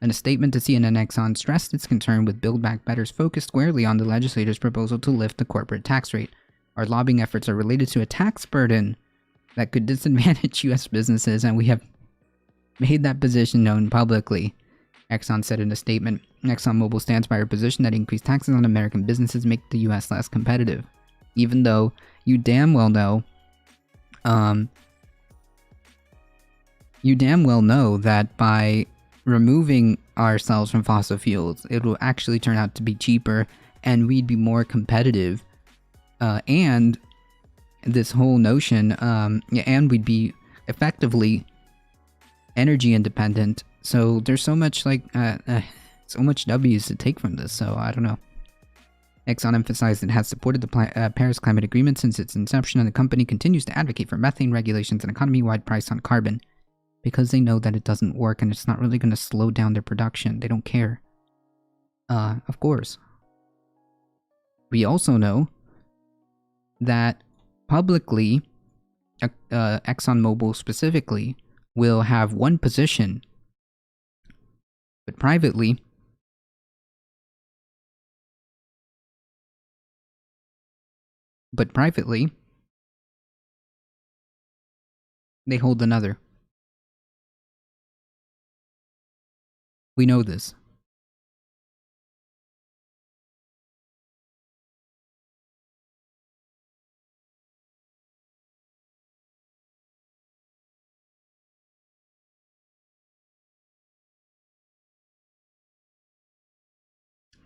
In a statement to CNN, Exxon stressed its concern with Build Back Better's focus squarely on the legislator's proposal to lift the corporate tax rate. Our lobbying efforts are related to a tax burden that could disadvantage U.S. businesses, and we have made that position known publicly, Exxon said in a statement. ExxonMobil stands by our position that increased taxes on American businesses make the U.S. less competitive. Even though you damn well know that by removing ourselves from fossil fuels, it will actually turn out to be cheaper and we'd be more competitive. And this whole notion, and we'd be effectively energy independent. So there's so much like, so much W's to take from this, so I don't know. Exxon emphasized it has supported the Paris Climate Agreement since its inception, and the company continues to advocate for methane regulations and economy-wide price on carbon, because they know that it doesn't work and it's not really going to slow down their production. They don't care. Of course. We also know that publicly, ExxonMobil specifically will have one position, but privately, they hold another. We know this.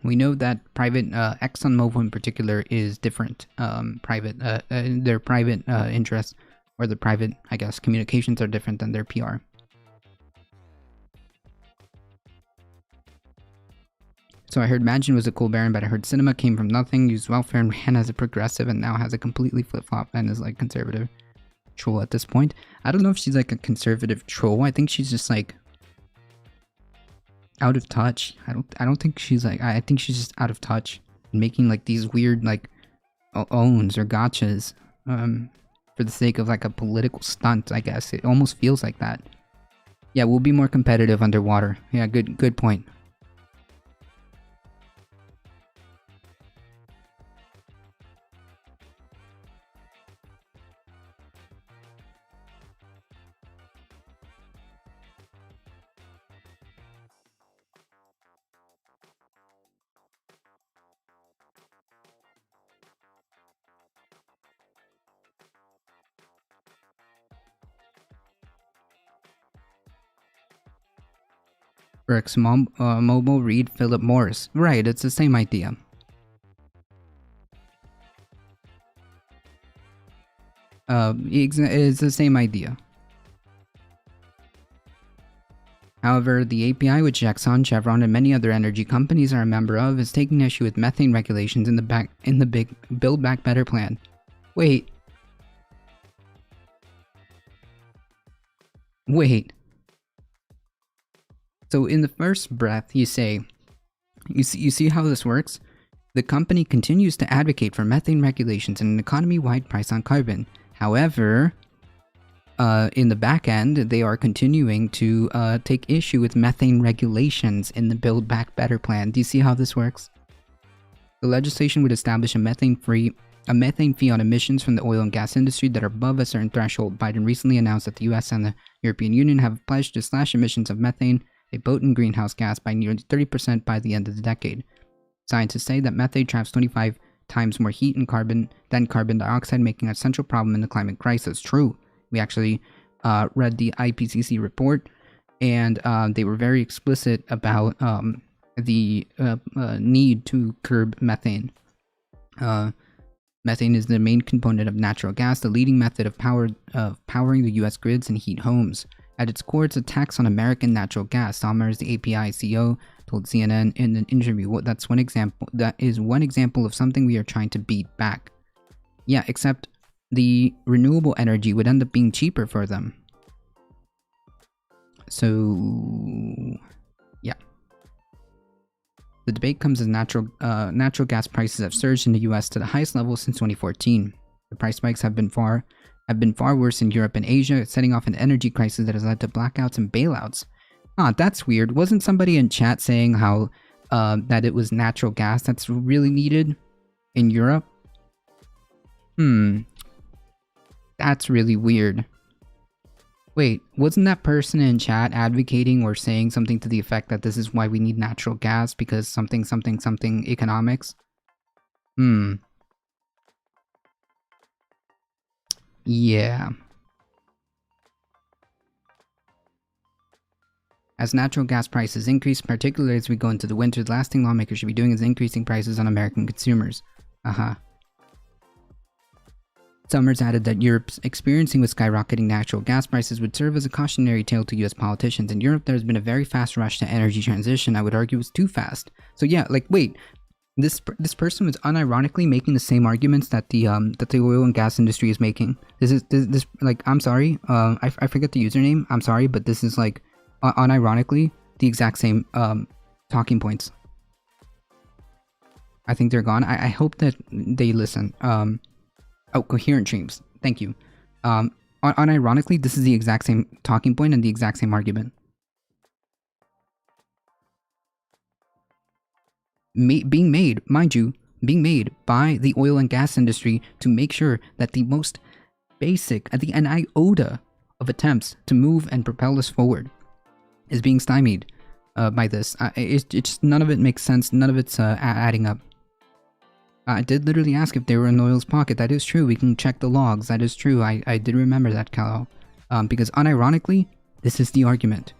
We know that private, ExxonMobil in particular is different. Their private interests, or the private, I guess, communications are different than their PR. So I heard Imagine was a cool baron, but I heard Cinema came from nothing, used welfare, and ran as a progressive, and now has a completely flip-flop and is like conservative troll at this point. I don't know if she's like a conservative troll. I think she's just like out of touch. I don't think she's like, I think she's just out of touch and making like these weird like owns or gotchas for the sake of like a political stunt, I guess. It almost feels like that. Yeah, we'll be more competitive underwater. Yeah, good point. Brooks Mobile read Philip Morris. Right, it's the same idea. It's the same idea. However, the API, which Exxon, Chevron, and many other energy companies are a member of, is taking issue with methane regulations in the big Build Back Better plan. Wait. So in the first breath, you say, you see how this works? The company continues to advocate for methane regulations and an economy-wide price on carbon. However, in the back end, they are continuing to take issue with methane regulations in the Build Back Better plan. Do you see how this works? The legislation would establish a methane fee on emissions from the oil and gas industry that are above a certain threshold. Biden recently announced that the US and the European Union have pledged to slash emissions of methane, a potent greenhouse gas, by nearly 30% by the end of the decade. Scientists say that methane traps 25 times more heat and carbon than carbon dioxide, making a central problem in the climate crisis. True. We actually read the IPCC report, and they were very explicit about the need to curb methane. Methane is the main component of natural gas, the leading method of powering the U.S. grids and heat homes. At its core, it's a tax on American natural gas. Somers, the API CEO, told CNN in an interview, that's one example. That is one example of something we are trying to beat back. Yeah, except the renewable energy would end up being cheaper for them. So, yeah. The debate comes as natural gas prices have surged in the U.S. to the highest level since 2014. The price spikes have been far worse in Europe and Asia, setting off an energy crisis that has led to blackouts and bailouts. That's weird. Wasn't somebody in chat saying how that it was natural gas that's really needed in Europe? That's really weird. Wait, wasn't that person in chat advocating or saying something to the effect that this is why we need natural gas because something economics? Yeah. As natural gas prices increase, particularly as we go into the winter, the last thing lawmakers should be doing is increasing prices on American consumers. Somers added that Europe's experiencing with skyrocketing natural gas prices would serve as a cautionary tale to US politicians. In Europe, there's been a very fast rush to energy transition. I would argue it's too fast. So yeah, like wait, this person was unironically making the same arguments that the oil and gas industry is making. This like, I'm sorry, I forget the username. I'm sorry, but this is like unironically the exact same talking points. I think they're gone. I hope that they listen. Oh, Coherent Dreams. Thank you. Unironically, this is the exact same talking point and the exact same argument. Being made, mind you, being made by the oil and gas industry to make sure that the most basic, an iota of attempts to move and propel us forward is being stymied by this. It's just, none of it makes sense. None of it's adding up. I did literally ask if they were in oil's pocket. That is true. We can check the logs. That is true. I did remember that, Callow. Because unironically, this is the argument.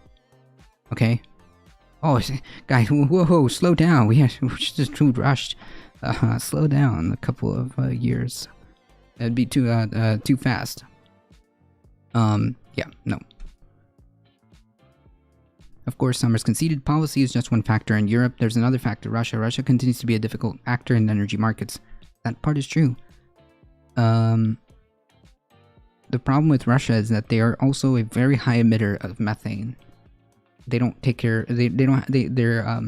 Okay? Oh, guys, whoa, slow down. We just too rushed. Slow down a couple of years. That'd be too fast. Yeah, no. Of course, Summers conceded policy is just one factor in Europe. There's another factor, Russia. Russia continues to be a difficult actor in energy markets. That part is true. The problem with Russia is that they are also a very high emitter of methane. They don't take care. Their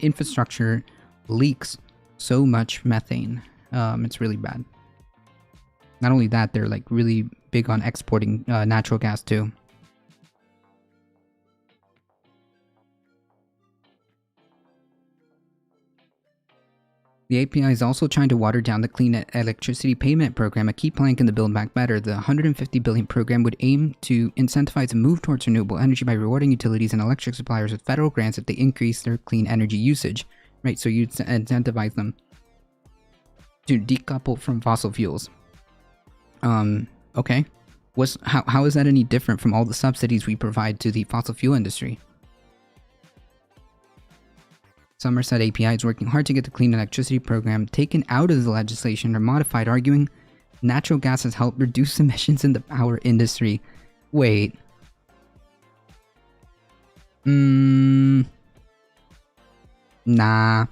infrastructure leaks so much methane. It's really bad. Not only that, they're like really big on exporting natural gas too. The API is also trying to water down the clean electricity payment program, a key plank in the Build Back Better. The $150 billion program would aim to incentivize a move towards renewable energy by rewarding utilities and electric suppliers with federal grants if they increase their clean energy usage. Right, so you'd incentivize them to decouple from fossil fuels. Okay. How is that any different from all the subsidies we provide to the fossil fuel industry? Somerset API is working hard to get the clean electricity program taken out of the legislation or modified, arguing natural gas has helped reduce emissions in the power industry. Wait. Nah.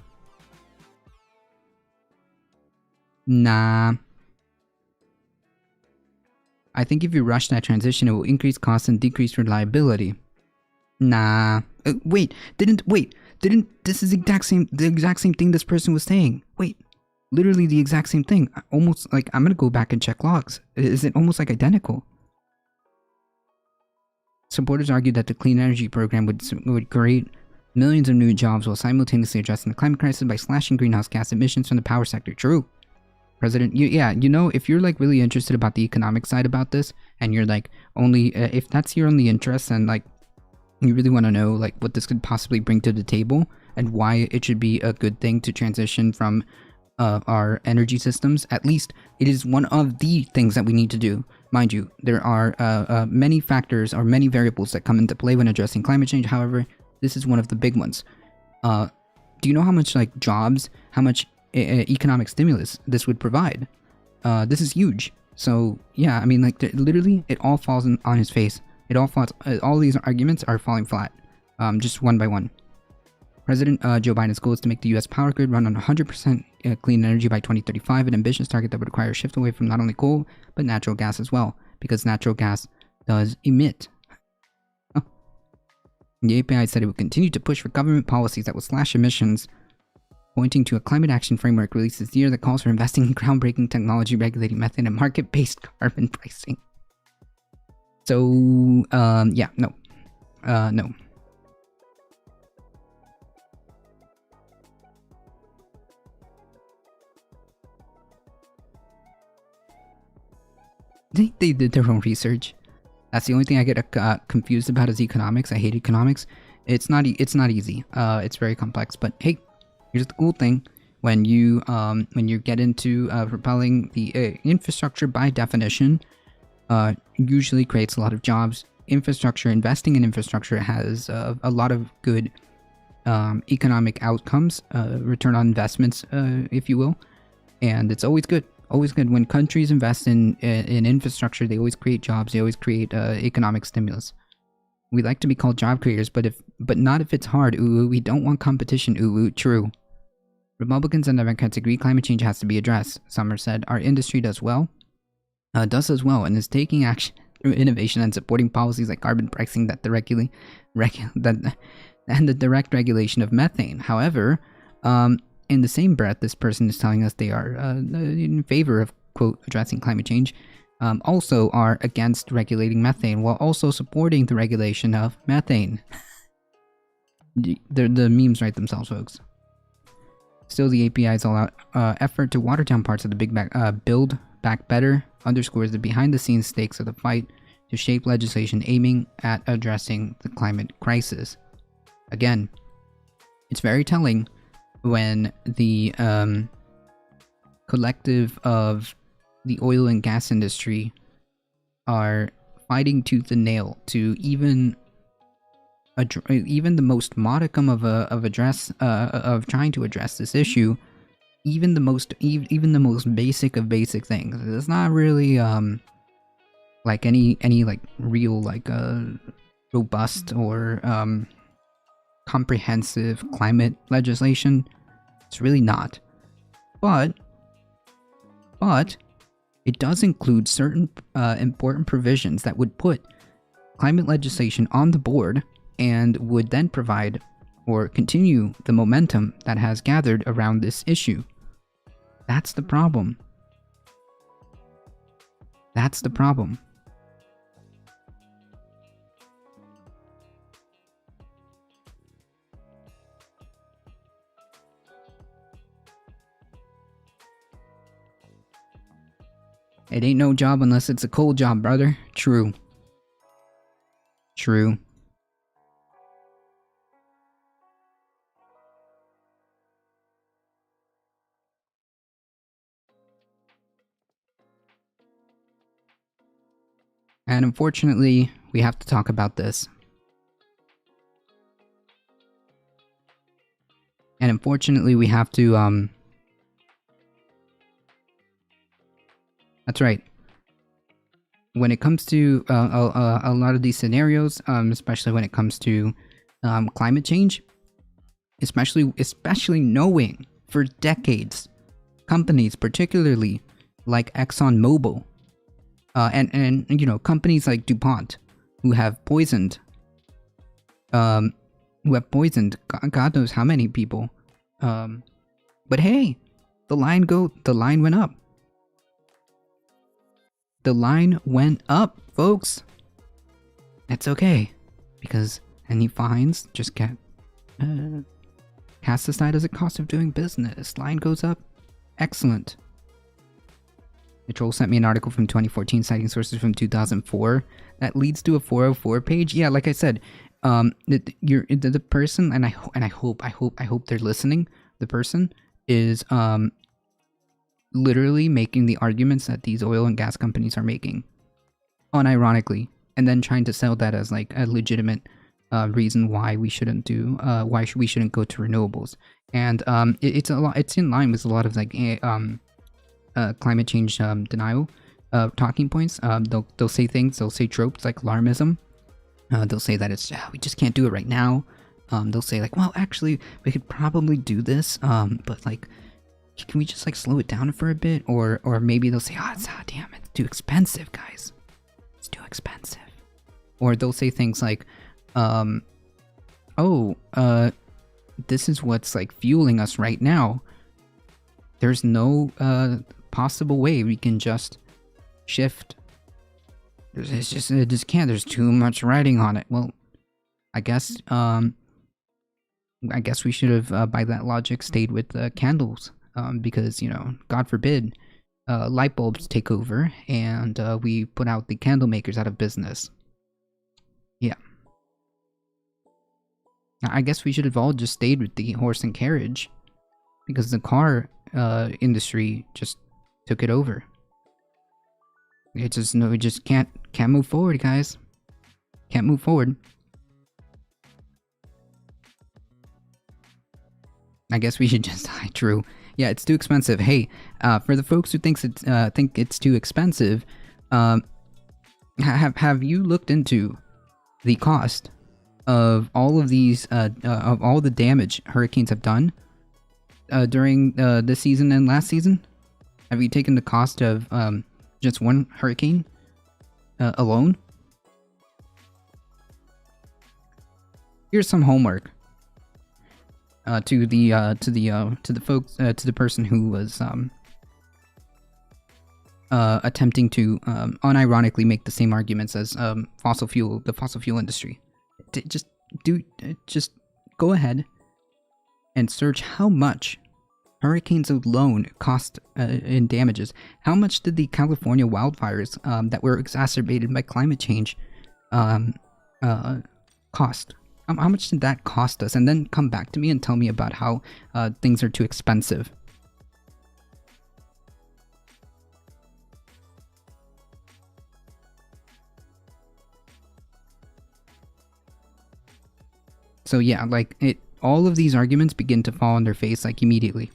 I think if you rush that transition, it will increase costs and decrease reliability. Nah. Wait. This is the exact same thing this person was saying. Wait. Literally the exact same thing. Almost like, I'm gonna go back and check logs. Is it almost like identical? Supporters argued that the clean energy program would create millions of new jobs while simultaneously addressing the climate crisis by slashing greenhouse gas emissions from the power sector. True. President, you know, if you're like really interested about the economic side about this, and you're like only, if that's your only interest, and like you really want to know like what this could possibly bring to the table and why it should be a good thing to transition from our energy systems, at least it is one of the things that we need to do. Mind you, there are many factors or many variables that come into play when addressing climate change. However, this is one of the big ones. Do you know how much like jobs, how much economic stimulus this would provide? This is huge. So yeah, I mean, like literally it all falls on his face. It all falls, all these arguments are falling flat, just one by one. President Joe Biden's goal is to make the U.S. power grid run on 100% clean energy by 2035, an ambitious target that would require a shift away from not only coal, but natural gas as well, because natural gas does emit. Oh. The API said it would continue to push for government policies that will slash emissions, pointing to a climate action framework released this year that calls for investing in groundbreaking technology, regulating method, and market-based carbon pricing. So, yeah, no. No. They did their own research. That's the only thing I get confused about is economics. I hate economics. It's not easy. It's very complex. But hey, here's the cool thing: when you get into propelling the infrastructure, by definition, usually creates a lot of jobs. Infrastructure, investing in infrastructure has a lot of good economic outcomes, return on investments, if you will, and it's always good. Always good when countries invest in infrastructure. They always create jobs. They always create economic stimulus. We like to be called job creators, but not if it's hard. Ooh, we don't want competition. Ooh, true. Republicans and Democrats agree climate change has to be addressed. Summers said our industry does as well, and is taking action through innovation and supporting policies like carbon pricing and the direct regulation of methane. However, in the same breath, this person is telling us they are in favor of, quote, addressing climate change, also are against regulating methane while also supporting the regulation of methane. The memes write themselves, folks. Still, the API's all-out effort to water down parts of the Build Back Better underscores the behind-the-scenes stakes of the fight to shape legislation aiming at addressing the climate crisis. Again, it's very telling when the collective of the oil and gas industry are fighting tooth and nail to even even the most modicum of address of trying to address this issue, even the most basic of basic things. It's not really like any like real like robust or comprehensive climate legislation. It's really not. But it does include certain important provisions that would put climate legislation on the board and would then provide or continue the momentum that has gathered around this issue. That's the problem. That's the problem. It ain't no job unless it's a cold job, brother. True. True. And unfortunately, we have to talk about this. And unfortunately, we have to, That's right. When it comes to a lot of these scenarios, especially when it comes to climate change, especially knowing for decades, companies, particularly like ExxonMobil, and you know, companies like DuPont, who have poisoned God knows how many people. But hey, the line went up. The line went up, folks. It's okay, because any fines just get cast aside as a cost of doing business. Line goes up. Excellent. The troll sent me an article from 2014 citing sources from 2004 that leads to a 404 page. Yeah, like I said, the person, and I hope they're listening. The person is literally making the arguments that these oil and gas companies are making, unironically, and then trying to sell that as like a legitimate reason why we shouldn't do we shouldn't go to renewables. And it's in line with a lot of like climate change denial talking points. They'll say things, they'll say tropes like alarmism. They'll say that it's we just can't do it right now. They'll say like, well, actually, we could probably do this, but like, can we just like slow it down for a bit? Or maybe they'll say, damn, it's too expensive, guys. It's too expensive. Or they'll say things like, this is what's like fueling us right now. There's no possible way we can just shift. It just can't. There's too much writing on it. Well, I guess we should have, by that logic, stayed with candles. Because, you know, God forbid, light bulbs take over and we put out the candle makers out of business. Yeah. I guess we should have all just stayed with the horse and carriage, because the car industry just took it over. We just can't move forward, guys. Can't move forward. I guess we should just die. True. Yeah, it's too expensive. Hey, for the folks who think it's too expensive, have you looked into the cost of all of these of all the damage hurricanes have done during this season and last season? Have you taken the cost of just one hurricane alone? Here's some homework. To the person who was attempting to unironically make the same arguments as the fossil fuel industry. Just go ahead and search how much hurricanes alone cost in damages. How much did the California wildfires that were exacerbated by climate change cost? How much did that cost us? And then come back to me and tell me about how things are too expensive. So yeah, like all of these arguments begin to fall on their face like immediately.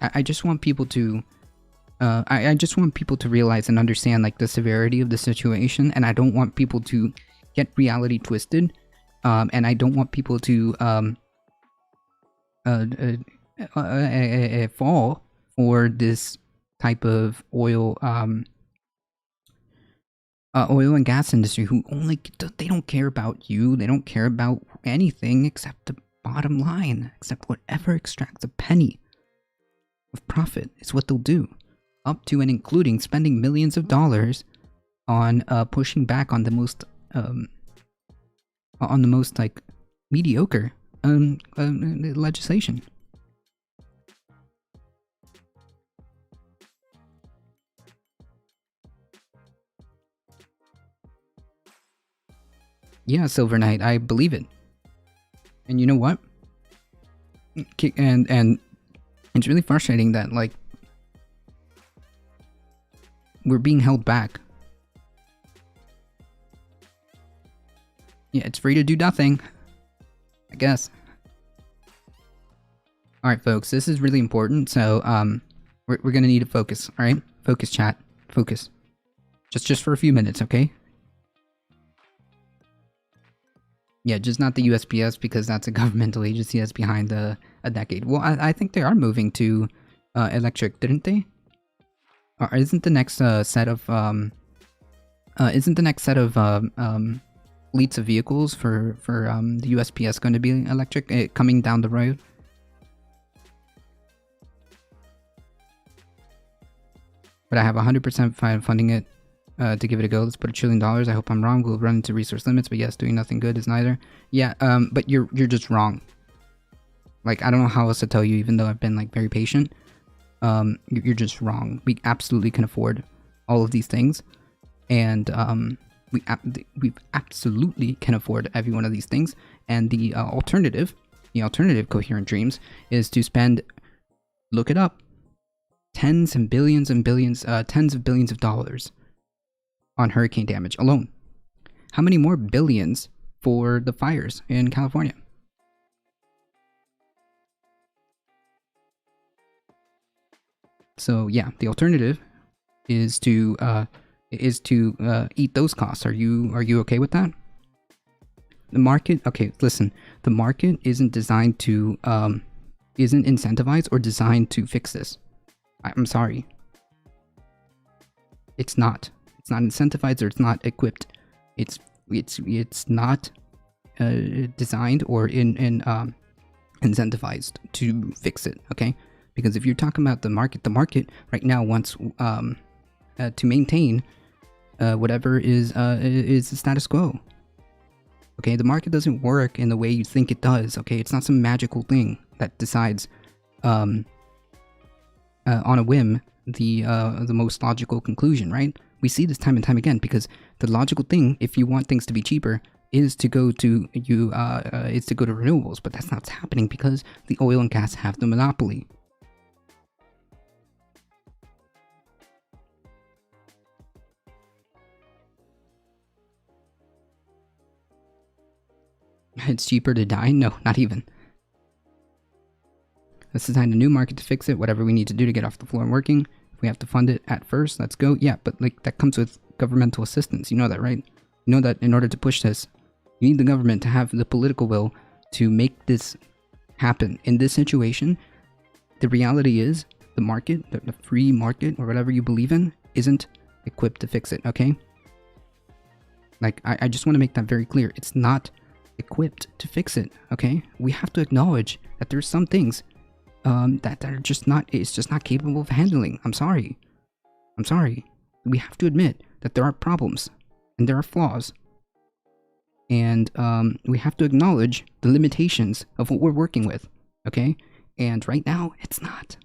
I just want people to I just want people to realize and understand like the severity of the situation, and I don't want people to get reality twisted, and I don't want people to fall for this type of oil and gas industry who they don't care about you, they don't care about anything except the bottom line, except whatever extracts a penny of profit is what they'll do, up to and including spending millions of dollars on pushing back on the most like mediocre legislation. Yeah, Silver Knight, I believe it. And you know what? And it's really frustrating that like we're being held back. Yeah, it's free to do nothing, I guess. Alright folks, this is really important, so we're gonna need to focus, alright? Focus, chat. Focus. Just for a few minutes, okay? Yeah, just not the USPS, because that's a governmental agency that's behind a decade. Well, I think they are moving to electric, didn't they? Or isn't the next set of fleets of vehicles for the USPS going to be electric coming down the road? But I have 100% funding it to give it a go. Let's put $1 trillion. I hope I'm wrong. We'll run into resource limits, but yes, doing nothing good is neither. Yeah, but you're just wrong. Like, I don't know how else to tell you, even though I've been like very patient. You're just wrong. We absolutely can afford all of these things, and we absolutely can afford every one of these things. And the alternative Coherent Dreams is to spend, look it up, tens of billions of dollars on hurricane damage alone. How many more billions for the fires in California? So yeah, the alternative is to eat those costs. Are you okay with that? The market, okay, listen. The market isn't designed to isn't incentivized or designed to fix this. I'm sorry. It's not. It's not incentivized, or it's not equipped. It's not designed or incentivized to fix it. Okay. Because if you're talking about the market right now wants to maintain whatever is the status quo. Okay, the market doesn't work in the way you think it does. Okay, it's not some magical thing that decides on a whim the most logical conclusion, right? We see this time and time again, because the logical thing, if you want things to be cheaper, is to go to renewables, but that's not what's happening because the oil and gas have the monopoly. It's cheaper to die? No, not even. Let's design a new market to fix it. Whatever we need to do to get off the floor and working. If we have to fund it at first, let's go. Yeah, but like that comes with governmental assistance. You know that, right? You know that in order to push this, you need the government to have the political will to make this happen. In this situation, the reality is the market, the free market, or whatever you believe in, isn't equipped to fix it, okay? Like, I just want to make that very clear. It's not equipped to fix it, okay? We have to acknowledge that there's some things that are just not, it's just not capable of handling. I'm sorry. We have to admit that there are problems and there are flaws, and we have to acknowledge the limitations of what we're working with, okay? And right now, it's not.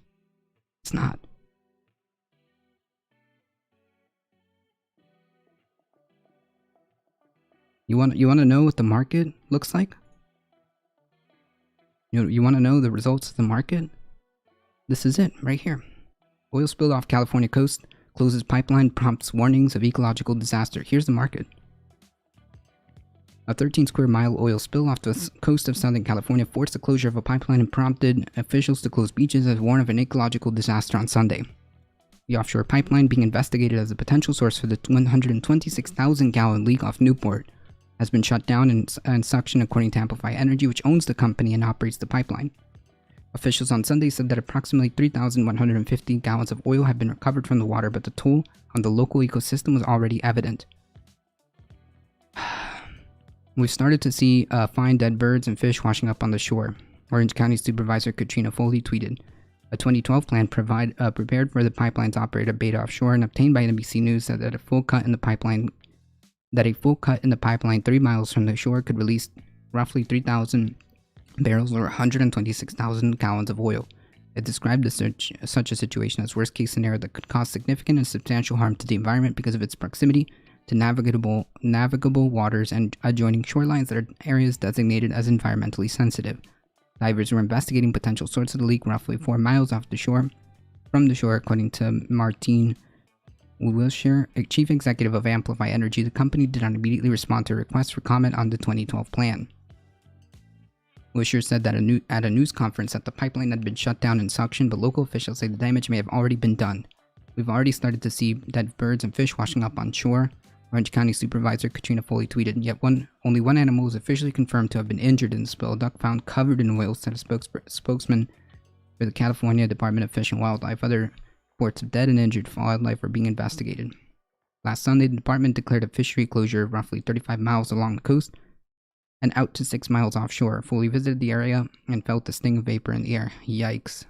You want to know what the market looks like? You want to know the results of the market? This is it right here. Oil spilled off California coast Closes pipeline, prompts warnings of ecological disaster. Here's the market. A 13 square mile oil spill off the coast of Southern California forced the closure of a pipeline and prompted officials to close beaches as warn of an ecological disaster on Sunday. The offshore pipeline, being investigated as a potential source for the 126,000-gallon leak off Newport, has been shut down and suction, according to Amplify Energy, which owns the company and operates the pipeline. Officials on Sunday said that approximately 3,150 gallons of oil have been recovered from the water, but the toll on the local ecosystem was already evident. We've started to see find dead birds and fish washing up on the shore, Orange County Supervisor Katrina Foley tweeted. A 2012 plan prepared for the pipeline's operator Beta Offshore and obtained by NBC News said that a full cut in the pipeline 3 miles from the shore could release roughly 3,000 barrels or 126,000 gallons of oil. It described such a situation as worst-case scenario that could cause significant and substantial harm to the environment because of its proximity to navigable waters and adjoining shorelines that are areas designated as environmentally sensitive. Divers were investigating potential source of the leak roughly 4 miles from the shore, according to Martine Wilshire, a chief executive of Amplify Energy. The company did not immediately respond to a request for comment on the 2012 plan. Wilshire said that at a news conference that the pipeline had been shut down and suctioned, but local officials say the damage may have already been done. We've already started to see dead birds and fish washing up on shore, Orange County Supervisor Katrina Foley tweeted, yet only one animal was officially confirmed to have been injured in the spill. A duck found covered in oil, said a spokesman for the California Department of Fish and Wildlife. Other reports of dead and injured wildlife are being investigated. Last Sunday, the department declared a fishery closure of roughly 35 miles along the coast and out to 6 miles offshore. Foley visited the area and felt the sting of vapor in the air. Yikes.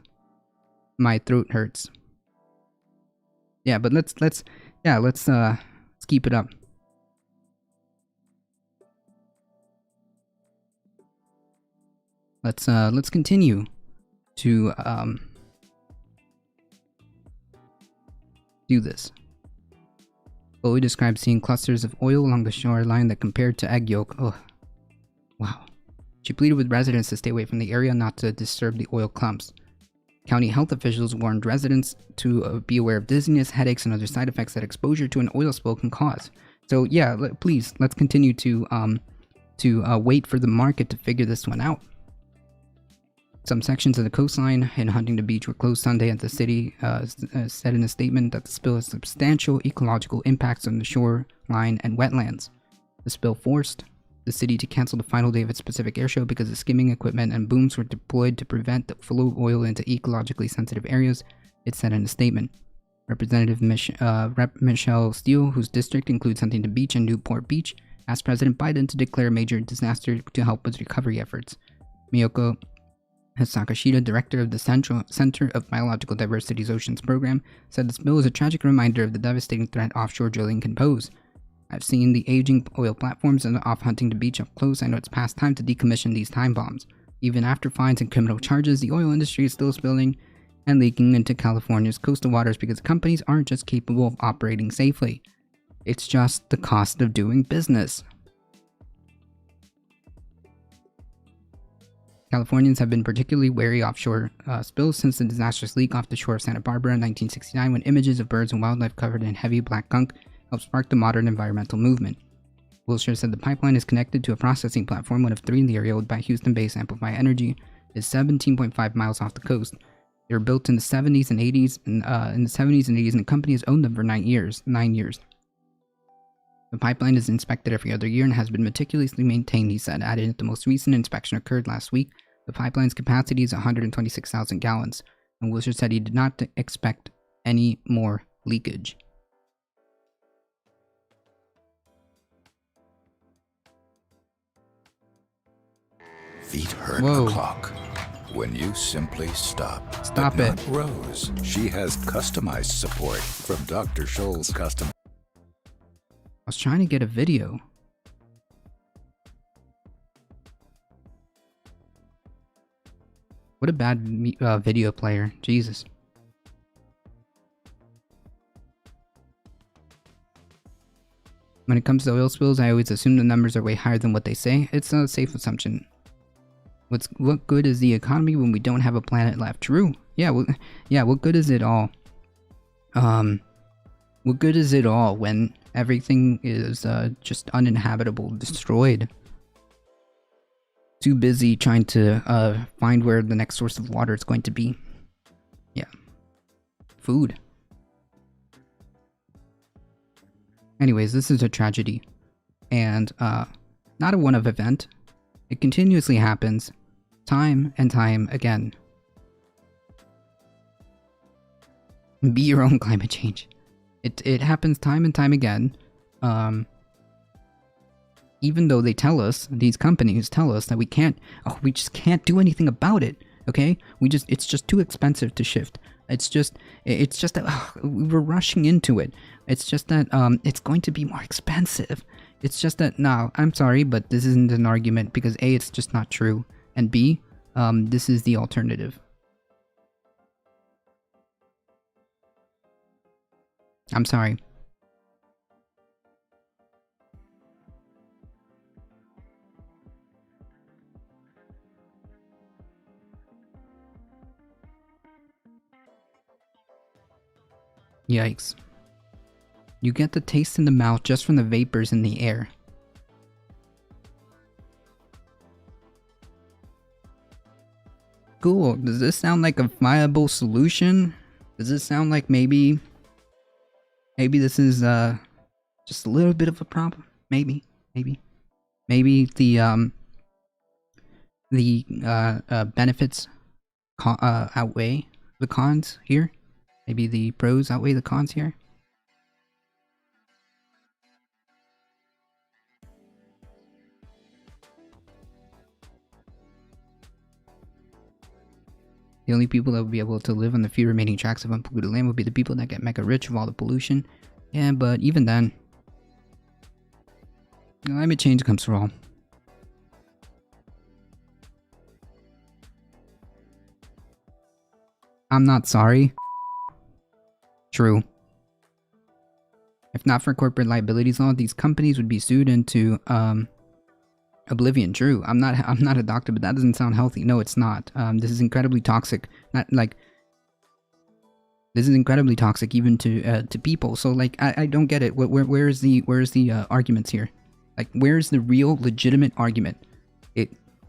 My throat hurts. Yeah, but let's keep it up. Let's continue to do this. Foley described seeing clusters of oil along the shoreline that compared to egg yolk. Oh, wow. She pleaded with residents to stay away from the area, not to disturb the oil clumps. County health officials warned residents to be aware of dizziness, headaches, and other side effects that exposure to an oil spill can cause. So yeah, please, let's continue to wait for the market to figure this one out. Some sections of the coastline in Huntington Beach were closed Sunday, and the city said in a statement that the spill has substantial ecological impacts on the shoreline and wetlands. The spill forced the city to cancel the final day of its Pacific Air Show because the skimming equipment and booms were deployed to prevent the flow of oil into ecologically sensitive areas, it said in a statement. Representative Rep. Michelle Steele, whose district includes Huntington Beach and Newport Beach, asked President Biden to declare a major disaster to help with recovery efforts. Miyoko Sakashida, director of the Center of Biological Diversity's Oceans Program, said the spill is a tragic reminder of the devastating threat offshore drilling can pose. I've seen the aging oil platforms off Huntington Beach up close. I know it's past time to decommission these time bombs. Even after fines and criminal charges, the oil industry is still spilling and leaking into California's coastal waters because companies aren't just capable of operating safely. It's just the cost of doing business. Californians have been particularly wary offshore spills since the disastrous leak off the shore of Santa Barbara in 1969, when images of birds and wildlife covered in heavy black gunk helped spark the modern environmental movement. Wilshire said the pipeline is connected to a processing platform, one of 3 in the area, owned by Houston-based Amplify Energy, is 17.5 miles off the coast. They were built in the 70s and 80s, and the company has owned them for 9 years. The pipeline is inspected every other year and has been meticulously maintained, he said, adding that the most recent inspection occurred last week. The pipeline's capacity is 126,000 gallons, and Wilshire said he did not expect any more leakage. Feet hurt the clock when you simply stop. Stop it. Not Rose. She has customized support from Dr. Scholl's Custom. I was trying to get a video. What a bad video player. Jesus. When it comes to oil spills, I always assume the numbers are way higher than what they say. It's not a safe assumption. What good is the economy when we don't have a planet left? True. Yeah, what good is it all? What good is it all when everything is just uninhabitable, destroyed? Too busy trying to find where the next source of water is going to be. Yeah. Food. Anyways, this is a tragedy. And not a one-off event. It continuously happens. Time and time again. Be your own climate change. It happens time and time again. Even though they tell us, these companies tell us that we just can't do anything about it. Okay? It's just too expensive to shift. It's just that we're rushing into it. It's just that it's going to be more expensive. It's just that, no, I'm sorry, but this isn't an argument because A, it's just not true, and B, this is the alternative. I'm sorry. Yikes. You get the taste in the mouth just from the vapors in the air. Cool. Does this sound like a viable solution? Does this sound like maybe this is just a little bit of a problem? Maybe the benefits outweigh the cons here. Maybe the pros outweigh the cons here. The only people that will be able to live on the few remaining tracts of unpolluted land will be the people that get mega rich of all the pollution. Yeah, but even then, climate change comes for all. I'm not sorry. True. If not for corporate liabilities law, these companies would be sued into oblivion. True. I'm not a doctor, but that doesn't sound healthy. No, it's not. This is incredibly toxic. This is incredibly toxic even to people. So like I don't get it. Where's the arguments here? Like where's the real legitimate argument?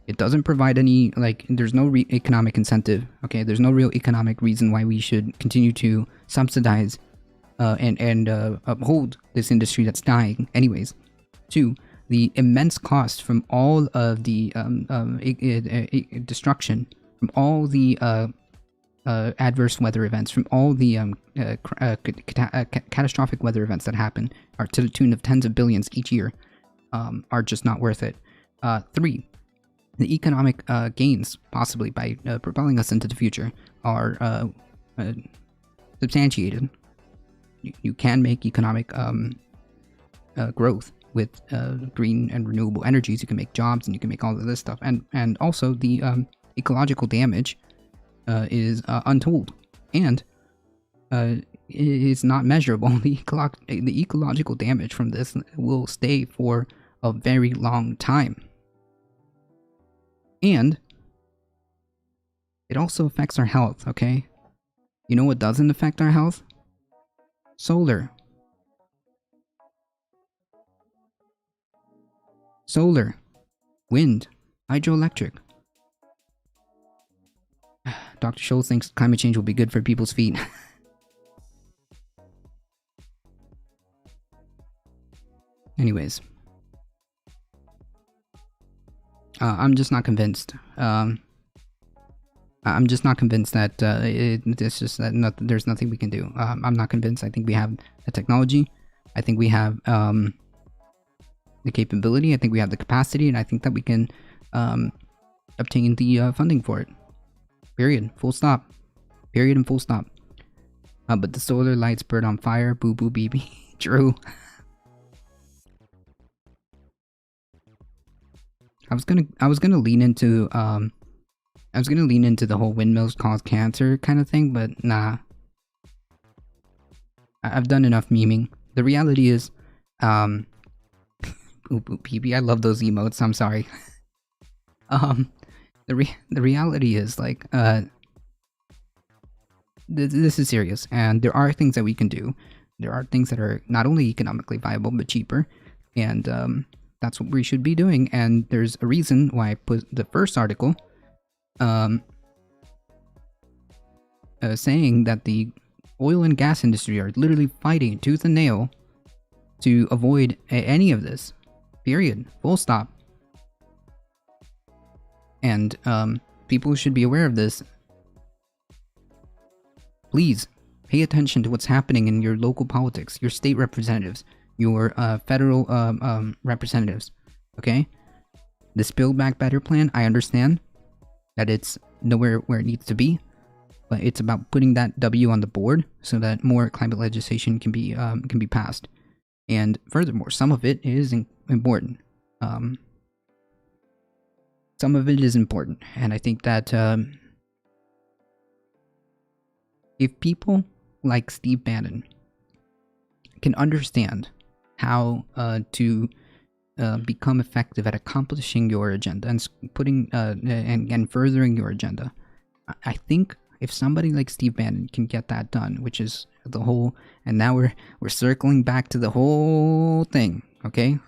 It doesn't provide any, like, there's no economic incentive. Okay, there's no real economic reason why we should continue to subsidize and uphold this industry that's dying. Anyways, 2, the immense cost from all of the destruction, from all the adverse weather events, from all the catastrophic weather events that happen, are to the tune of tens of billions each year, are just not worth it. 3, the economic gains, possibly by propelling us into the future, are substantiated. You can make economic growth with green and renewable energies. You can make jobs and you can make all of this stuff. And also the ecological damage is untold and is not measurable. The ecological damage from this will stay for a very long time. And it also affects our health, okay? You know what doesn't affect our health? Solar. Solar. Wind. Hydroelectric. Dr. Schultz thinks climate change will be good for people's feet. Anyways. I'm just not convinced. I'm just not convinced that it's just that there's nothing we can do. I'm not convinced. I think we have the technology. I think we have the capability. I think we have the capacity, and I think that we can obtain the funding for it. Period. Full stop. Period and full stop. But the solar lights burn on fire. Boo boo BB. True. I was gonna lean into the whole windmills cause cancer kind of thing, but nah. I've done enough memeing. The reality is, ooh, PB, I love those emotes. I'm sorry. The reality is, like, this is serious, and there are things that we can do. There are things that are not only economically viable but cheaper, and that's what we should be doing. And there's a reason why I put the first article saying that the oil and gas industry are literally fighting tooth and nail to avoid any of this. Period. Full stop. And people should be aware of this. Please pay attention to what's happening in your local politics, your state representatives, your federal representatives. Okay? This Build Back Better plan, I understand that it's nowhere where it needs to be, but it's about putting that W on the board so that more climate legislation can be passed. And furthermore, some of it is important. Some of it is important, and I think that if people like Steve Bannon can understand how to become effective at accomplishing your agenda and putting and furthering your agenda, I think if somebody like Steve Bannon can get that done, which is the whole, and now we're circling back to the whole thing, okay?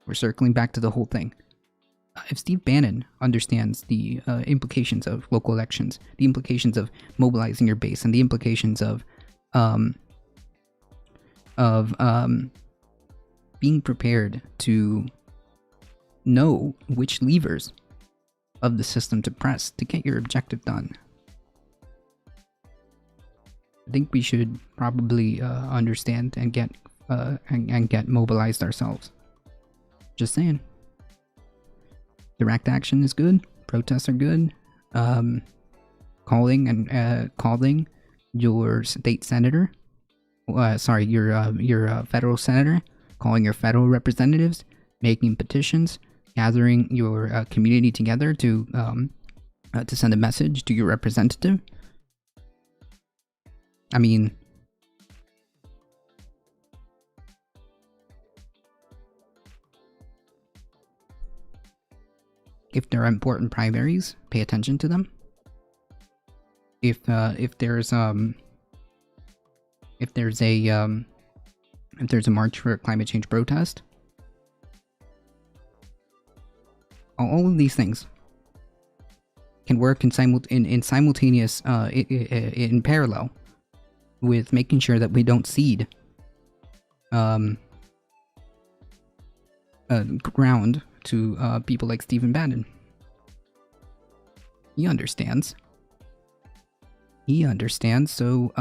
We're circling back to the whole thing. If Steve Bannon understands the implications of local elections, the implications of mobilizing your base, and the implications of being prepared to know which levers of the system to press to get your objective done, I think we should probably understand and get mobilized ourselves. Just saying. Direct action is good. Protests are good. Calling your state senator, your federal senator, calling your federal representatives, making petitions, gathering your community together to send a message to your representative. I mean, if there are important primaries, pay attention to them. If there's a march for a climate change protest, all of these things can work in simultaneous in parallel with making sure that we don't cede ground to people like Stephen Bannon. He understands. So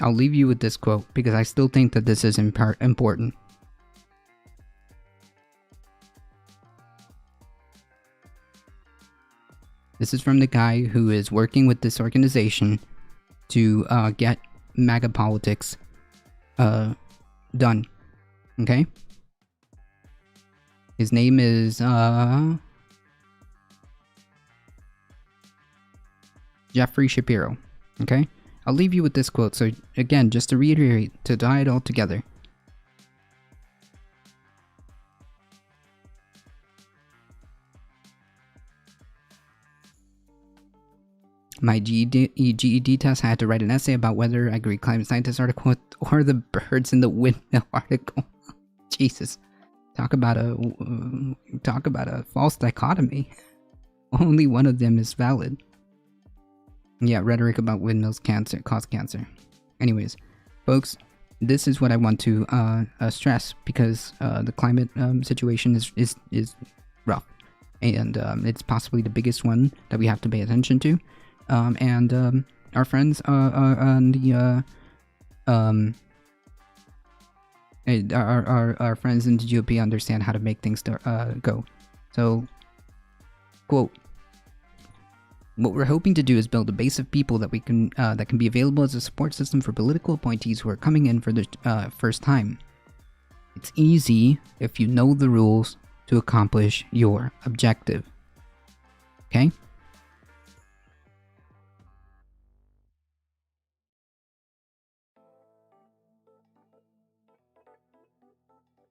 I'll leave you with this quote because I still think that this is important. This is from the guy who is working with this organization to get MAGA politics done. Okay? His name is Jeffrey Shapiro. Okay? I'll leave you with this quote. So again, just to reiterate, to tie it all together. My GED test, I had to write an essay about whether I agree climate scientist article or the birds in the windmill article. Jesus. Talk about a false dichotomy. Only one of them is valid. Yeah, rhetoric about windmills cause cancer. Anyways, folks, this is what I want to stress because the climate situation is rough, and it's possibly the biggest one that we have to pay attention to. And our friends on the our friends in the GOP understand how to make things go. So, quote. What we're hoping to do is build a base of people that we can that can be available as a support system for political appointees who are coming in for the first time. It's easy if you know the rules to accomplish your objective. Okay?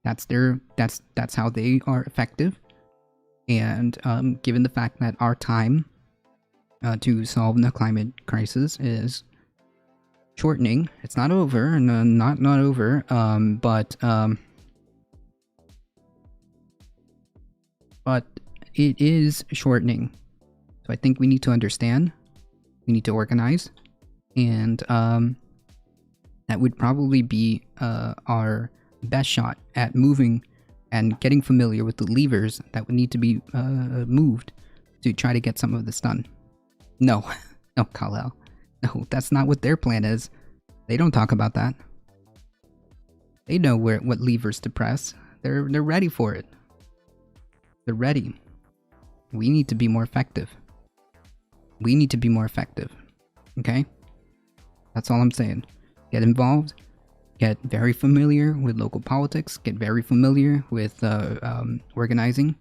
That's how they are effective. And given the fact that our time to solve the climate crisis is shortening, it's not over, no, not over, but it is shortening. So I think we need to understand, we need to organize, and that would probably be our best shot at moving and getting familiar with the levers that would need to be moved to try to get some of this done. No, no, Kal-El. No, that's not what their plan is. They don't talk about that. They know what levers to press. They're ready for it. They're ready. We need to be more effective. We need to be more effective. Okay? That's all I'm saying. Get involved. Get very familiar with local politics. Get very familiar with organizing.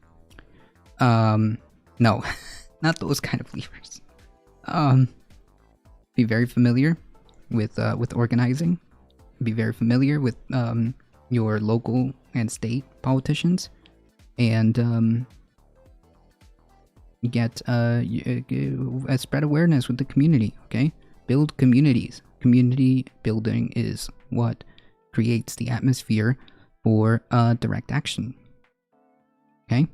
No, not those kind of levers. Be very familiar with organizing. Be very familiar with your local and state politicians, and get spread awareness with the community. Okay, build communities. Community building is what creates the atmosphere for direct action. Okay?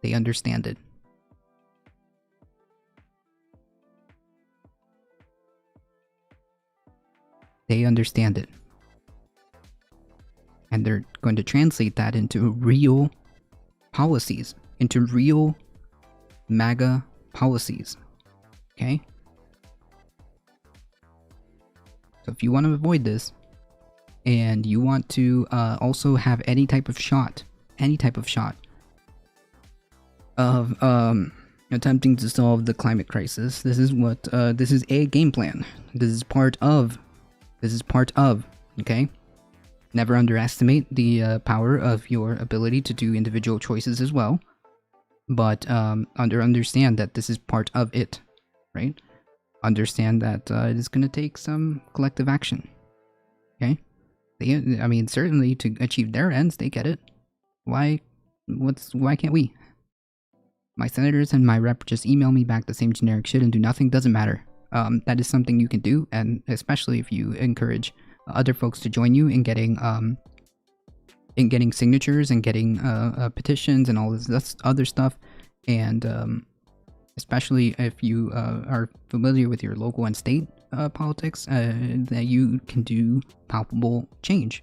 They understand it. They understand it. And they're going to translate that into real policies, into real MAGA policies. Okay? So if you want to avoid this, and you want to also have any type of shot of attempting to solve the climate crisis, this is what this is a game plan. This is part of. Okay. Never underestimate the power of your ability to do individual choices as well, but understand that this is part of it, right? Understand that it is going to take some collective action. Okay? I mean, certainly to achieve their ends, they get it. Why can't we? My senators and my rep just email me back the same generic shit and do nothing. Doesn't matter. That is something you can do, and especially if you encourage other folks to join you in getting signatures and getting petitions and all this other stuff, and especially if you are familiar with your local and state politics, that you can do palpable change.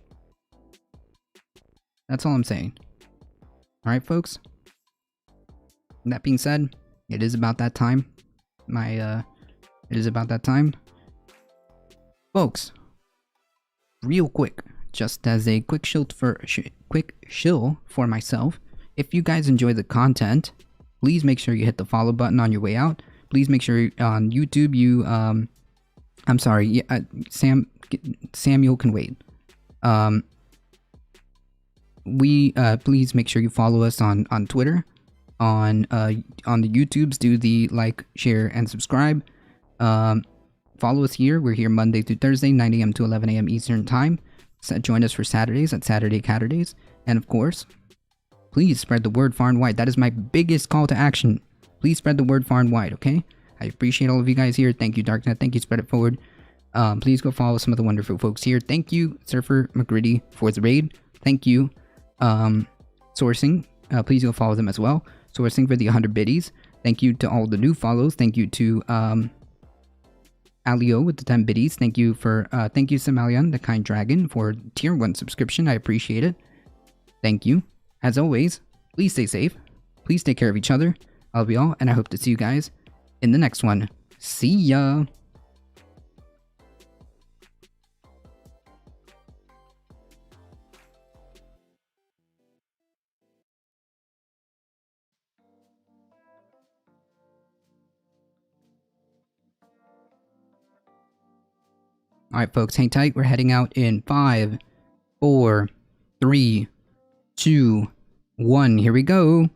That's all I'm saying. Alright, folks? That being said, it is about that time. It is about that time. Folks, real quick, just as a quick shill for myself, if you guys enjoy the content, please make sure you hit the follow button on your way out. Please make sure on YouTube you, I'm sorry, Samuel can wait. Please make sure you follow us on Twitter, on the YouTubes. Do the like, share, and subscribe. Follow us here. We're here Monday through Thursday, 9 a.m. to 11 a.m. Eastern Time. So join us for Saturdays at Saturday Catterdays, and of course, please spread the word far and wide. That is my biggest call to action. Please spread the word far and wide, okay? I appreciate all of you guys here. Thank you, Darknet. Thank you, Spread It Forward. Please go follow some of the wonderful folks here. Thank you, Surfer McGritty, for the raid. Thank you, Sourcing. Please go follow them as well. Sourcing for the 100 biddies. Thank you to all the new follows. Thank you to Alio with the 10 biddies. Thank you, Samalian, the Kind Dragon, for tier 1 subscription. I appreciate it. Thank you. As always, please stay safe. Please take care of each other. I love you all, and I hope to see you guys in the next one. See ya! Alright folks, hang tight. We're heading out in 5, 4, 3, 2, 1. Here we go.